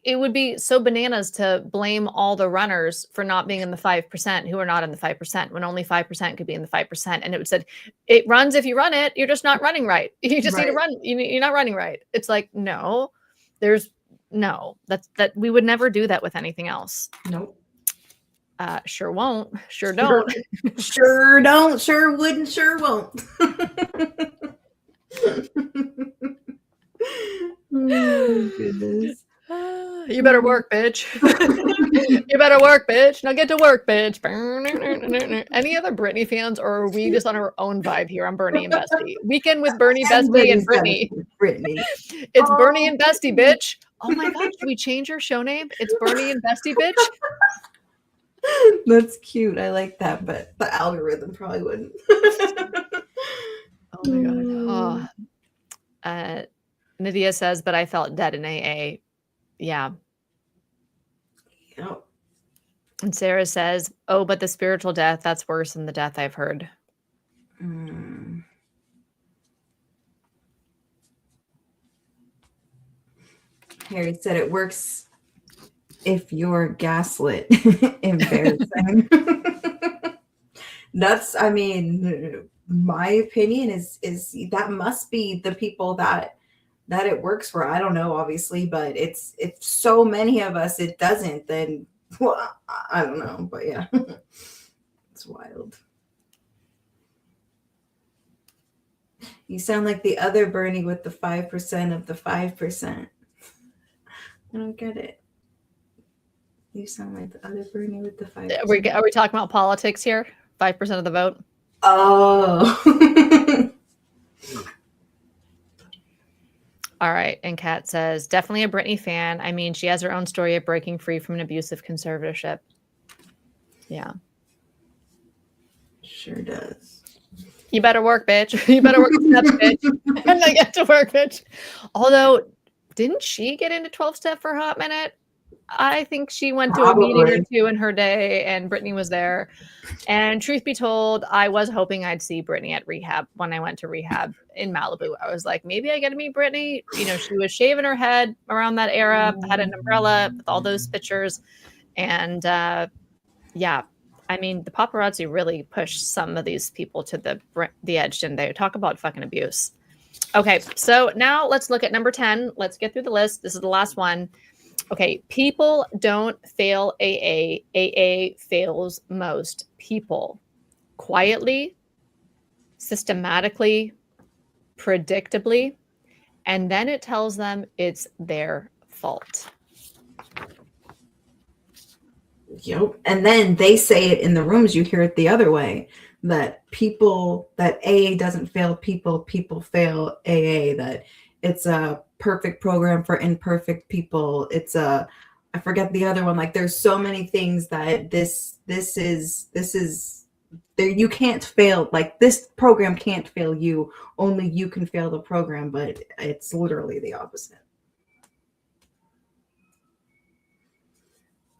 it would be so bananas to blame all the runners for not being in the 5% who are not in the 5% when only 5% could be in the 5%. And it said, it runs if you run it, you're just not running right. You just need to run. You're not running right. It's like, no, that we would never do that with anything else. Nope. Sure won't. Sure don't. Sure don't. Sure wouldn't. Sure won't. Oh, goodness. You better work, bitch. You better work, bitch. Now get to work, bitch. Any other Britney fans, or are we just on our own vibe here on Bernie and Bestie? Weekend with Bernie, Bestie, and Brittany. It's Bernie and Bestie, bitch. Oh my God, should we change our show name? It's Bernie and Bestie, bitch. That's cute. I like that, but the algorithm probably wouldn't. Oh my God. Nydia says, but I felt dead in AA. Yeah. Yep. And Sarah says, oh, but the spiritual death, that's worse than the death I've heard. Harry said it works if you're gaslit. Embarrassing. That's, I mean, my opinion is that must be the people that it works for. I don't know, obviously, but if so many of us it doesn't, then well, I don't know, but yeah. It's wild. You sound like the other Bernie with the 5% of the 5%. I don't get it. You sound like the other Bernie with the 5%. Are we talking about politics here? 5% of the vote? Oh. All right. And Kat says, definitely a Britney fan. I mean, she has her own story of breaking free from an abusive conservatorship. Yeah. Sure does. You better work, bitch. You better work the steps, bitch. And I get to work, bitch. Although, didn't she get into 12-step for a hot minute? I think she went to a meeting or Probably. two in her day, and Brittany was there. And truth be told, I was hoping I'd see Brittany at rehab when I went to rehab in Malibu. I was like, maybe I get to meet Brittany. You know, she was shaving her head around that era, had an umbrella with all those pictures. And yeah, I mean, the paparazzi really pushed some of these people to the edge, didn't they? Talk about fucking abuse. Okay, so now let's look at number 10. Let's get through the list. This is the last one. Okay, people don't fail AA. AA fails most people quietly, systematically, predictably, and then it tells them it's their fault. Yep. And then they say it in the rooms, you hear it the other way, that AA doesn't fail people, people fail AA, that it's a perfect program for imperfect people. I forget the other one. Like there's so many things that this is there. You can't fail. Like this program can't fail you. Only you can fail the program, but it's literally the opposite.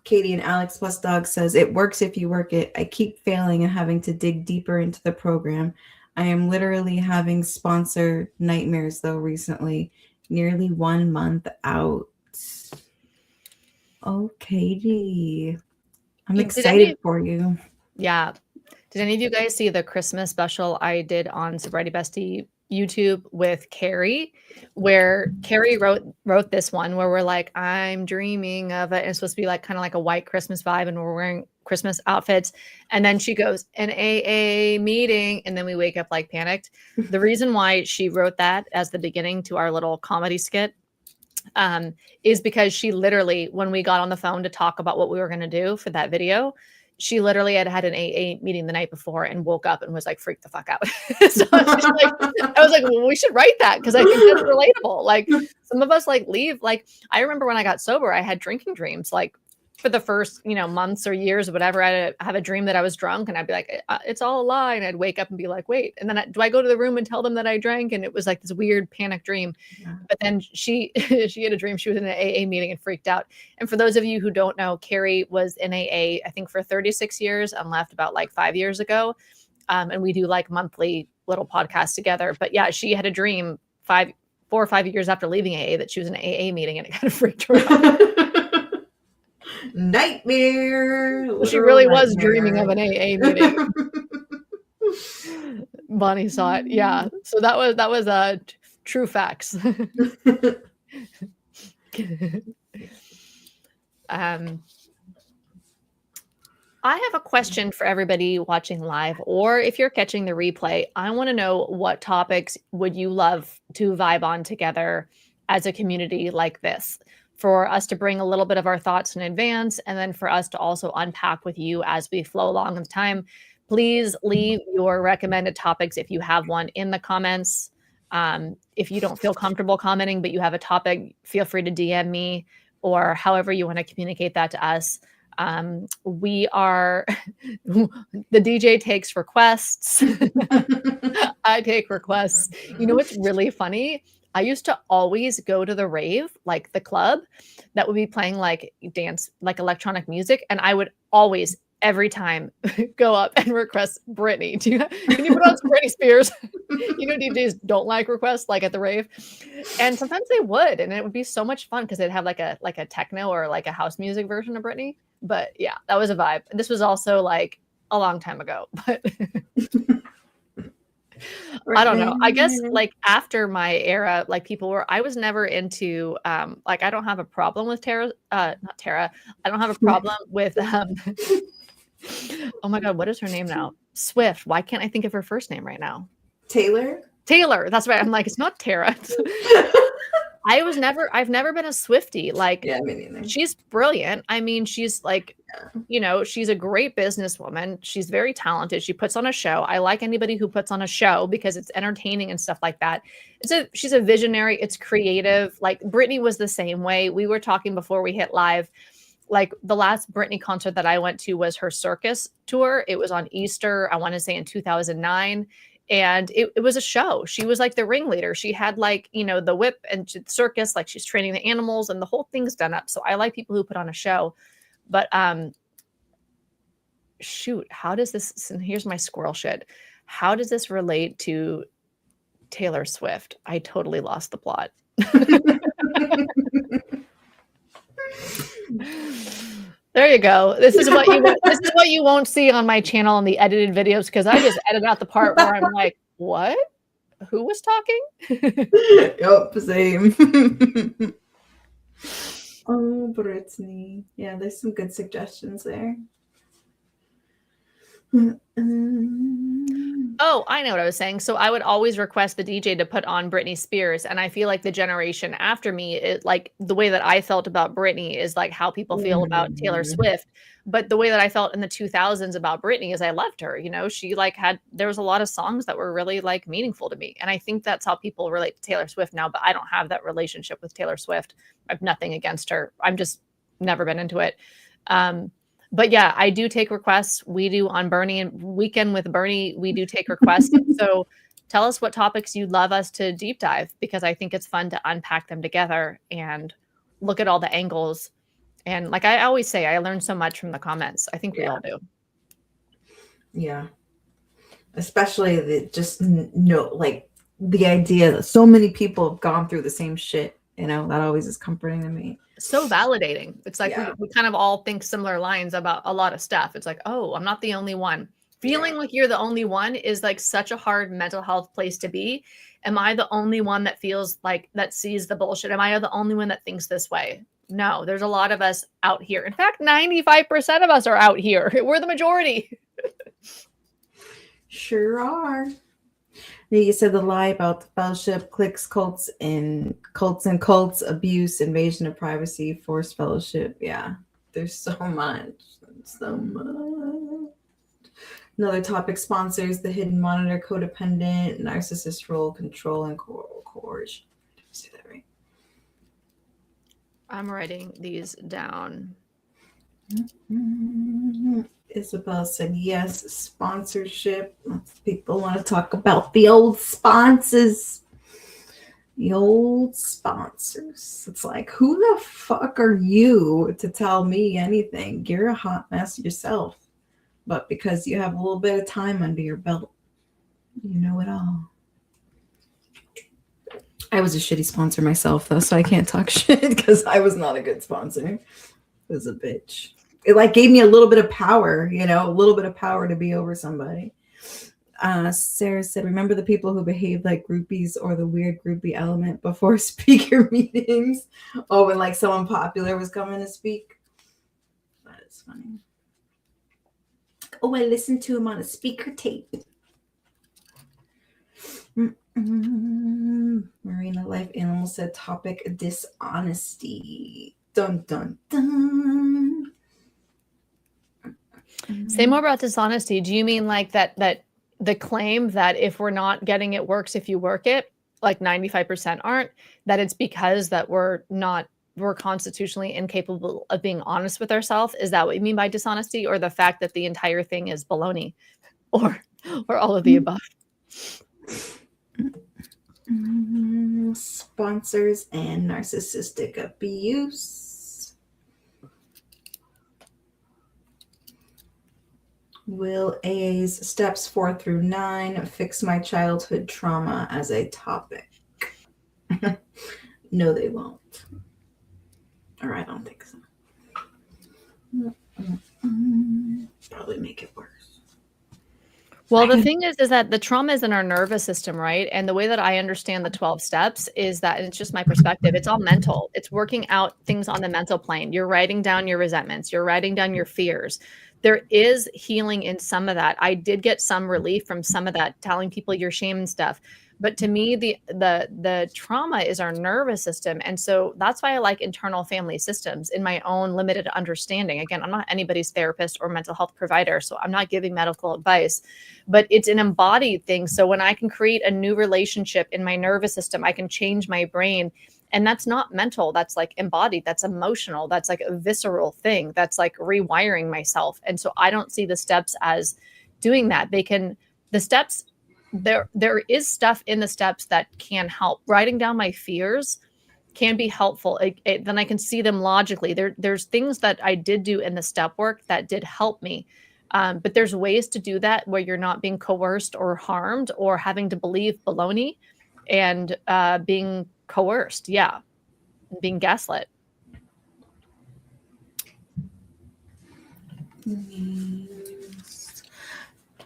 Katie and Alex Plus Dog says, it works if you work it. I keep failing and having to dig deeper into the program. I am literally having sponsor nightmares, though, recently. Nearly 1 month out. Oh, Katie. I'm excited for you. Yeah. Did any of you guys see the Christmas special I did on Sobriety Bestie YouTube with Carrie, where Carrie wrote this one where we're like, I'm dreaming of it. And it's supposed to be like kind of like a white Christmas vibe, and we're wearing Christmas outfits. And then she goes, an AA meeting. And then we wake up like panicked. The reason why she wrote that as the beginning to our little comedy skit is because she literally, when we got on the phone to talk about what we were going to do for that video, she literally had an AA meeting the night before and woke up and was like, freaked the fuck out. So I was like, well, we should write that because I think that's relatable. Like some of us like leave. Like I remember when I got sober, I had drinking dreams. Like for the first, months or years or whatever, I'd have a dream that I was drunk and I'd be like, it's all a lie. And I'd wake up and be like, wait. And then do I go to the room and tell them that I drank? And it was like this weird panic dream. Yeah. But then she had a dream. She was in an AA meeting and freaked out. And for those of you who don't know, Carrie was in AA, I think for 36 years and left about like 5 years ago. And we do like monthly little podcasts together. But yeah, she had a dream 4 or 5 years after leaving AA that she was in an AA meeting and it kind of freaked her out. Nightmare. She really was dreaming of an AA meeting. Bonnie saw it. Yeah. So that was true facts. I have a question for everybody watching live, or if you're catching the replay, I want to know what topics would you love to vibe on together as a community like this, for us to bring a little bit of our thoughts in advance, and then for us to also unpack with you as we flow along in time. Please leave your recommended topics if you have one in the comments. If you don't feel comfortable commenting, but you have a topic, feel free to DM me, or however you want to communicate that to us. We are, the DJ takes requests. I take requests. You know what's really funny? I used to always go to the rave, like the club that would be playing like dance, like electronic music. And I would always, every time, go up and request Britney. Can you put on some Britney Spears? DJs don't like requests like at the rave. And sometimes they would, and it would be so much fun because they'd have like a techno or like a house music version of Britney. But yeah, that was a vibe. This was also like a long time ago, but I don't know. I guess like after my era, like I was never into, like, I don't have a problem with not Tara. I don't have a problem with, oh my God, what is her name now? Swift. Why can't I think of her first name right now? Taylor. That's right. I'm like, it's not Tara. I've never been a Swiftie. Like, yeah, me neither. She's brilliant. I mean, she's like, she's a great businesswoman. She's very talented. She puts on a show. I like anybody who puts on a show because it's entertaining and stuff like that. She's a visionary. It's creative. Like Britney was the same way. We were talking before we hit live. like the last Britney concert that I went to was her circus tour. It was on Easter, I want to say in 2009. And it was a show. She was like the ringleader. She had like, you know, the whip and circus, like she's training the animals and the whole thing's done up. So I like people who put on a show. But shoot, how does this, and here's my squirrel shit. How does this relate to Taylor Swift? I totally lost the plot. There you go. This is what you won't see on my channel in the edited videos, because I just edit out the part where I'm like, what? Who was talking? Yup, same. Oh, Brittany. Yeah, there's some good suggestions there. Oh, I know what I was saying. So I would always request the DJ to put on Britney Spears. And I feel like the generation after me, it like the way that I felt about Britney is like how people feel about Taylor Swift. But the way that I felt in the 2000s about Britney is I loved her. You know, she like there was a lot of songs that were really like meaningful to me. And I think that's how people relate to Taylor Swift now. But I don't have that relationship with Taylor Swift. I have nothing against her. I'm just never been into it. But yeah, I do take requests. We do on Bernie and Weekend with Bernie. We do take requests. So tell us what topics you'd love us to deep dive, because I think it's fun to unpack them together and look at all the angles. And like I always say, I learned so much from the comments. I think we all do. Yeah. Especially like the idea that so many people have gone through the same shit, you know, that always is comforting to me. So validating. It's like we kind of all think similar lines about a lot of stuff. It's like, oh, I'm not the only one. Feeling like you're the only one is like such a hard mental health place to be. Am I the only one that feels like that sees the bullshit? Am I the only one that thinks this way? No, there's a lot of us out here. In fact, 95% of us are out here. We're the majority. Sure are. You said the lie about the fellowship, cliques, cults, abuse, invasion of privacy, forced fellowship. Yeah, there's so much. Another topic: sponsors, the hidden monitor, codependent, narcissist role, control, and coercion. Did I say that right? I'm writing these down. Isabel said yes, sponsorship. People want to talk about the old sponsors. The old sponsors. It's like, who the fuck are you to tell me anything? You're a hot mess yourself. But because you have a little bit of time under your belt, you know it all. I was a shitty sponsor myself, though, so I can't talk shit because I was not a good sponsor. I was a bitch. It like gave me a little bit of power, you know, a little bit of power to be over somebody. Sarah said, remember the people who behaved like groupies or the weird groupie element before speaker meetings? Oh, when like someone popular was coming to speak. That is funny. Oh, I listened to him on a speaker tape. Marina Life Animal said topic dishonesty. Dun dun dun. Say more about dishonesty. Do you mean like that the claim that if we're not getting it works if you work it, like 95% aren't, that it's because that we're constitutionally incapable of being honest with ourselves? Is that what you mean by dishonesty, or the fact that the entire thing is baloney, or all of the above? Sponsors and narcissistic abuse. Will AA's steps 4 through 9 fix my childhood trauma as a topic? No, they won't. Or I don't think so. Probably make it worse. Well, the thing is that the trauma is in our nervous system, right? And the way that I understand the 12 steps is that, and it's just my perspective, it's all mental. It's working out things on the mental plane. You're writing down your resentments. You're writing down your fears. There is healing in some of that. I did get some relief from some of that, telling people your shame and stuff. But to me, the trauma is our nervous system. And so that's why I like internal family systems in my own limited understanding. Again, I'm not anybody's therapist or mental health provider, so I'm not giving medical advice, but it's an embodied thing. So when I can create a new relationship in my nervous system, I can change my brain And that's not mental, that's like embodied, that's emotional, that's like a visceral thing, that's like rewiring myself. And so I don't see the steps as doing that. The steps, there is stuff in the steps that can help. Writing down my fears can be helpful. Then I can see them logically. There's things that I did do in the step work that did help me. But there's ways to do that where you're not being coerced or harmed or having to believe baloney and being coerced. Yeah. Being gaslit.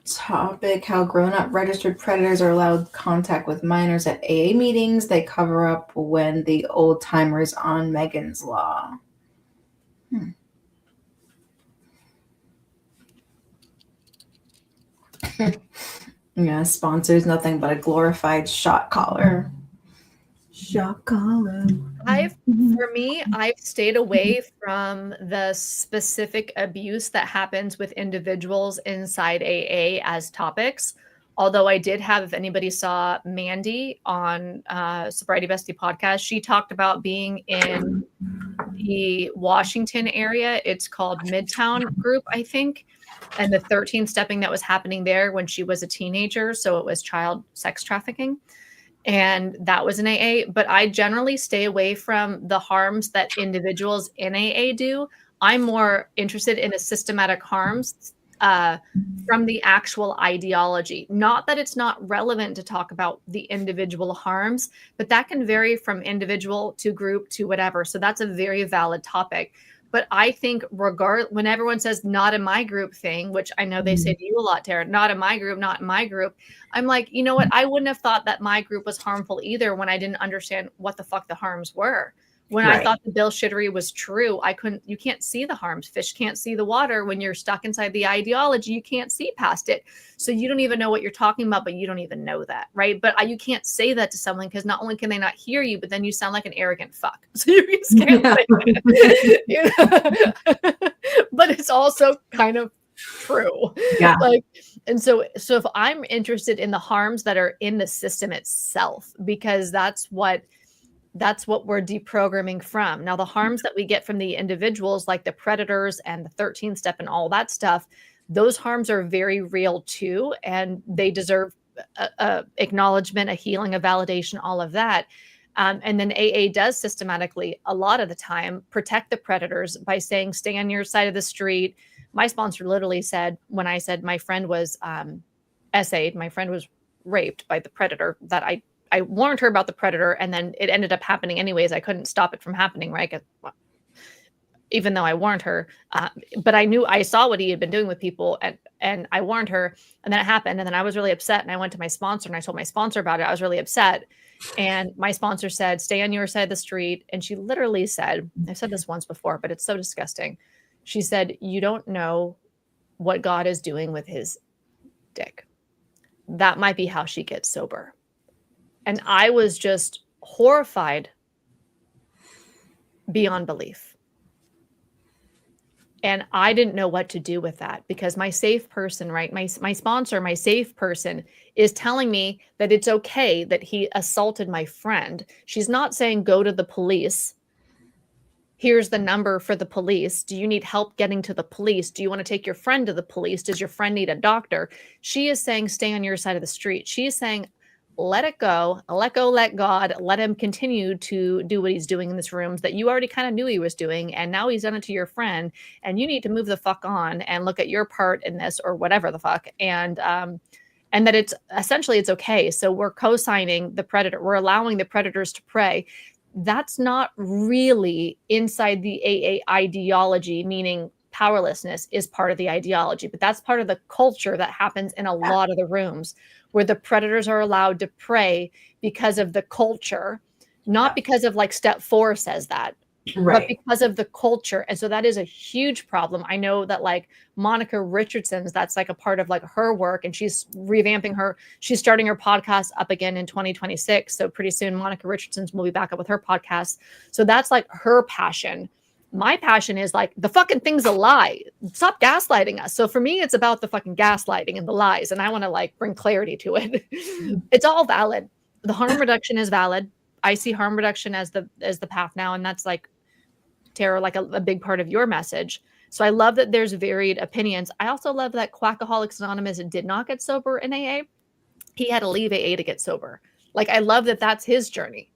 Topic: how grown-up registered predators are allowed contact with minors at AA meetings. They cover up when the old timers on Megan's Law. Yeah, sponsors nothing but a glorified shot collar. Shot collar. For me, I've stayed away from the specific abuse that happens with individuals inside AA as topics. Although I did have, if anybody saw Mandy on Sobriety Bestie podcast, she talked about being in the Washington area. It's called Midtown Group, I think. And the 13 stepping that was happening there when she was a teenager. So it was child sex trafficking. And that was an AA. But I generally stay away from the harms that individuals in AA do. I'm more interested in the systematic harms from the actual ideology. Not that it's not relevant to talk about the individual harms, but that can vary from individual to group to whatever. So that's a very valid topic. But I think when everyone says not in my group thing, which I know they say to you a lot, Tara, not in my group, not in my group. I'm like, you know what? I wouldn't have thought that my group was harmful either when I didn't understand what the fuck the harms were. When I thought the bullshittery was true, you can't see the harms. Fish can't see the water. When you're stuck inside the ideology, you can't see past it. So you don't even know what you're talking about, but you don't even know that, right? But you can't say that to someone because not only can they not hear you, but then you sound like an arrogant fuck. So you just can't say it. But it's also kind of true. Yeah. And so if I'm interested in the harms that are in the system itself, because that's what we're deprogramming from. Now, the harms that we get from the individuals, like the predators and the 13 step and all that stuff, those harms are very real too. And they deserve acknowledgement, a healing, a validation, all of that. And then AA does systematically, a lot of the time, protect the predators by saying, stay on your side of the street. My sponsor literally said, when I said my friend was SA'd, my friend was raped by the predator, that I warned her about the predator, and then it ended up happening anyways. I couldn't stop it from happening, right? Even though I warned her, but I saw what he had been doing with people, and I warned her, and then it happened, and then I was really upset, and I went to my sponsor, and I told my sponsor about it. I was really upset, and my sponsor said, stay on your side of the street, and she literally said, I've said this once before, but it's so disgusting. She said, you don't know what God is doing with his dick. That might be how she gets sober. And I was just horrified beyond belief. And I didn't know what to do with that because my safe person, right? My sponsor, my safe person is telling me that it's okay that he assaulted my friend. She's not saying go to the police. Here's the number for the police. Do you need help getting to the police? Do you want to take your friend to the police? Does your friend need a doctor? She is saying stay on your side of the street. She's saying let it go, let God, let him continue to do what he's doing in this room that you already kind of knew he was doing. And now he's done it to your friend and you need to move the fuck on and look at your part in this or whatever the fuck. And that it's essentially it's okay. So we're co-signing the predator. We're allowing the predators to prey. That's not really inside the AA ideology, meaning powerlessness is part of the ideology, but that's part of the culture that happens in a lot of the rooms where the predators are allowed to prey because of the culture, not because of like step 4 says that, but because of the culture. And so that is a huge problem. I know that like Monica Richardson's, that's like a part of like her work, and she's revamping she's starting her podcast up again in 2026. So pretty soon Monica Richardson's will be back up with her podcast. So that's like her passion. My passion is like the fucking thing's a lie. Stop gaslighting us. So for me, it's about the fucking gaslighting and the lies. And I want to like bring clarity to it. It's all valid. The harm reduction is valid. I see harm reduction as the path now, and that's like, Tara, like a big part of your message. So I love that there's varied opinions. I also love that Quackaholics Anonymous did not get sober in AA. He had to leave AA to get sober. Like, I love that that's his journey,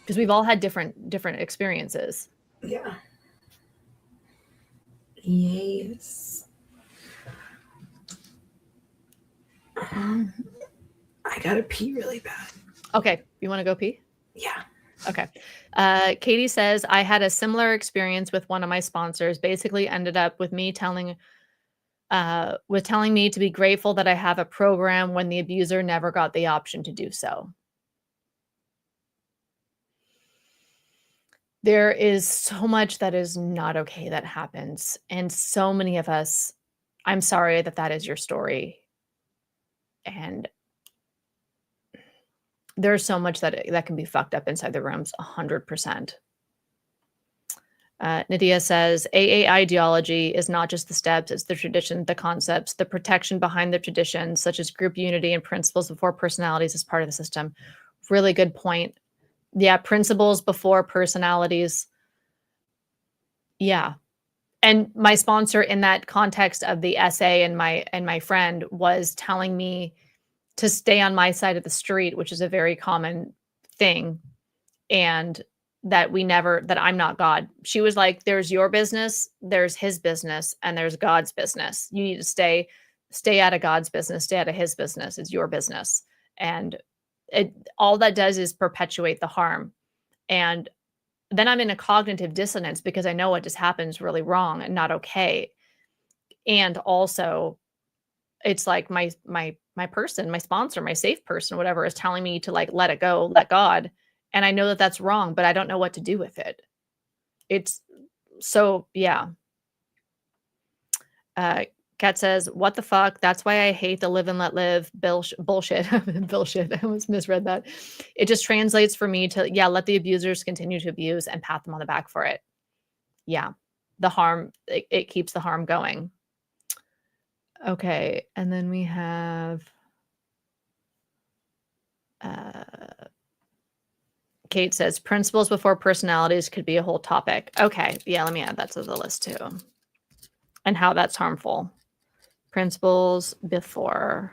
because we've all had different experiences. Yeah. Yes. I gotta pee really bad. Okay, you want to go pee? Yeah. Okay. Katie says, I had a similar experience with one of my sponsors. Basically ended up with me telling me to be grateful that I have a program when the abuser never got the option to do so. There is so much that is not okay that happens. And so many of us, I'm sorry that is your story. And there's so much that can be fucked up inside the rooms, 100%. Nydia says, AA ideology is not just the steps, it's the tradition, the concepts, the protection behind the traditions, such as group unity and principles before personalities as part of the system. Really good point. Yeah, principles before personalities. Yeah. And my sponsor in that context of the essay and my friend was telling me to stay on my side of the street, which is a very common thing. And that I'm not God. She was like, there's your business, there's his business, and there's God's business. You need to stay out of God's business, stay out of his business. It's your business. And all that does is perpetuate the harm. And then I'm in a cognitive dissonance because I know what just happened is really wrong and not okay. And also it's like my person, my sponsor, my safe person, whatever, is telling me to like, let it go, let God. And I know that that's wrong, but I don't know what to do with it. It's so, yeah. Kat says, what the fuck? That's why I hate the live and let live bullshit. Bullshit. I almost misread that. It just translates for me to, yeah, let the abusers continue to abuse and pat them on the back for it. Yeah. The harm, it keeps the harm going. Okay. And then we have Kate says, principles before personalities could be a whole topic. Okay. Yeah, let me add that to the list too. And how that's harmful. Principles before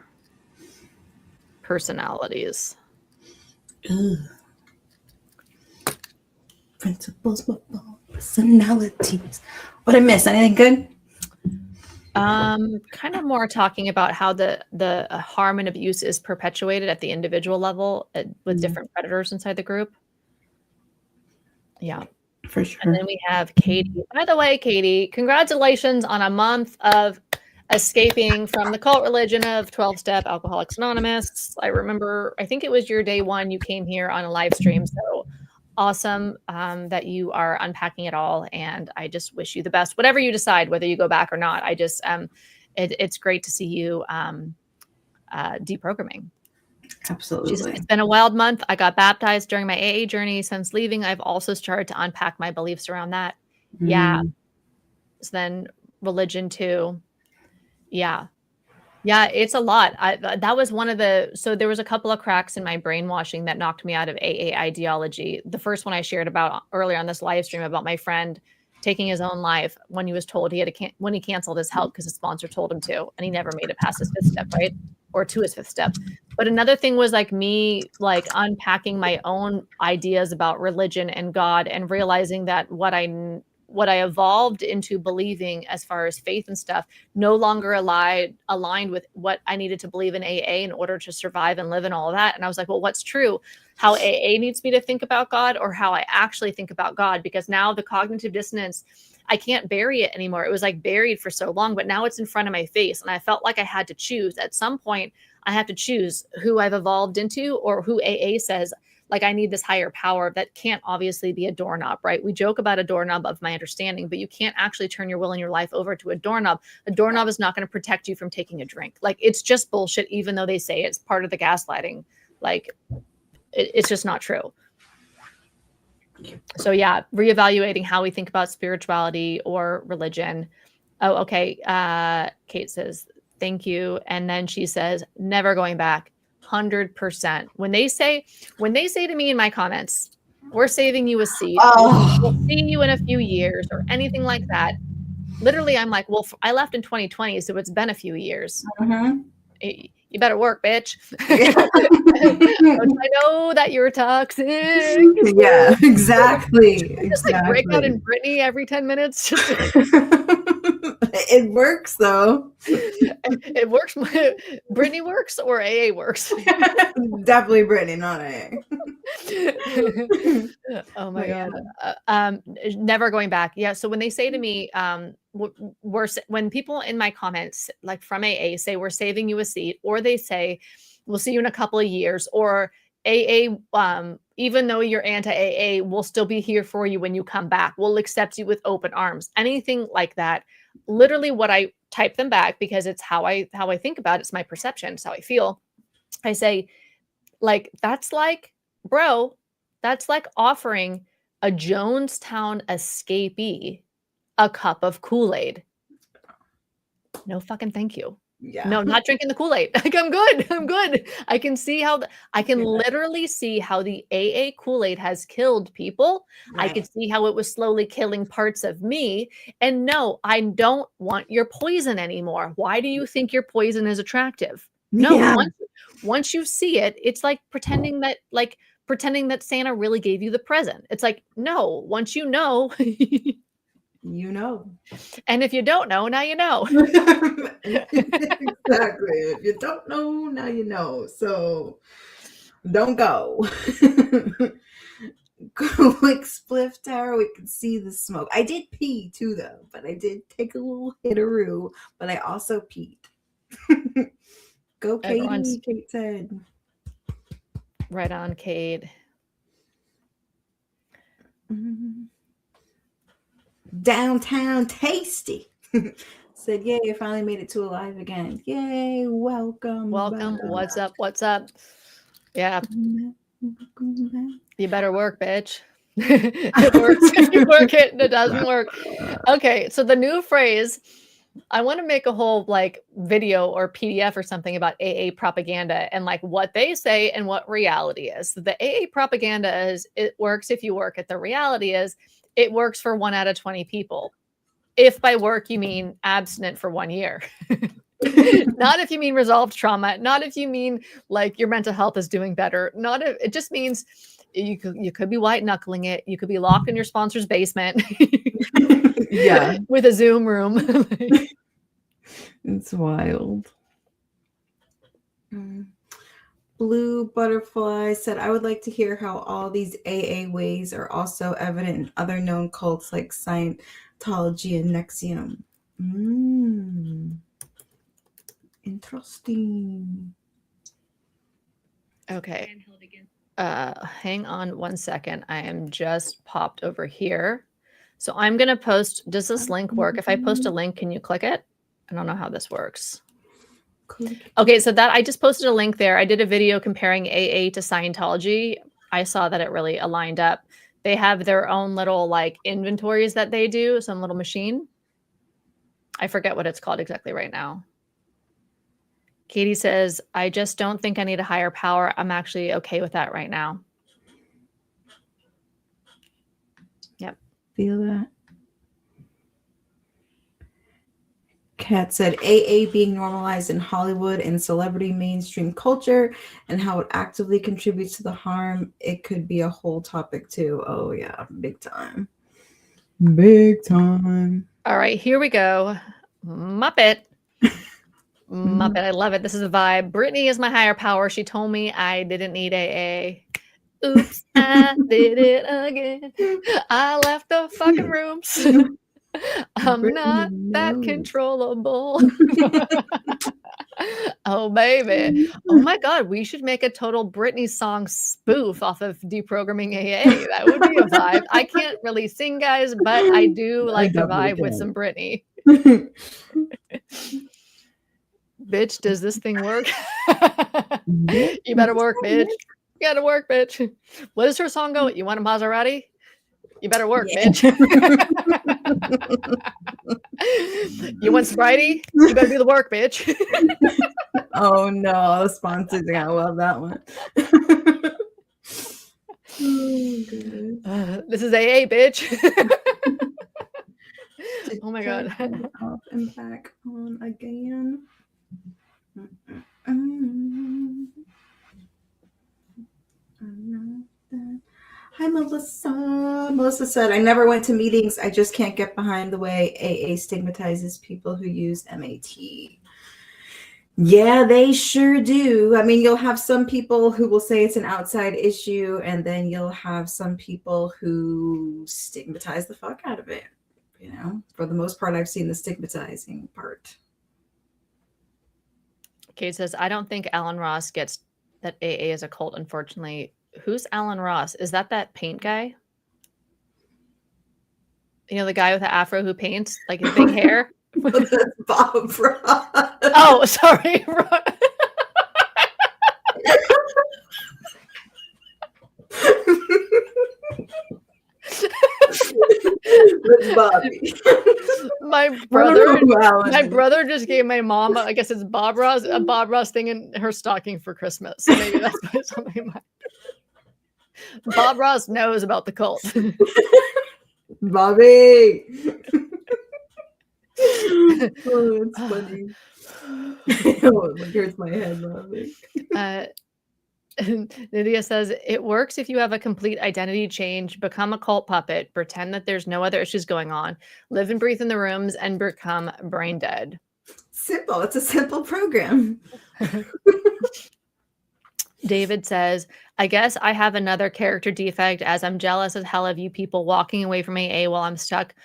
personalities. Ugh. Principles before personalities. What I miss? Anything good? Kind of more talking about how the harm and abuse is perpetuated at the individual level with different predators inside the group. Yeah, for sure. And then we have Katie. By the way, Katie, congratulations on a month of escaping from the cult religion of 12-step Alcoholics Anonymous. I remember, I think it was your day one you came here on a live stream. So awesome that you are unpacking it all. And I just wish you the best, whatever you decide, whether you go back or not. I just, it's great to see you deprogramming. Absolutely. It's been a wild month. I got baptized during my AA journey. Since leaving, I've also started to unpack my beliefs around that. Yeah. So then religion too. Yeah. Yeah, it's a lot. That was one of so there was a couple of cracks in my brainwashing that knocked me out of AA ideology. The first one I shared about earlier on this live stream about my friend taking his own life when he was told he had to when he canceled his help because his sponsor told him to, and he never made it past his fifth step, right? Or to his fifth step. But another thing was like me like unpacking my own ideas about religion and God and realizing that what I evolved into believing as far as faith and stuff no longer aligned with what I needed to believe in AA in order to survive and live and all of that. And I was like, well, what's true? How AA needs me to think about God or how I actually think about God? Because now the cognitive dissonance, I can't bury it anymore. It was like buried for so long, but now it's in front of my face. And I felt like I had to choose. At some point, I have to choose who I've evolved into or who AA says, like, I need this higher power that can't obviously be a doorknob, right? We joke about a doorknob of my understanding, but you can't actually turn your will and your life over to a doorknob. A doorknob is not going to protect you from taking a drink. Like, it's just bullshit, even though they say it's part of the gaslighting. Like, it's just not true. So yeah, reevaluating how we think about spirituality or religion. Oh, okay. Kate says, thank you. And then she says, never going back. 100%. When they say to me in my comments, we're saving you a seat, Oh. we'll see you in a few years or anything like that. Literally, I'm like, well, I left in 2020, so it's been a few years. Mhm. You better work, bitch. Don't I know that you're toxic? Yeah, exactly. Just like break out in Britney every 10 minutes. It works though. It works. Britney works or AA works. Definitely Britney, not A. Oh my But God. Never going back. Yeah. So when they say to me, when people in my comments, like from AA, say we're saving you a seat, or they say we'll see you in a couple of years, or AA, even though you're anti-AA, we'll still be here for you when you come back. We'll accept you with open arms. Anything like that. Literally, what I type them back, because it's how I think about it. It's my perception. It's how I feel. I say, like, that's like, bro, that's like offering a Jonestown escapee a cup of Kool-Aid. No fucking thank you. Yeah. No, not drinking the Kool-Aid. Like, I'm good. I'm good. I can see how I can literally see how the AA Kool-Aid has killed people. I could see how it was slowly killing parts of me. And no, I don't want your poison anymore. Why do you think your poison is attractive? No, Yeah. once you see it, it's like pretending that Santa really gave you the present. It's like, no, once you know, You know. and if you don't know, now you know. Exactly. If you don't know, now you know. So don't go. Quick spliff tower, we can see the smoke. I did pee too though, but I did take a little hit-a-roo, but I also peed. Go Everyone's- Katie, Kate said. Right on, Cade. Downtown Tasty said, yay, I finally made it to Alive again. Yay, welcome. Welcome. back. What's up? What's up? Yeah, you better work, bitch. It works if you work it, and it doesn't work. Okay, so the new phrase, I want to make a whole like video or PDF or something about AA propaganda and like what they say and what reality is. The AA propaganda is it works if you work it. The reality is it works for 1 out of 20 people. If by work you mean abstinent for 1 year. Not if you mean resolved trauma, not if you mean like your mental health is doing better. Not if it just means you could be white knuckling it. You could be locked in your sponsor's basement. Yeah. With a Zoom room. It's wild. Blue Butterfly said, I would like to hear how all these AA ways are also evident in other known cults like Scientology and Nexium. Interesting. Okay. Hang on 1 second. I am just popped over here. So I'm going to post, does this link work? If I post a link, can you click it? I don't know how this works. Okay, so that I just posted a link there. I did a video comparing AA to Scientology. I saw that it really aligned up. They have their own little like inventories that they do, some little machine. I forget what it's called exactly right now. Katie says, I just don't think I need a higher power. I'm actually okay with that right now. Yep. Feel that. Kat said, AA being normalized in Hollywood and celebrity mainstream culture and how it actively contributes to the harm. It could be a whole topic too. Oh yeah, big time. Big time. All right, here we go. Muppet. Muppet, I love it. This is a vibe. Brittany is my higher power. She told me I didn't need AA. Oops, I did it again. I left the fucking rooms. I'm not that controllable. Oh, baby. Oh, my God. We should make a total Britney song spoof off of Deprogramming AA. That would be a vibe. I can't really sing, guys, but I do like to vibe with some Britney. Bitch, does this thing work? You better work, bitch. You gotta work, bitch. What does her song go? You want a Maserati? You better work, bitch. You want Spritey? You better do the work, bitch. Oh no, the sponsors are gonna love that one. Oh, goodness. This is AA, bitch. Oh my God. Up and back on again. Hi, Melissa. Melissa said, I never went to meetings. I just can't get behind the way AA stigmatizes people who use MAT. Yeah, they sure do. I mean, you'll have some people who will say it's an outside issue, and then you'll have some people who stigmatize the fuck out of it. You know, for the most part, I've seen the stigmatizing part. Kate says, I don't think Alan Ross gets that AA is a cult, unfortunately. Who's Alan Ross? Is that paint guy? You know, the guy with the afro who paints, like his big hair? But that's Bob Ross. Oh, sorry. That's Bobby. My brother just gave my mom, I guess it's Bob Ross, a Bob Ross thing in her stocking for Christmas. So maybe that's something in my... Bob Ross knows about the cult. Bobby. Oh, it's funny. Oh, it hurts my head, Bobby. Nydia says, it works if you have a complete identity change, become a cult puppet, pretend that there's no other issues going on, live and breathe in the rooms, and become brain dead. Simple. It's a simple program. David says, I guess I have another character defect as I'm jealous as hell of you people walking away from AA while I'm stuck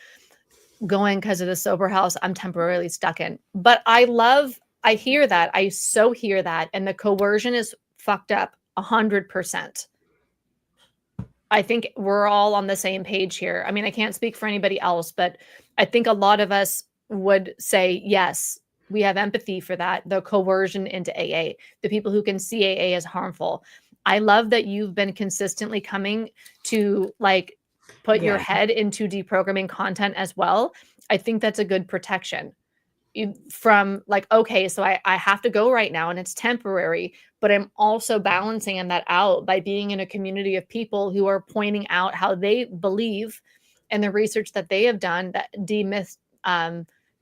going because of the sober house I'm temporarily stuck in. But I hear that. I so hear that. And the coercion is fucked up 100%. I think we're all on the same page here. I mean, I can't speak for anybody else, but I think a lot of us would say, yes, we have empathy for that. The coercion into AA, the people who can see AA as harmful. I love that you've been consistently coming to like put your head into deprogramming content as well. I think that's a good protection from like, okay, so I have to go right now and it's temporary, but I'm also balancing that out by being in a community of people who are pointing out how they believe and the research that they have done that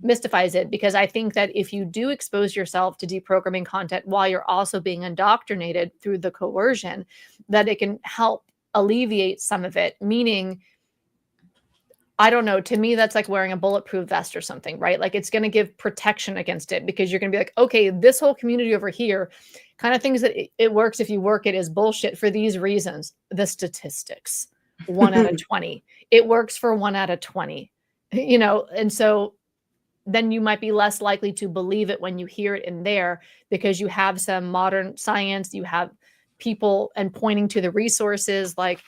mystifies it. Because I think that if you do expose yourself to deprogramming content while you're also being indoctrinated through the coercion, that it can help alleviate some of it. Meaning, I don't know, to me, that's like wearing a bulletproof vest or something, right? Like it's going to give protection against it because you're going to be like, okay, this whole community over here kind of thinks that it works if you work it is bullshit for these reasons. The statistics, 1 out of 20. It works for 1 out of 20, you know? And so then you might be less likely to believe it when you hear it in there because you have some modern science, you have people and pointing to the resources. Like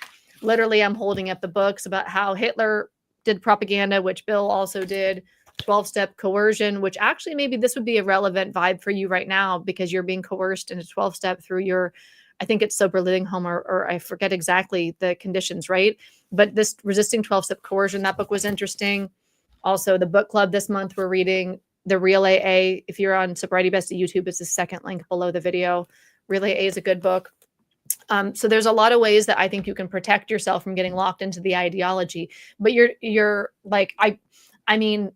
literally I'm holding up the books about how Hitler did propaganda, which Bill also did, 12-step coercion, which actually maybe this would be a relevant vibe for you right now because you're being coerced into 12-step through your, I think it's sober living home or I forget exactly the conditions, right? But this resisting 12-step coercion, that book was interesting. Also the book club this month, we're reading The Real AA. If you're on Sobriety Bestie YouTube, it's the second link below the video. Real AA is a good book. So there's a lot of ways that I think you can protect yourself from getting locked into the ideology, but you're like, I mean,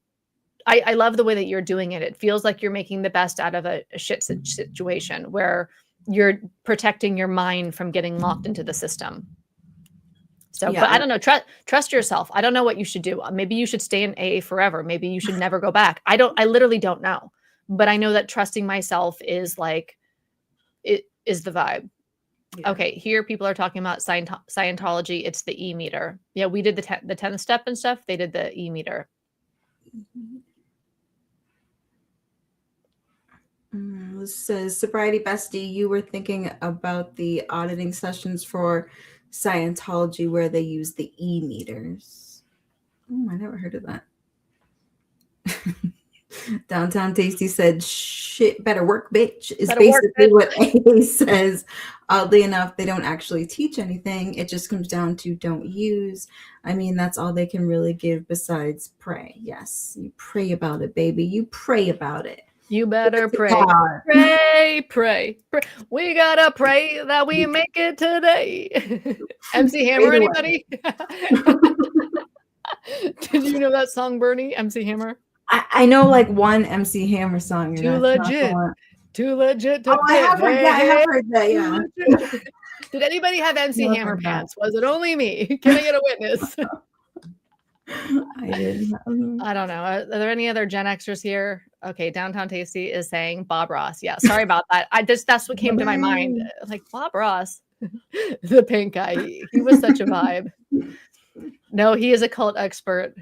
I love the way that you're doing it. It feels like you're making the best out of a shit situation where you're protecting your mind from getting locked into the system. So, yeah. But I don't know, trust yourself. I don't know what you should do. Maybe you should stay in AA forever. Maybe you should never go back. I literally don't know, but I know that trusting myself is like, it is the vibe. Yeah. Okay, here people are talking about Scientology. It's the E-meter. Yeah, we did the 10th step and stuff. They did the E-meter. This says, Sobriety Bestie, you were thinking about the auditing sessions for Scientology where they use the E-meters. Oh, I never heard of that. Downtown Tasty said, shit, better work, bitch, is basically what AA says. Oddly enough, they don't actually teach anything. It just comes down to don't use. I mean, that's all they can really give besides pray. Yes, you pray about it, baby. You pray about it. You better pray. God. Pray. We gotta pray that we make it today. MC Hammer, Either way. anybody? Did you know that song, Bernie? MC Hammer? I know like one MC Hammer song. and Too that's not the legit. one. Too legit to Oh, I have heard that. I have heard that. Too Yeah. legit. Did anybody have MC Never Hammer heard that. pants? Was it only me? Can I get a witness? I didn't. I don't know. Are there any other Gen Xers here? Okay, Downtown Tasty is saying Bob Ross. Yeah, sorry about that. That's what came to my mind. Like Bob Ross, the pink guy. He was such a vibe. No, he is a cult expert.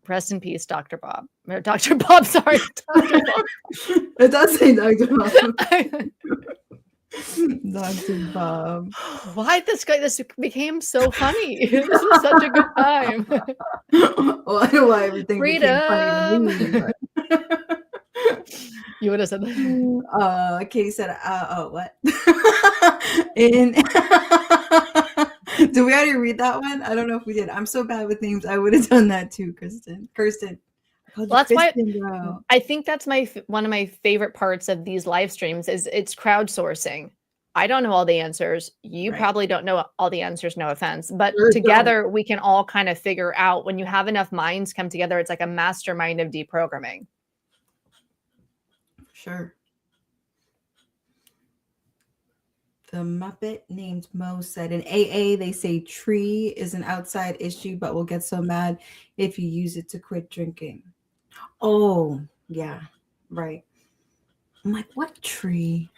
Rest in peace, Dr. Bob. Or Dr. Bob, sorry. Dr. Bob. It does say Dr. Bob. I- Dr. Bob. Why this became so funny? This was such a good time. Well, I know why everything became funny to me. But... You would have said that. Katie said, oh, what? In did we already read that one? I don't know if we did. I'm so bad with names. I would have done that too, Kirsten. Well, that's why bro. I think that's one of my favorite parts of these live streams is it's crowdsourcing. I don't know all the answers. You Right. probably don't know all the answers, no offense. But Sure together we can all kind of figure out when you have enough minds come together, it's like a mastermind of deprogramming. Sure. The Muppet named Mo said in AA, they say tree is an outside issue, but will get so mad if you use it to quit drinking. Oh, yeah, right. I'm like, what tree?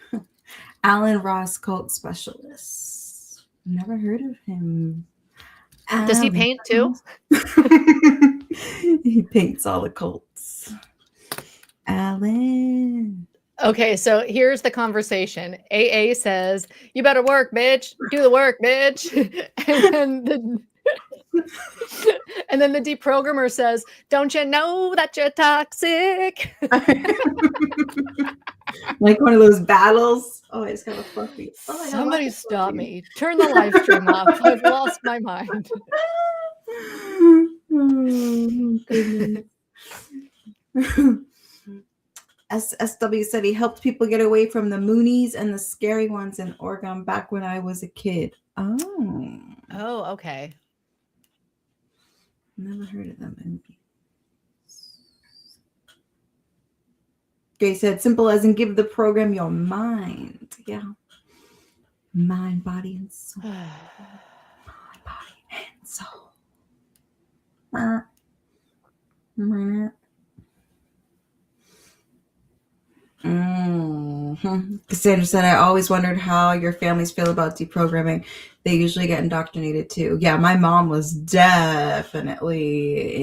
Alan Ross, cult specialist. Never heard of him. Does he paint too? He paints all the cults. Alan. Okay, so here's the conversation. AA says, "You better work, bitch. Do the work, bitch." And then the deprogrammer says, "Don't you know that you're toxic?" Like one of those battles. Oh, I just got a fluffy. Oh, I got Somebody lots of stop fluffy. me. Turn the live stream off. I've lost my mind. Oh, goodness. SSW said he helped people get away from the Moonies and the scary ones in Oregon back when I was a kid. Oh, Oh, okay. never heard of them movies. Gay said simple as in give the program your mind. Yeah. Mind, body, and soul. Mind, body, and soul. Cassandra said, I always wondered how your families feel about deprogramming. They usually get indoctrinated too. Yeah, my mom was definitely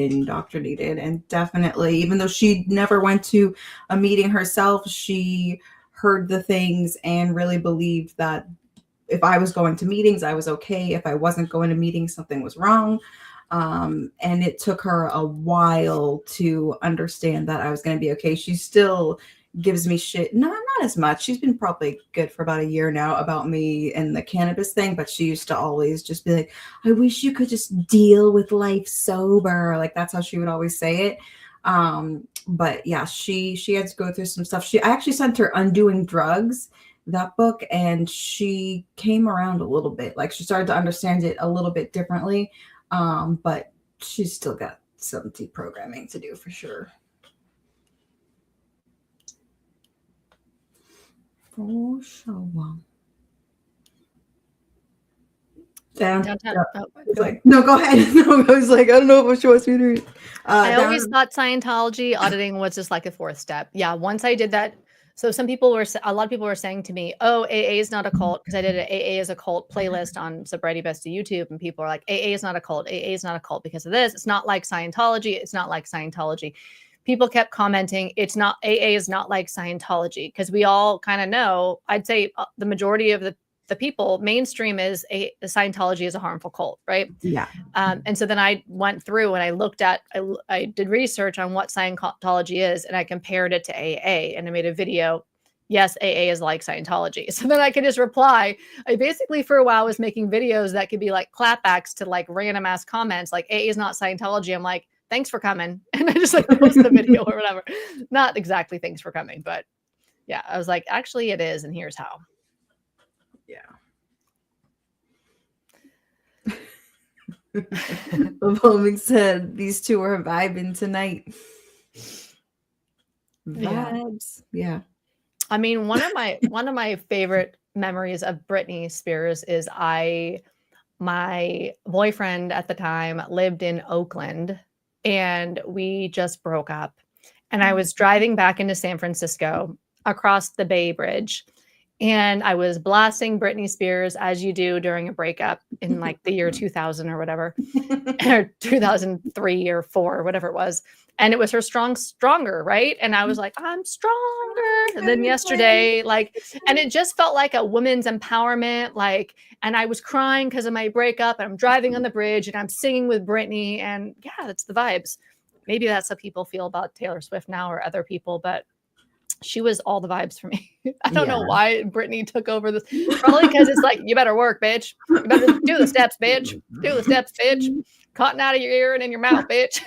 indoctrinated, and definitely, even though she never went to a meeting herself, she heard the things and really believed that if I was going to meetings, I was okay. If I wasn't going to meetings, something was wrong. And it took her a while to understand that I was going to be okay. She still gives me shit. Not as much. She's been probably good for about a year now about me and the cannabis thing, but she used to always just be like, I wish you could just deal with life sober. Like that's how she would always say it. But yeah, she had to go through some stuff. I actually sent her Undoing Drugs, that book, and she came around a little bit. Like she started to understand it a little bit differently. But she's still got some deprogramming to do for sure. For sure. Downtown. Oh, It's like, no, go ahead. No, I was like, I don't know what she wants me to read. I always thought Scientology auditing was just like a fourth step. Yeah, once I did that. So a lot of people were saying to me, oh, AA is not a cult, because I did an AA is a cult playlist on Sobriety Bestie YouTube, and people are like, AA is not a cult. AA is not a cult because of this. It's not like Scientology. It's not like Scientology. People kept commenting, it's not, AA is not like Scientology, because we all kind of know, I'd say the majority of the people, mainstream is Scientology is a harmful cult, right? Yeah. And so then I went through and I looked at, I did research on what Scientology is, and I compared it to AA, and I made a video. Yes, AA is like Scientology. So then I could just reply. I basically for a while was making videos that could be like clapbacks to like random ass comments, like AA is not Scientology. I'm like, thanks for coming. And I just like post the video or whatever. Not exactly thanks for coming, but yeah, I was like, actually it is. And here's how. Yeah. Homing said these two are vibing tonight. Yeah. Vibes. Yeah. I mean, one of my favorite memories of Britney Spears is my boyfriend at the time lived in Oakland and we just broke up. And I was driving back into San Francisco across the Bay Bridge. And I was blasting Britney Spears as you do during a breakup in like the year 2000 or whatever, or 2003 or 4 or whatever it was. And it was her Stronger, right? And I was like, I'm stronger. And then yesterday, like, and it just felt like a woman's empowerment. Like, and I was crying because of my breakup and I'm driving on the bridge and I'm singing with Britney. And yeah, that's the vibes. Maybe that's how people feel about Taylor Swift now or other people, but she was all the vibes for me. I don't know why Britney took over this. Probably because it's like, you better work, bitch. You better do the steps, bitch. Do the steps, bitch. Cotton out of your ear and in your mouth, bitch.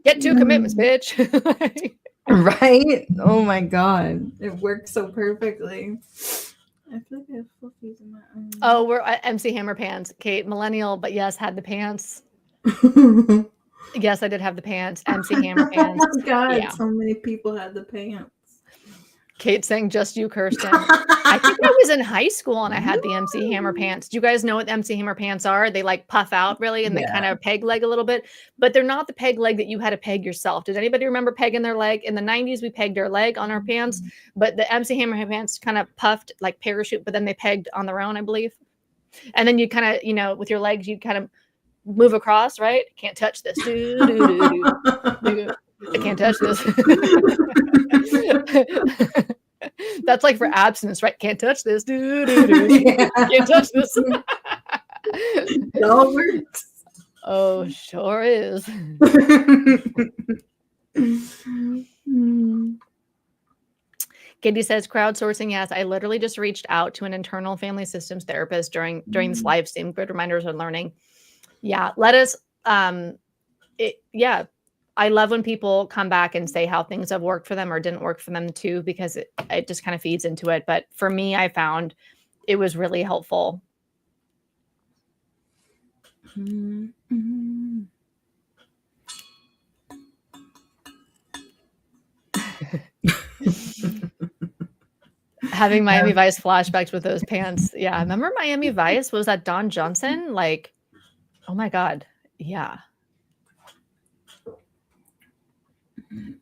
Get 2 commitments, bitch. Right? Oh my God. It works so perfectly. I feel like I have fluffies in my own. Oh, we're at MC Hammer Pants. Kate, millennial, but yes, had the pants. Yes, I did have the pants. MC Hammer Pants. Oh God, Yeah. so many people had the pants. Kate saying just you, Kirsten. I think I was in high school and I had the MC Hammer Pants. Do you guys know what the MC Hammer Pants are? They like puff out really and they kind of peg leg a little bit, but they're not the peg leg that you had to peg yourself. Did anybody remember pegging their leg? In the 90s, we pegged our leg on our pants, but the MC Hammer Pants kind of puffed like parachute, but then they pegged on their own, I believe. And then you kind of, you know, with your legs, you kind of move across, right? Can't touch this. I can't touch this. That's like for abstinence, right? Can't touch this. Can't touch this. It all works. Oh, sure is. Katie says crowdsourcing. Yes, I literally just reached out to an internal family systems therapist during this live stream. Good reminders on learning. Yeah, let us. I love when people come back and say how things have worked for them or didn't work for them too, because it just kind of feeds into it. But for me, I found it was really helpful. Having Miami Vice flashbacks with those pants. Yeah, remember Miami Vice? Was that Don Johnson? Like, oh my God. Yeah.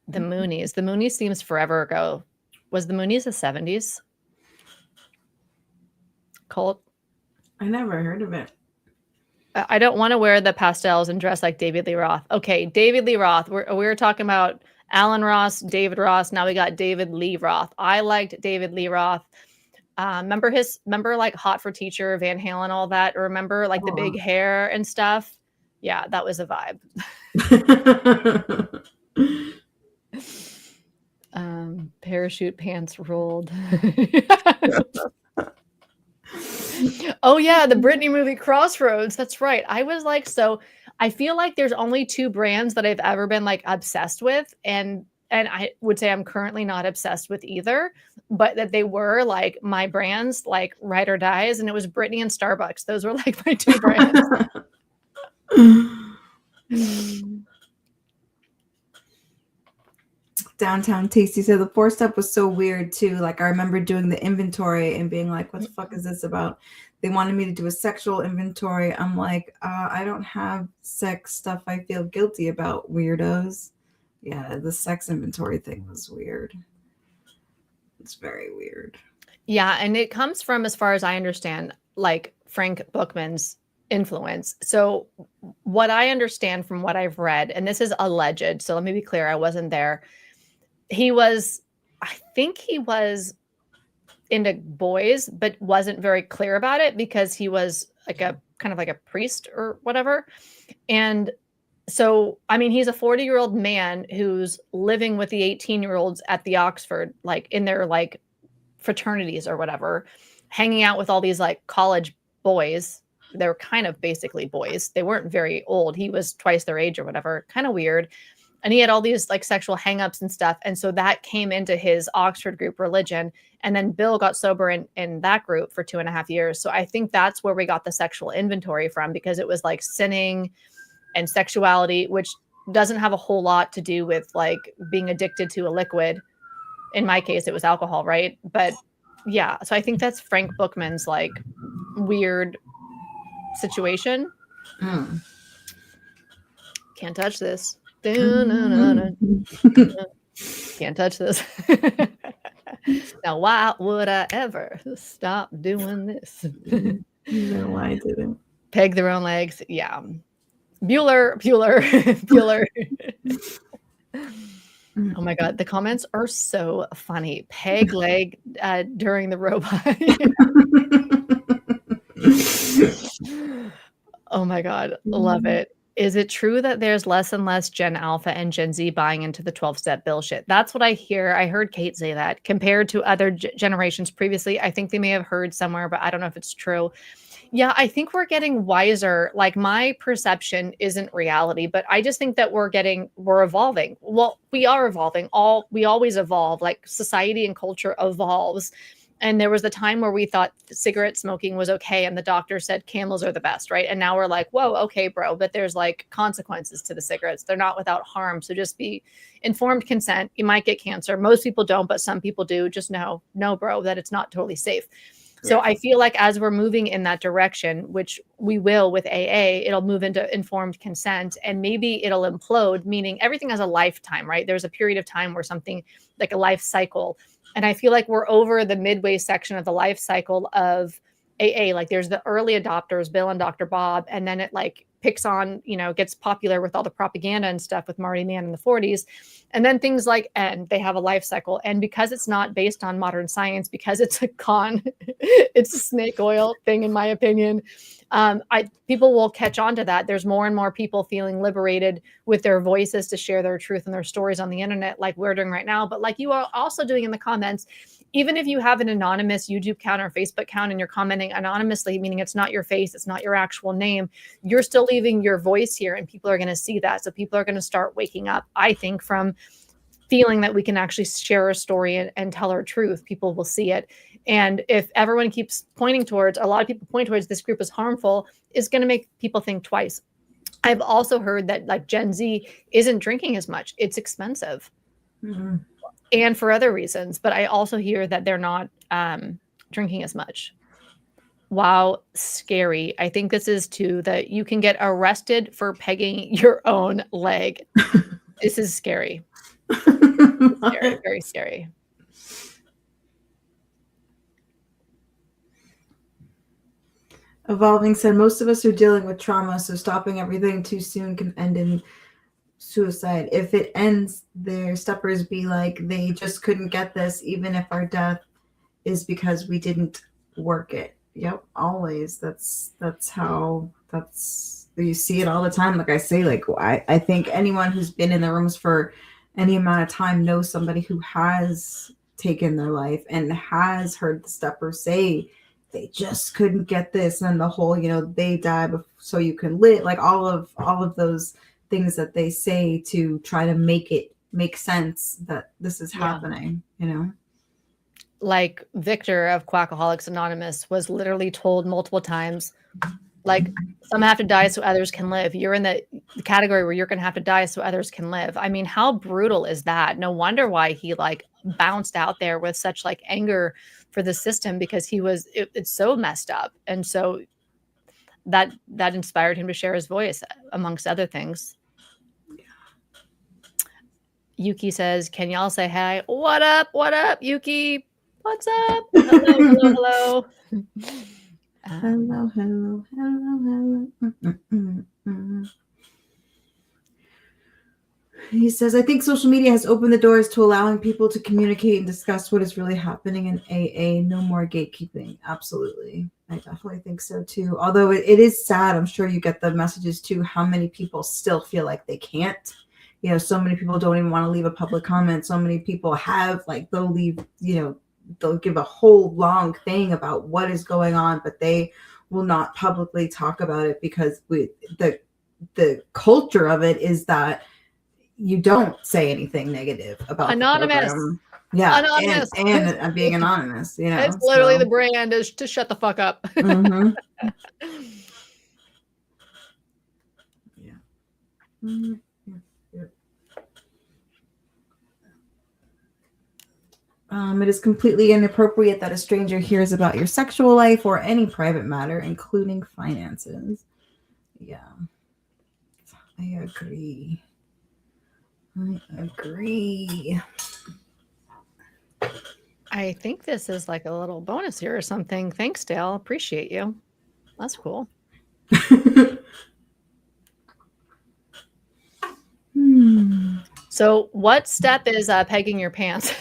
The Moonies. The Moonies seems forever ago. Was the Moonies the 70s? Colt? I never heard of it. I don't want to wear the pastels and dress like David Lee Roth. Okay, David Lee Roth. We were talking about Alan Ross, David Ross. Now we got David Lee Roth. I liked David Lee Roth. Remember like Hot for Teacher, Van Halen, all that? Or remember like the big hair and stuff? Yeah, that was a vibe. Parachute pants rolled. Oh yeah, the Britney movie Crossroads. That's right. I was like, so I feel like there's only 2 brands that I've ever been like obsessed with, and I would say I'm currently not obsessed with either, but that they were like my brands, like ride or dies, and it was Britney and Starbucks. Those were like my 2 brands. Downtown Tasty said the 4-step was so weird too. Like I remember doing the inventory and being like, what the fuck is this about? They wanted me to do a sexual inventory. I'm like, I don't have sex stuff I feel guilty about, weirdos. Yeah, the sex inventory thing was weird. It's very weird. Yeah, and it comes from, as far as I understand, like Frank Bookman's influence. So what I understand from what I've read, and this is alleged, so let me be clear, I wasn't there. I think he was into boys, but wasn't very clear about it because he was like a kind of like a priest or whatever. And so, I mean, he's a 40-year-old man who's living with the 18-year-olds at the Oxford, like in their like fraternities or whatever, hanging out with all these like college boys. they were kind of basically boys. They weren't very old. He was twice their age or whatever, kind of weird. And he had all these like sexual hangups and stuff. And so that came into his Oxford group religion. And then Bill got sober in that group for 2.5 years. So I think that's where we got the sexual inventory from, because it was like sinning and sexuality, which doesn't have a whole lot to do with like being addicted to a liquid. In my case, it was alcohol, right? But yeah, so I think that's Frank Bookman's like weird situation. Can't touch this. Can't touch this. Now, why would I ever stop doing this? No, I didn't. Peg their own legs. Yeah. Bueller. Oh my God. The comments are so funny. Peg leg during the robot. Oh my God. Love it. Is it true that there's less and less Gen Alpha and Gen Z buying into the 12-step bullshit? That's what I hear. I heard Kate say that compared to other generations previously. I think they may have heard somewhere, but I don't know if it's true. Yeah, I think we're getting wiser. Like my perception isn't reality, but I just think that we're evolving. Well, we are evolving. We always evolve. Like society and culture evolves. And there was the time where we thought cigarette smoking was okay. And the doctor said Camels are the best, right? And now we're like, whoa, okay, bro. But there's like consequences to the cigarettes. They're not without harm. So just be informed consent. You might get cancer. Most people don't, but some people do. Just know, bro, that it's not totally safe. So I feel like as we're moving in that direction, which we will with AA, it'll move into informed consent, and maybe it'll implode, meaning everything has a lifetime, right? There's a period of time where something like a life cycle. And I feel like we're over the midway section of the life cycle of AA. Like there's the early adopters, Bill and Dr. Bob, and then it like picks on, gets popular with all the propaganda and stuff with Marty Mann in the 40s. And then things like N, they have a life cycle. And because it's not based on modern science, because it's a con, it's a snake oil thing, in my opinion, people will catch on to that. There's more and more people feeling liberated with their voices to share their truth and their stories on the internet, like we're doing right now. But like you are also doing in the comments, even if you have an anonymous YouTube account or Facebook account and you're commenting anonymously, meaning it's not your face, it's not your actual name, you're still leaving your voice here, and people are going to see that. So people are going to start waking up, I think, from feeling that we can actually share a story and tell our truth. People will see it. And if everyone keeps pointing towards, a lot of people point towards this group is harmful, is going to make people think twice. I've also heard that like Gen Z isn't drinking as much. It's expensive. Mm-hmm. And for other reasons. But I also hear that they're not drinking as much. Wow, scary. I think this is too that you can get arrested for pegging your own leg. This is scary. Scary, very scary. Evolving said most of us are dealing with trauma, so stopping everything too soon can end in suicide. If it ends there, steppers be like, they just couldn't get this, even if our death is because we didn't work it. Yep, always. That's you see it all the time. Like I say, like I think anyone who's been in the rooms for any amount of time knows somebody who has taken their life and has heard the steppers say they just couldn't get this, and the whole, they die so you can live, like all of those things that they say to try to make sense that this is happening, Like Victor of Quackaholics Anonymous was literally told multiple times, like, some have to die so others can live. You're in the category where you're going to have to die so others can live. I mean, how brutal is that? No wonder why he like bounced out there with such like anger for the system, because it's so messed up. And so that inspired him to share his voice, amongst other things. Yuki says, can y'all say hi? What up, Yuki? What's up? Hello. Hello. He says, I think social media has opened the doors to allowing people to communicate and discuss what is really happening in AA. No more gatekeeping. Absolutely. I definitely think so too. Although it is sad. I'm sure you get the messages too, how many people still feel like they can't. So many people don't even want to leave a public comment. So many people have, like, they'll leave, they'll give a whole long thing about what is going on, but they will not publicly talk about it because the culture of it is that you don't say anything negative about Anonymous. the program. Yeah, Anonymous. and being anonymous, you know. It's literally the brand is to shut the fuck up. Mhm. Yeah. Mhm. It is completely inappropriate that a stranger hears about your sexual life or any private matter, including finances. Yeah, I agree. I think this is like a little bonus here or something. Thanks, Dale. Appreciate you. That's cool. So what step is pegging your pants?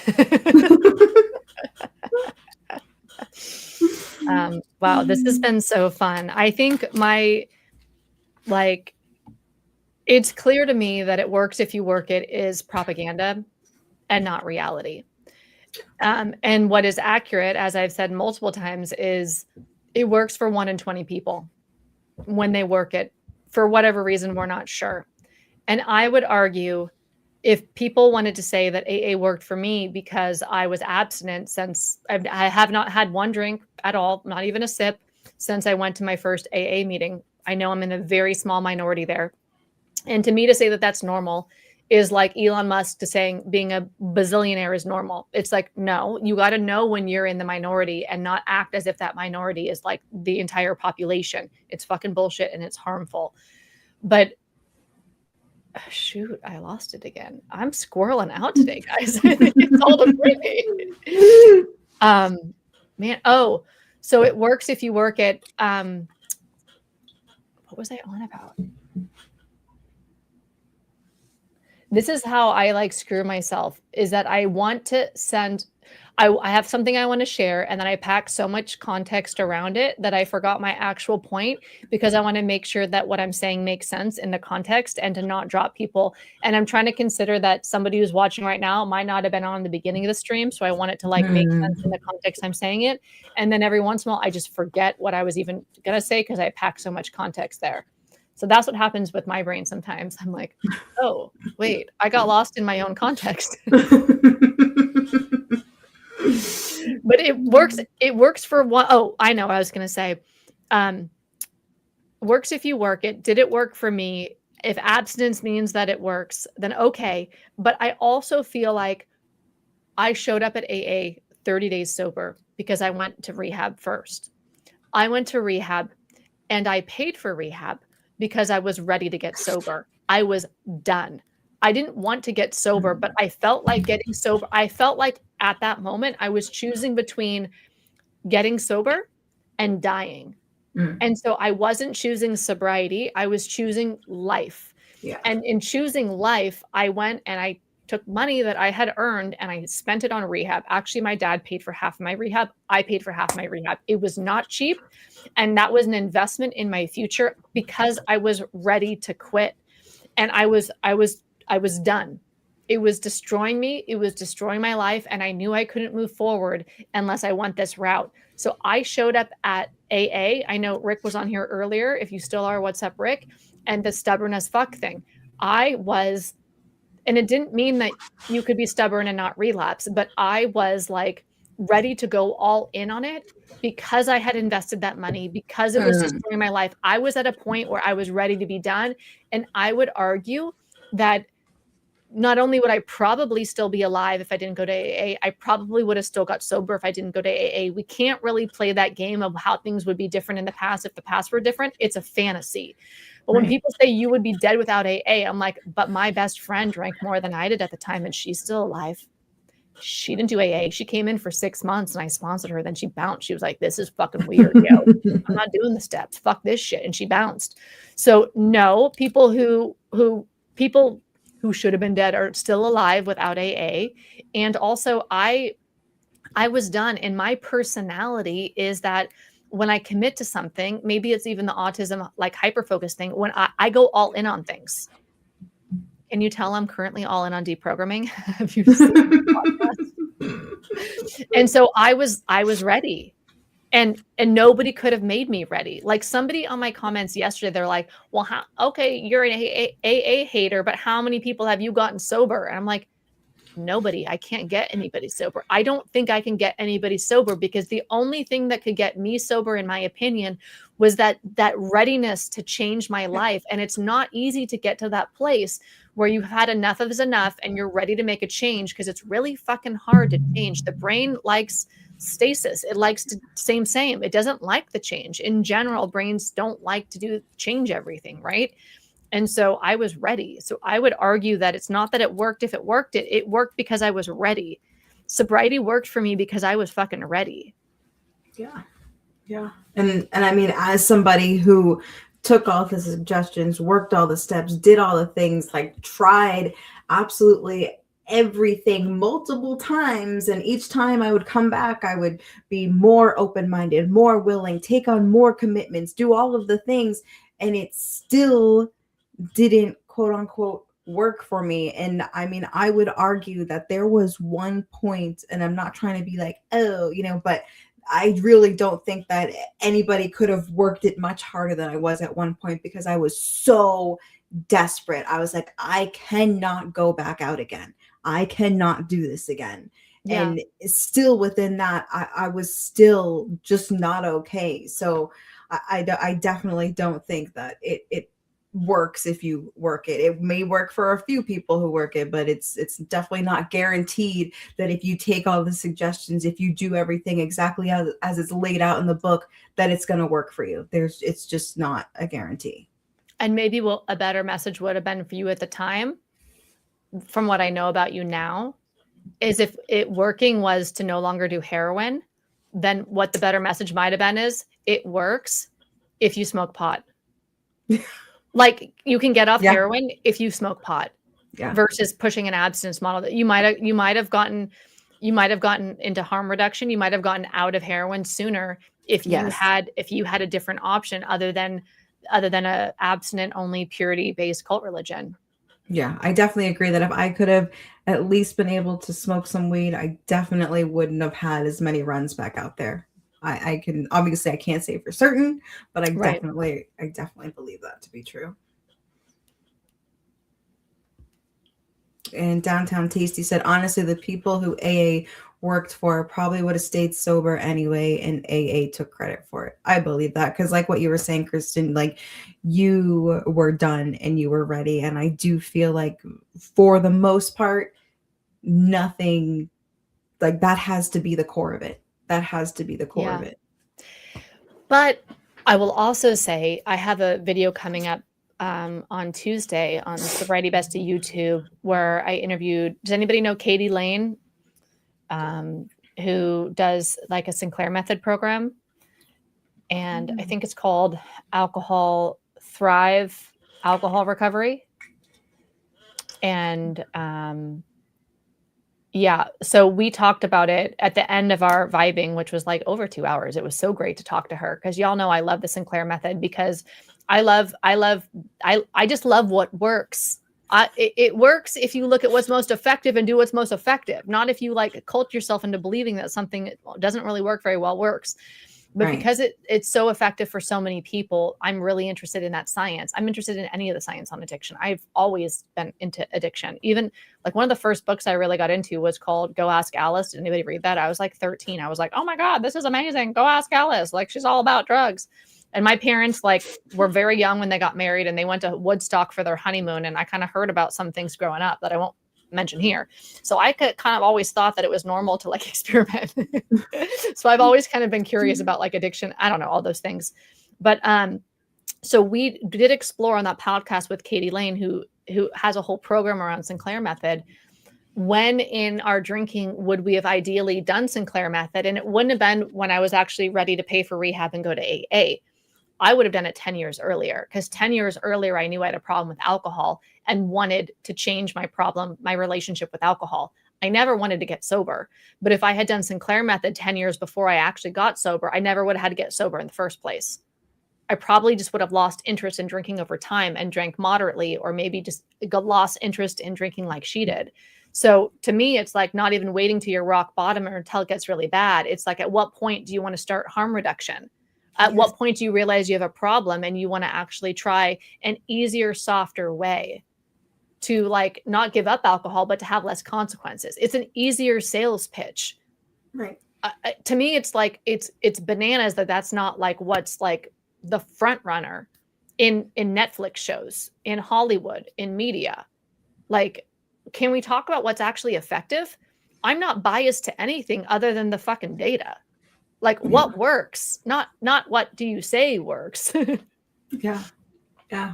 Wow, this has been so fun. I think it's clear to me that it works if you work it is propaganda and not reality. And what is accurate, as I've said multiple times, is it works for 1 in 20 people when they work it. For whatever reason, we're not sure. And I would argue if people wanted to say that AA worked for me because I was abstinent since I have not had one drink at all, not even a sip, since I went to my first AA meeting. I know I'm in a very small minority there. And to me to say that that's normal is like Elon Musk to saying being a bazillionaire is normal. It's like, no, you got to know when you're in the minority and not act as if that minority is like the entire population. It's fucking bullshit and it's harmful. But shoot, I lost it again. I'm squirreling out today, guys. It's all the Britney. Man. Oh, so it works if you work it. What was I on about? This is how I like screw myself, is that I want to send, I have something I want to share, and then I pack so much context around it that I forgot my actual point because I want to make sure that what I'm saying makes sense in the context and to not drop people. And I'm trying to consider that somebody who's watching right now might not have been on the beginning of the stream. So I want it to like make sense in the context I'm saying it. And then every once in a while, I just forget what I was even going to say because I pack so much context there. So that's what happens with my brain sometimes. I'm like, oh, wait, I got lost in my own context. But it works. It works for one. Oh, I know what I was going to say. Works if you work it. Did it work for me? If abstinence means that it works, then okay. But I also feel like I showed up at AA 30 days sober because I went to rehab first. I went to rehab and I paid for rehab because I was ready to get sober. I was done. I didn't want to get sober, but I felt like getting sober. I felt like at that moment, I was choosing between getting sober and dying. And so I wasn't choosing sobriety. I was choosing life. Yeah. And in choosing life, I went and I took money that I had earned and I spent it on rehab. Actually, my dad paid for half of my rehab. I paid for half my rehab. It was not cheap. And that was an investment in my future because I was ready to quit. And I was done. It was destroying me. It was destroying my life. And I knew I couldn't move forward unless I went this route. So I showed up at AA. I know Rick was on here earlier. If you still are, what's up, Rick? And the stubborn as fuck thing. I was, and it didn't mean that you could be stubborn and not relapse, but I was like ready to go all in on it because I had invested that money, because it was destroying my life. I was at a point where I was ready to be done. And I would argue that not only would I probably still be alive if I didn't go to AA, I probably would have still got sober if I didn't go to AA. We can't really play that game of how things would be different in the past if the past were different. It's a fantasy. But when people say you would be dead without AA, I'm like, but my best friend drank more than I did at the time and she's still alive. She didn't do AA. She came in for 6 months and I sponsored her. Then she bounced. She was like, this is fucking weird. Yo, I'm not doing the steps. Fuck this shit. And she bounced. So no, people who should have been dead are still alive without AA. And also I was done. And my personality is that when I commit to something, maybe it's even the autism, like hyper-focus thing, when I go all in on things. Can you tell I'm currently all in on deprogramming? Have you seen the podcast? And so I was ready. And nobody could have made me ready. Like somebody on my comments yesterday, they're like, well, okay, you're an AA hater, but how many people have you gotten sober? And I'm like, nobody. I can't get anybody sober. I don't think I can get anybody sober, because the only thing that could get me sober, in my opinion, was that readiness to change my life. And it's not easy to get to that place where you've had enough of is enough and you're ready to make a change, because it's really fucking hard to change. The brain likes stasis. It likes to same. It doesn't like the change. In general, brains don't like to change everything, right? And so I was ready. So I would argue that it's not that it worked. If it worked, it worked because I was ready. Sobriety worked for me because I was fucking ready. Yeah. Yeah. And I mean, as somebody who took all the suggestions, worked all the steps, did all the things, like tried absolutely everything multiple times, and each time I would come back, I would be more open-minded, more willing, take on more commitments, do all of the things, and it still didn't, quote unquote, work for me. And I mean, I would argue that there was one point, and I'm not trying to be like, oh, but I really don't think that anybody could have worked it much harder than I was at one point, because I was so desperate. I was like, I cannot go back out again. I cannot do this again. Yeah. And still within that, I was still just not okay. So I definitely don't think that it works if you work it. It may work for a few people who work it, but it's definitely not guaranteed that if you take all the suggestions, if you do everything exactly as it's laid out in the book, that it's going to work for you. It's just not a guarantee. And maybe a better message would have been for you at the time, from what I know about you now, is if it working was to no longer do heroin, then what the better message might have been is it works if you smoke pot. Like you can get off heroin if you smoke pot, versus pushing an abstinence model that you might have gotten into harm reduction. You might have gotten out of heroin sooner if you had a different option other than a abstinent only purity based cult religion. Yeah, I definitely agree that if I could have at least been able to smoke some weed, I definitely wouldn't have had as many runs back out there. I can obviously I can't say for certain, but I definitely believe that to be true. And Downtown Tasty said, honestly, the people who AA worked for probably would have stayed sober anyway, and AA took credit for it. I believe that, because like what you were saying, Kristen, like you were done and you were ready. And I do feel like for the most part, nothing like that has to be the core of it. That has to be the core of it. But I will also say I have a video coming up on Tuesday on Sobriety Bestie YouTube where I interviewed, does anybody know Katie Lane, who does like a Sinclair Method program? And I think it's called Alcohol Thrive Alcohol Recovery. And so we talked about it at the end of our vibing, which was like over 2 hours. It was so great to talk to her, because y'all know I love the Sinclair Method, because I just love what works. It works if you look at what's most effective and do what's most effective, not if you like cult yourself into believing that something doesn't really work very well works. But because it's so effective for so many people, I'm really interested in that science. I'm interested in any of the science on addiction. I've always been into addiction. Even like one of the first books I really got into was called Go Ask Alice. Did anybody read that? I was like 13. I was like, oh my God, this is amazing. Go ask Alice. Like she's all about drugs. And my parents like were very young when they got married, and they went to Woodstock for their honeymoon. And I kind of heard about some things growing up that I won't mention here. So I could kind of always thought that it was normal to like experiment. So I've always kind of been curious about like addiction. I don't know, all those things. But so we did explore on that podcast with Katie Lane, who has a whole program around Sinclair Method. When in our drinking would we have ideally done Sinclair Method? And it wouldn't have been when I was actually ready to pay for rehab and go to AA. I would have done it 10 years earlier, because 10 years earlier, I knew I had a problem with alcohol and wanted to change my relationship with alcohol. I never wanted to get sober. But if I had done Sinclair Method 10 years before I actually got sober, I never would have had to get sober in the first place. I probably just would have lost interest in drinking over time and drank moderately, or maybe just lost interest in drinking like she did. So to me, it's like not even waiting to your rock bottom or until it gets really bad. It's like, at what point do you want to start harm reduction? At Yes. what point do you realize you have a problem and you want to actually try an easier, softer way to like not give up alcohol, but to have less consequences? It's an easier sales pitch. Right. To me, it's like it's bananas that that's not like what's like the front runner in Netflix shows, in Hollywood, in media. Like, can we talk about what's actually effective? I'm not biased to anything other than the fucking data. Like, what works, not what do you say works. Yeah. Yeah.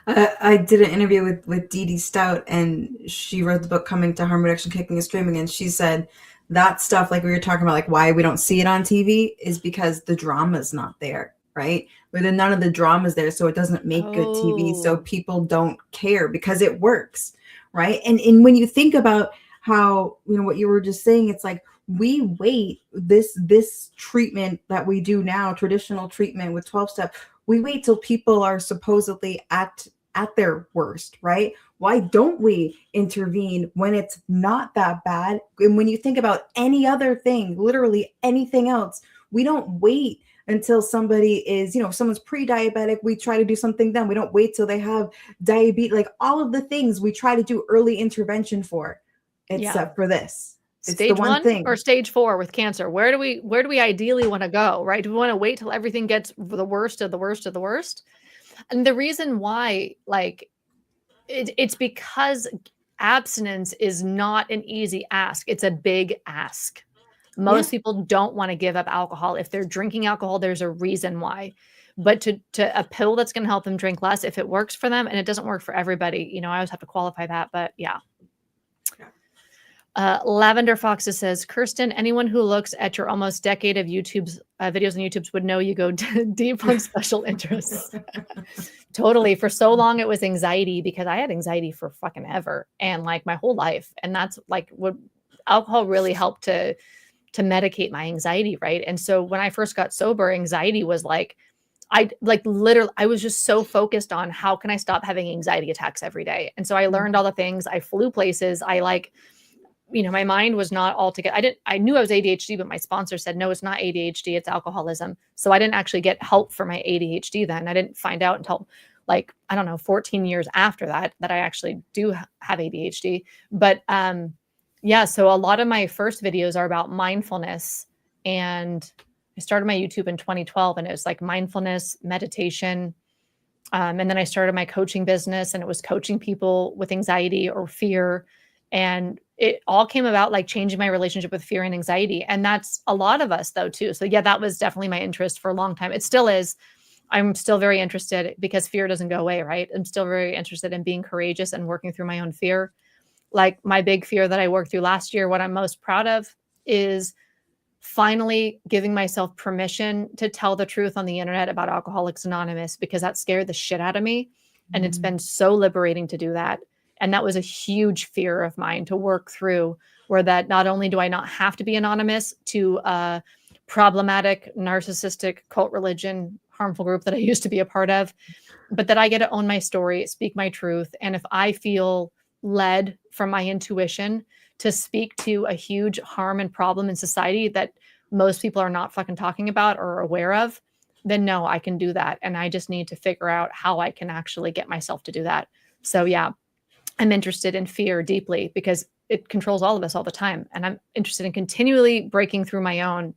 I did an interview with Dee Dee Stout, and she wrote the book Coming to Harm Reduction, Kicking and Screaming. And she said that stuff, like we were talking about, like why we don't see it on TV is because the drama's not there, right? But then none of the drama's there. So it doesn't make good TV. So people don't care because it works, right? And when you think about how, what you were just saying, it's like, we wait this treatment that we do now, traditional treatment with 12-step, we wait till people are supposedly at their worst, right? Why don't we intervene when it's not that bad? And when you think about any other thing, literally anything else, we don't wait until somebody is, someone's pre-diabetic, we try to do something then. We don't wait till they have diabetes. Like all of the things we try to do early intervention for, except for this. It's stage the one thing. or stage 4 with cancer. Where do we ideally want to go, right? Do we want to wait till everything gets the worst of the worst of the worst? And the reason why, like, it's because abstinence is not an easy ask. It's a big ask. Most people don't want to give up alcohol. If they're drinking alcohol, there's a reason why. But to a pill that's going to help them drink less, if it works for them, and it doesn't work for everybody, I always have to qualify that, but yeah. Lavender Foxes says, Kirsten, anyone who looks at your almost decade of YouTube's videos on YouTube's would know you go deep on special interests. Totally. For so long, it was anxiety, because I had anxiety for fucking ever and like my whole life. And that's like what alcohol really helped to medicate my anxiety. Right. And so when I first got sober, anxiety was like, I was just so focused on how can I stop having anxiety attacks every day. And so I learned all the things. I flew places. My mind was not all together. I knew I was ADHD, but my sponsor said, no, it's not ADHD, it's alcoholism. So I didn't actually get help for my ADHD then. I didn't find out until 14 years after that I actually do have ADHD. But so a lot of my first videos are about mindfulness. And I started my YouTube in 2012, and it was like mindfulness, meditation. And then I started my coaching business, and it was coaching people with anxiety or fear. And it all came about like changing my relationship with fear and anxiety. And that's a lot of us though, too. So yeah, that was definitely my interest for a long time. It still is. I'm still very interested because fear doesn't go away, right? I'm still very interested in being courageous and working through my own fear. Like my big fear that I worked through last year, what I'm most proud of is finally giving myself permission to tell the truth on the internet about Alcoholics Anonymous, because that scared the shit out of me. And it's been so liberating to do that. And that was a huge fear of mine to work through, where that not only do I not have to be anonymous to a problematic, narcissistic cult religion, harmful group that I used to be a part of, but that I get to own my story, speak my truth. And if I feel led from my intuition to speak to a huge harm and problem in society that most people are not fucking talking about or aware of, then no, I can do that. And I just need to figure out how I can actually get myself to do that. So yeah, I'm interested in fear deeply because it controls all of us all the time. And I'm interested in continually breaking through my own.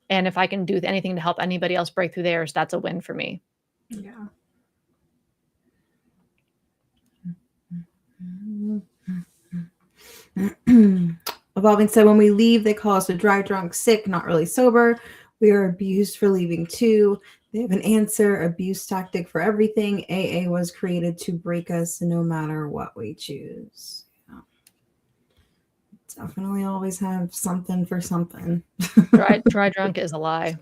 And if I can do anything to help anybody else break through theirs, that's a win for me. Yeah. Evolving said, when we leave, they call us a dry drunk, sick, not really sober. We are abused for leaving too. They have an answer, abuse tactic for everything. AA was created to break us no matter what we choose. Yeah. Definitely always have something for something. Dry drunk is a lie.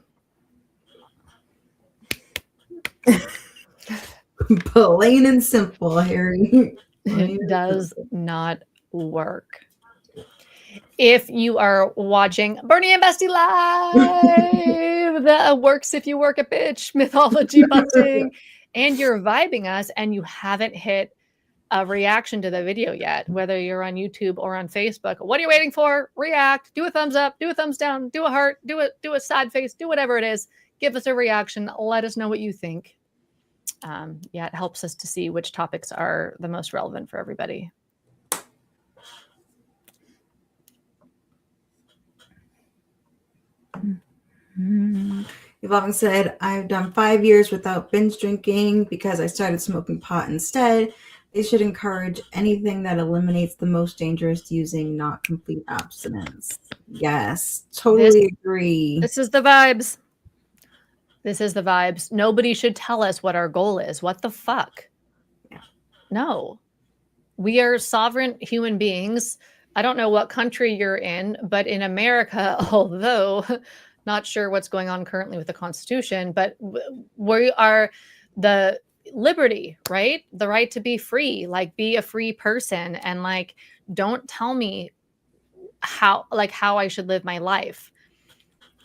Plain and simple, Harry. It does not work. If you are watching Bernie and Bestie Live, that works if you work a bitch, mythology busting, and you're vibing us and you haven't hit a reaction to the video yet, whether you're on YouTube or on Facebook. What are you waiting for? React, do a thumbs up, do a thumbs down, do a heart, do a sad face, do whatever it is. Give us a reaction. Let us know what you think. Yeah, it helps us to see which topics are the most relevant for everybody. Evolving said, I've done 5 years without binge drinking because I started smoking pot instead. They should encourage anything that eliminates the most dangerous using, not complete abstinence. Yes, totally agree. This is the vibes. This is the vibes. Nobody should tell us what our goal is. What the fuck? Yeah. No. We are sovereign human beings. I don't know what country you're in, but in America, although not sure what's going on currently with the Constitution, but we are the liberty, right? The right to be free, like be a free person, and like don't tell me how I should live my life.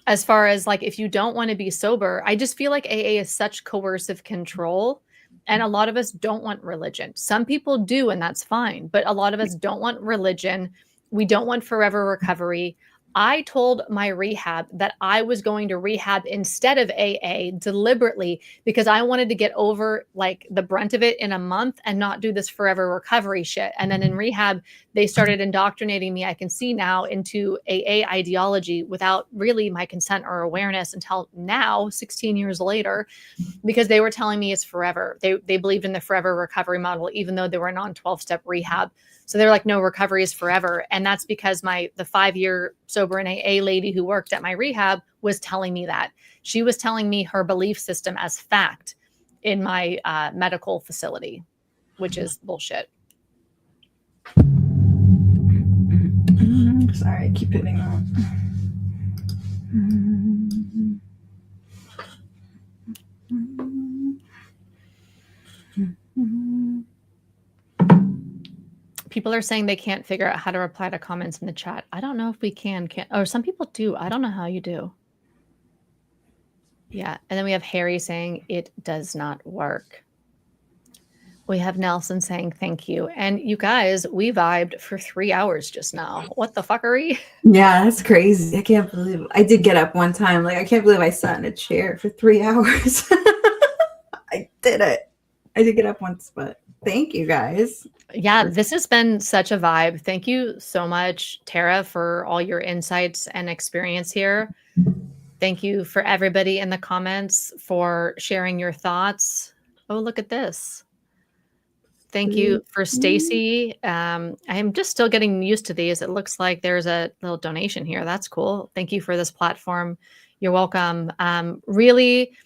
As far as like if you don't want to be sober, I just feel like AA is such coercive control. And a lot of us don't want religion. Some people do, and that's fine. But a lot of us don't want religion. We don't want forever recovery. I told my rehab that I was going to rehab instead of AA deliberately because I wanted to get over like the brunt of it in a month and not do this forever recovery shit. And then in rehab, they started indoctrinating me, I can see now, into AA ideology without really my consent or awareness until now, 16 years later, because they were telling me it's forever. They believed in the forever recovery model, even though they were non 12-step rehab. So they're like, no, recovery is forever. And that's because the 5-year sober in AA lady who worked at my rehab was telling me that. She was telling me her belief system as fact in my medical facility, which is bullshit. Sorry, I keep hitting that. People are saying they can't figure out how to reply to comments in the chat. I don't know if we can, or some people do. I don't know how you do. Yeah. And then we have Harry saying it does not work. We have Nelson saying thank you. And you guys, we vibed for 3 hours just now. What the fuckery? Yeah, that's crazy. I can't believe it. I did get up one time. Like, I can't believe I sat in a chair for 3 hours. I did it. I did get up once, but thank you guys. Yeah, this has been such a vibe. Thank you so much, Tara, for all your insights and experience here. Thank you for everybody in the comments for sharing your thoughts. Oh, look at this. Thank you for Stacy. I am just still getting used to these. It looks like there's a little donation here. That's cool. Thank you for this platform. You're welcome. Really,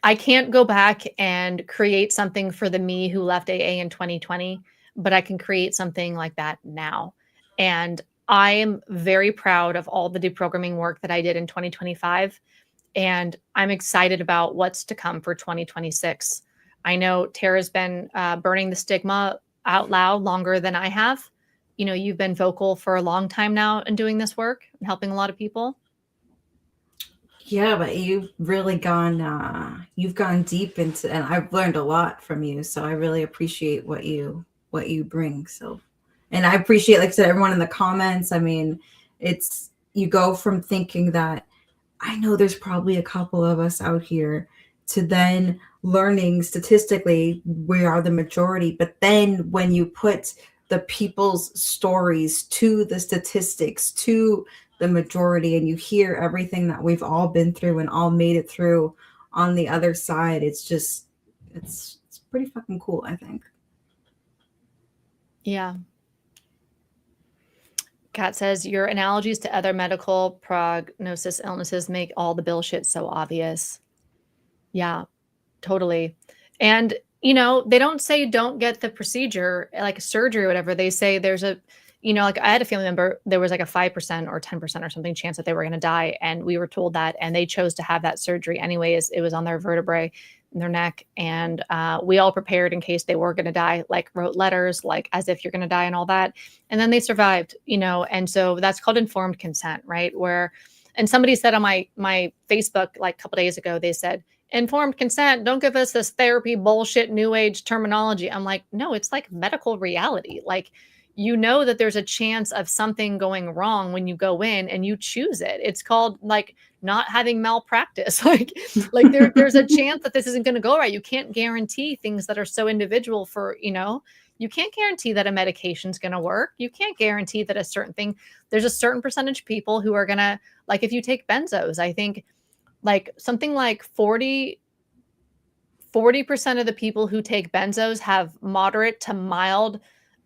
I can't go back and create something for the me who left AA in 2020, but I can create something like that now. And I am very proud of all the deprogramming work that I did in 2025. And I'm excited about what's to come for 2026. I know Tara's been burning the stigma out loud longer than I have. You know, you've been vocal for a long time now in doing this work and helping a lot of people. Yeah, but you've really you've gone deep into, and I've learned a lot from you. So I really appreciate what you bring. So, and I appreciate, like I said, everyone in the comments. I mean, you go from thinking that I know there's probably a couple of us out here to then learning statistically we are the majority. But then when you put the people's stories to the statistics, to the majority, and you hear everything that we've all been through and all made it through on the other side, it's pretty fucking cool, I think. Yeah. Kat says, your analogies to other medical prognosis illnesses make all the bullshit so obvious. Yeah, totally. And, you know, they don't say don't get the procedure, like surgery or whatever. They say there's a, you know, like I had a family member, there was like a 5% or 10% or something chance that they were going to die. And we were told that, and they chose to have that surgery anyways. It was on their vertebrae in their neck. And we all prepared in case they were going to die, like wrote letters, like as if you're going to die and all that. And then they survived, you know, and so that's called informed consent, right? And somebody said on my Facebook, like a couple days ago, they said, informed consent, don't give us this therapy bullshit new age terminology. I'm like, no, it's like medical reality. Like, you know that there's a chance of something going wrong when you go in and you choose it. It's called like not having malpractice. Like there's a chance that this isn't going to go right. You can't guarantee things that are so individual for, you can't guarantee that a medication's going to work. You can't guarantee that a certain thing, there's a certain percentage of people who are going to, like if you take benzos, I think like something like 40% of the people who take benzos have moderate to mild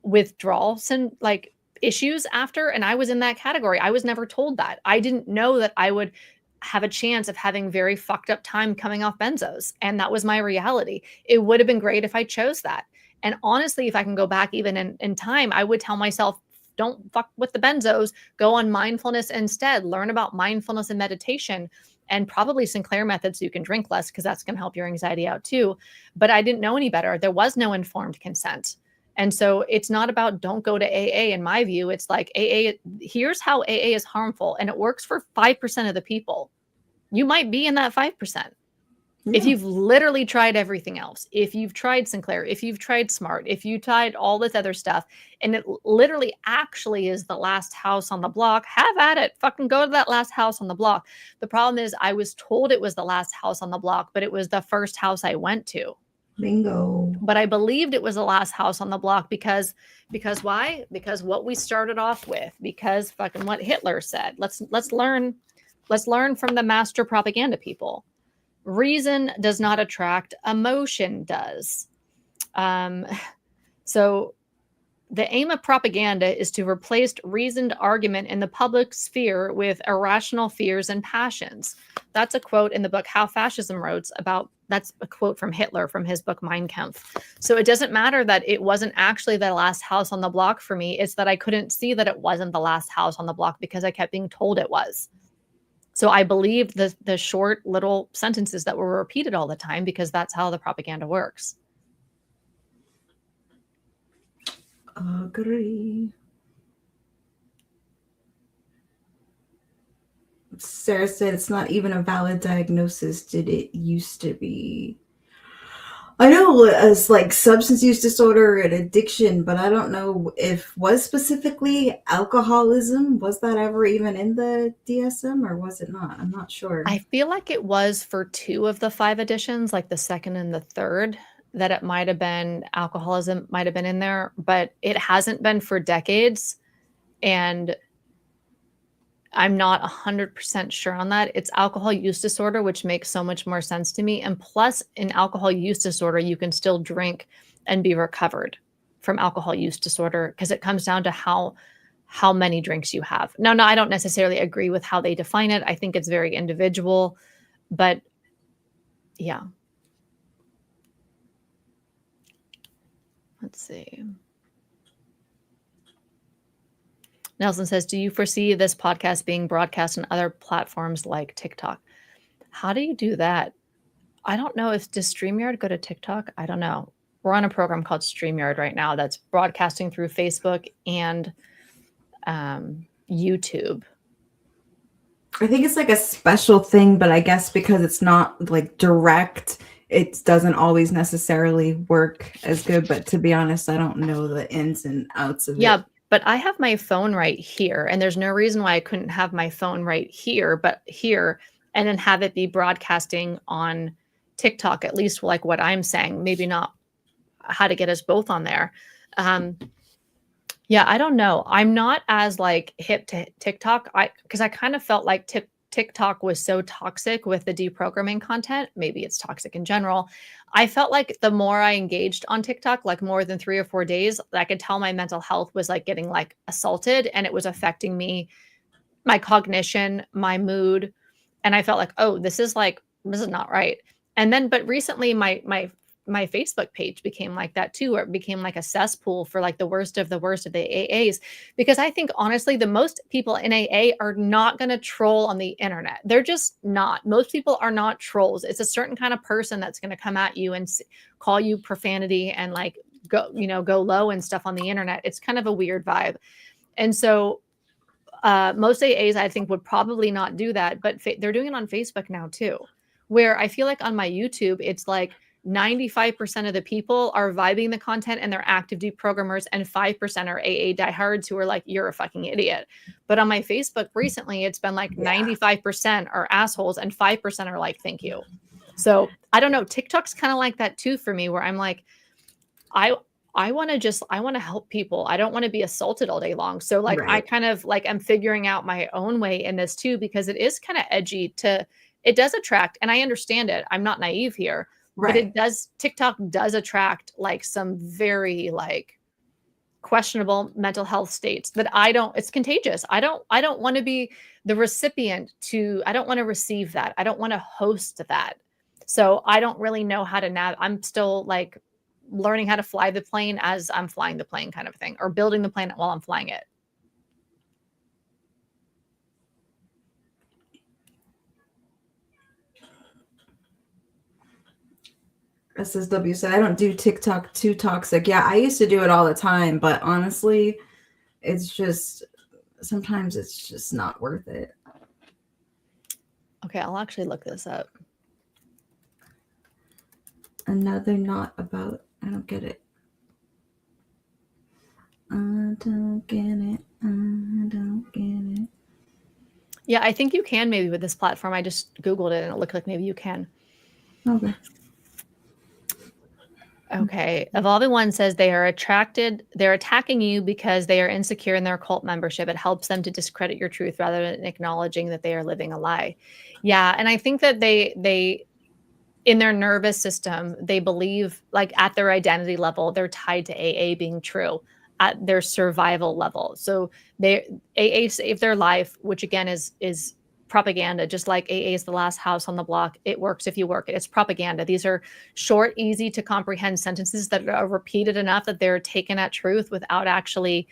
withdrawal like issues after, and I was in that category. I was never told that. I didn't know that I would have a chance of having very fucked up time coming off benzos, and that was my reality. It would have been great if I chose that. And honestly, if I can go back even in time, I would tell myself, don't fuck with the benzos, go on mindfulness instead, learn about mindfulness and meditation, and probably Sinclair methods so you can drink less, because that's going to help your anxiety out too. But I didn't know any better. There was no informed consent. And so it's not about don't go to AA. In my view, it's like AA, here's how AA is harmful, and it works for 5% of the people. You might be in that 5%. If you've literally tried everything else, if you've tried Sinclair, if you've tried Smart, if you tried all this other stuff, and it literally actually is the last house on the block, have at it. Fucking go to that last house on the block. The problem is I was told it was the last house on the block, but it was the first house I went to. Bingo. But I believed it was the last house on the block because why? Because what we started off with, because fucking what Hitler said. Let's learn from the master propaganda people. Reason does not attract, emotion does. So the aim of propaganda is to replace reasoned argument in the public sphere with irrational fears and passions. That's a quote in the book How Fascism Wrote about. That's a quote from Hitler from his book Mein Kampf. So it doesn't matter that it wasn't actually the last house on the block for me. It's that I couldn't see that it wasn't the last house on the block because I kept being told it was. So I believed the short little sentences that were repeated all the time because that's how the propaganda works. Agree. Sarah said it's not even a valid diagnosis. Did it used to be? I know as like substance use disorder and addiction, but I don't know if was specifically alcoholism. Was that ever even in the DSM or was it not? I'm not sure. I feel like it was for 2 of the 5 editions, like the second and the third, that it might have been alcoholism might have been in there, but it hasn't been for decades. And I'm not 100% sure on that. It's alcohol use disorder, which makes so much more sense to me. And plus, in alcohol use disorder, you can still drink and be recovered from alcohol use disorder because it comes down to how many drinks you have. No, I don't necessarily agree with how they define it. I think it's very individual, but yeah. Let's see. Nelson says, do you foresee this podcast being broadcast on other platforms like TikTok? How do you do that? I don't know. Does StreamYard go to TikTok? I don't know. We're on a program called StreamYard right now that's broadcasting through Facebook and YouTube. I think it's like a special thing, but I guess because it's not like direct, it doesn't always necessarily work as good. But to be honest, I don't know the ins and outs of it. Yeah, but I have my phone right here, and there's no reason why I couldn't have my phone right here, but here, and then have it be broadcasting on TikTok, at least like what I'm saying, maybe not how to get us both on there. Yeah, I don't know. I'm not as like hip to TikTok because I kind of felt like TikTok was so toxic with the deprogramming content. Maybe it's toxic in general. I felt like the more I engaged on TikTok, like more than 3 or 4 days, I could tell my mental health was like getting like assaulted and it was affecting me, my cognition, my mood. And I felt like, oh, this is not right. And then, but recently my Facebook page became like that too, or it became like a cesspool for like the worst of the AAs. Because I think honestly, the most people in AA are not going to troll on the internet. They're just not. Most people are not trolls. It's a certain kind of person that's going to come at you and call you profanity and like go low and stuff on the internet. It's kind of a weird vibe. And so most AAs I think would probably not do that, but they're doing it on Facebook now too, where I feel like on my YouTube, it's like 95% of the people are vibing the content and they're active deprogrammers, and 5% are AA diehards who are like, you're a fucking idiot. But on my Facebook recently, it's been like 95% are assholes and 5% are like, thank you. So I don't know. TikTok's kind of like that too for me, where I'm like, I want to help people. I don't want to be assaulted all day long. So like, I kind of like, I'm figuring out my own way in this too, because it is kind of edgy it does attract, and I understand it. I'm not naive here, but TikTok does attract like some very like questionable mental health states that it's contagious. I don't want to be the recipient I don't want to receive that. I don't want to host that. So I don't really know how to I'm still like learning how to fly the plane as I'm flying the plane kind of thing, or building the plane while I'm flying it. SSW said, I don't do TikTok, too toxic. Yeah, I used to do it all the time, but honestly, it's just, sometimes it's just not worth it. Okay, I'll actually look this up. Another not about, I don't get it. I don't get it. I don't get it. Yeah, I think you can maybe with this platform. I just Googled it and it looked like maybe you can. Okay. Okay. Evolving One says they're attacking you because they are insecure in their cult membership. It helps them to discredit your truth rather than acknowledging that they are living a lie. Yeah. And I think that they in their nervous system, they believe like at their identity level, they're tied to AA being true at their survival level. So AA saved their life, which again is propaganda, just like AA is the last house on the block. It works if you work it. It's propaganda. These are short, easy to comprehend sentences that are repeated enough that they're taken at truth without actually,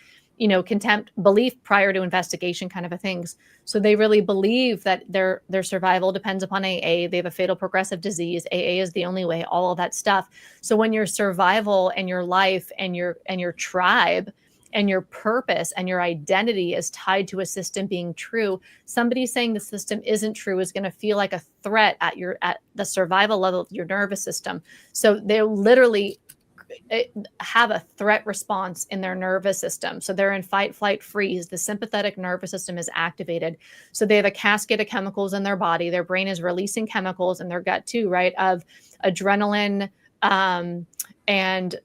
contempt, belief prior to investigation kind of a things. So they really believe that their survival depends upon AA. They have a fatal progressive disease. AA is the only way, all of that stuff. So when your survival and your life and your tribe and your purpose and your identity is tied to a system being true, somebody saying the system isn't true is going to feel like a threat at the survival level of your nervous system. So they literally have a threat response in their nervous system. So they're in fight, flight, freeze. The sympathetic nervous system is activated. So they have a cascade of chemicals in their body. Their brain is releasing chemicals in their gut too, right? Of adrenaline, and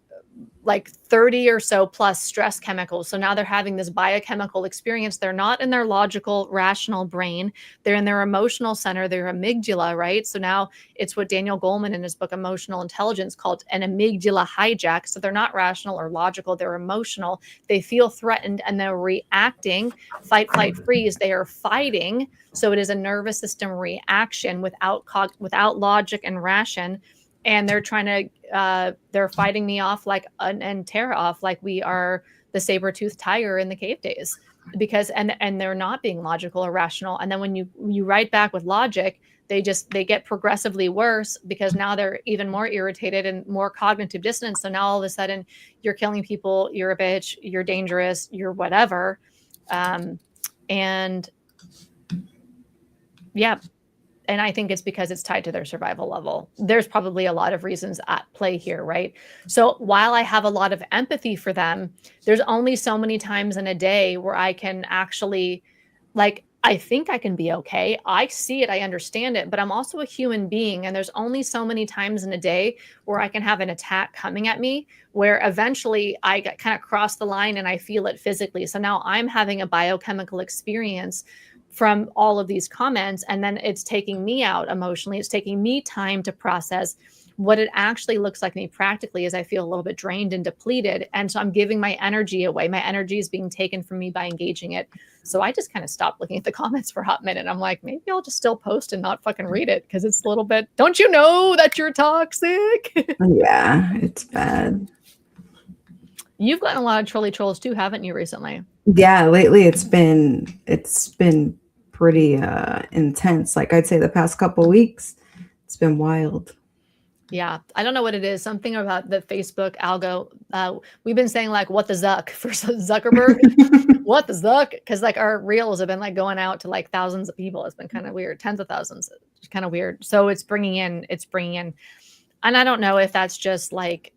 like 30 or so plus stress chemicals. So now they're having this biochemical experience. They're not in their logical, rational brain. They're in their emotional center, their amygdala, right? So now it's what Daniel Goleman in his book, Emotional Intelligence, called an amygdala hijack. So they're not rational or logical. They're emotional. They feel threatened and they're reacting, fight, flight, freeze. They are fighting. So it is a nervous system reaction without logic and ration. And they're trying to, they're fighting me off and Tara off like we are the saber-toothed tiger in the cave days, because, and they're not being logical or rational. And then when you write back with logic, they get progressively worse because now they're even more irritated and more cognitive dissonance. So now all of a sudden you're killing people, you're a bitch, you're dangerous, you're whatever. And yeah. And I think it's because it's tied to their survival level. There's probably a lot of reasons at play here, right? So while I have a lot of empathy for them, there's only so many times in a day where I can actually, like, I think I can be okay. I see it, I understand it, but I'm also a human being. And there's only so many times in a day where I can have an attack coming at me, where eventually I kind of cross the line and I feel it physically. So now I'm having a biochemical experience from all of these comments, and then it's taking me out emotionally. It's taking me time to process what it actually looks like me practically, as I feel a little bit drained and depleted. And so I'm giving my energy away. My energy is being taken from me by engaging it. So I just kind of stopped looking at the comments for a hot minute. I'm like, maybe I'll just still post and not fucking read it, because it's a little bit, don't you know that you're toxic? Yeah, it's bad. You've gotten a lot of trolley trolls too, haven't you, recently? Yeah, lately it's been pretty intense. Like I'd say the past couple weeks, it's been wild. Yeah, I don't know what it is. Something about the Facebook algo. We've been saying like, what the Zuck for Zuckerberg? What the Zuck? Because like our reels have been like going out to like thousands of people. It's been kind of weird. Tens of thousands. It's kind of weird. So it's bringing in, and I don't know if that's just like,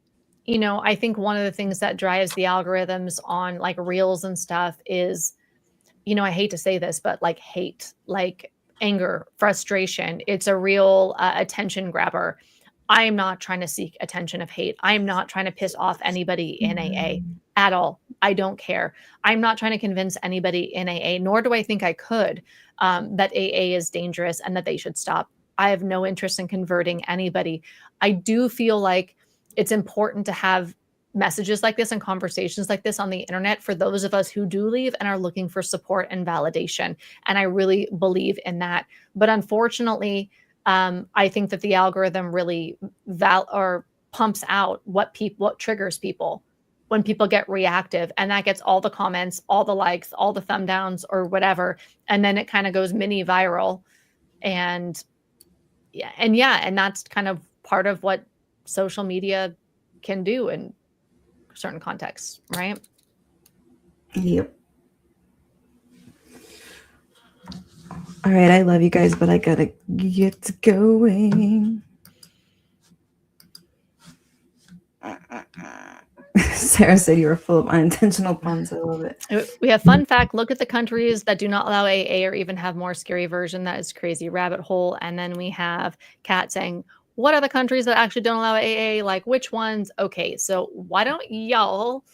I think one of the things that drives the algorithms on like reels and stuff is, I hate to say this, but like hate, like anger, frustration. It's a real attention grabber. I am not trying to seek attention of hate. I am not trying to piss off anybody in AA at all. I don't care. I'm not trying to convince anybody in AA, nor do I think I could, that AA is dangerous and that they should stop. I have no interest in converting anybody. I do feel like it's important to have messages like this and conversations like this on the internet for those of us who do leave and are looking for support and validation. And I really believe in that. But unfortunately, I think that the algorithm really pumps out what triggers people when people get reactive, and that gets all the comments, all the likes, all the thumb downs or whatever. And then it kind of goes mini viral. And and that's kind of part of what social media can do in certain contexts, right? Yep. All right, I love you guys, but I gotta get going. Sarah said you were full of unintentional puns. I love it. We have fun fact. Look at the countries that do not allow AA or even have more scary version. That is crazy rabbit hole. And then we have Kat saying, what are the countries that actually don't allow AA? Like which ones? Okay, so why don't y'all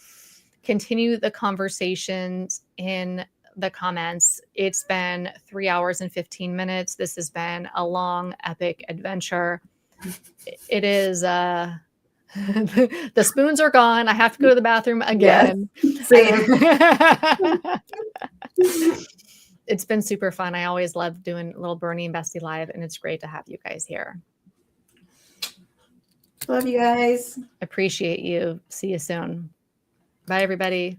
continue the conversations in the comments? It's been 3 hours and 15 minutes. This has been a long, epic adventure. It is the spoons are gone. I have to go to the bathroom again. Yes, same. It's been super fun. I always love doing little Bernie and Bestie Live, and it's great to have you guys here. Love you guys. Appreciate you. See you soon. Bye, everybody.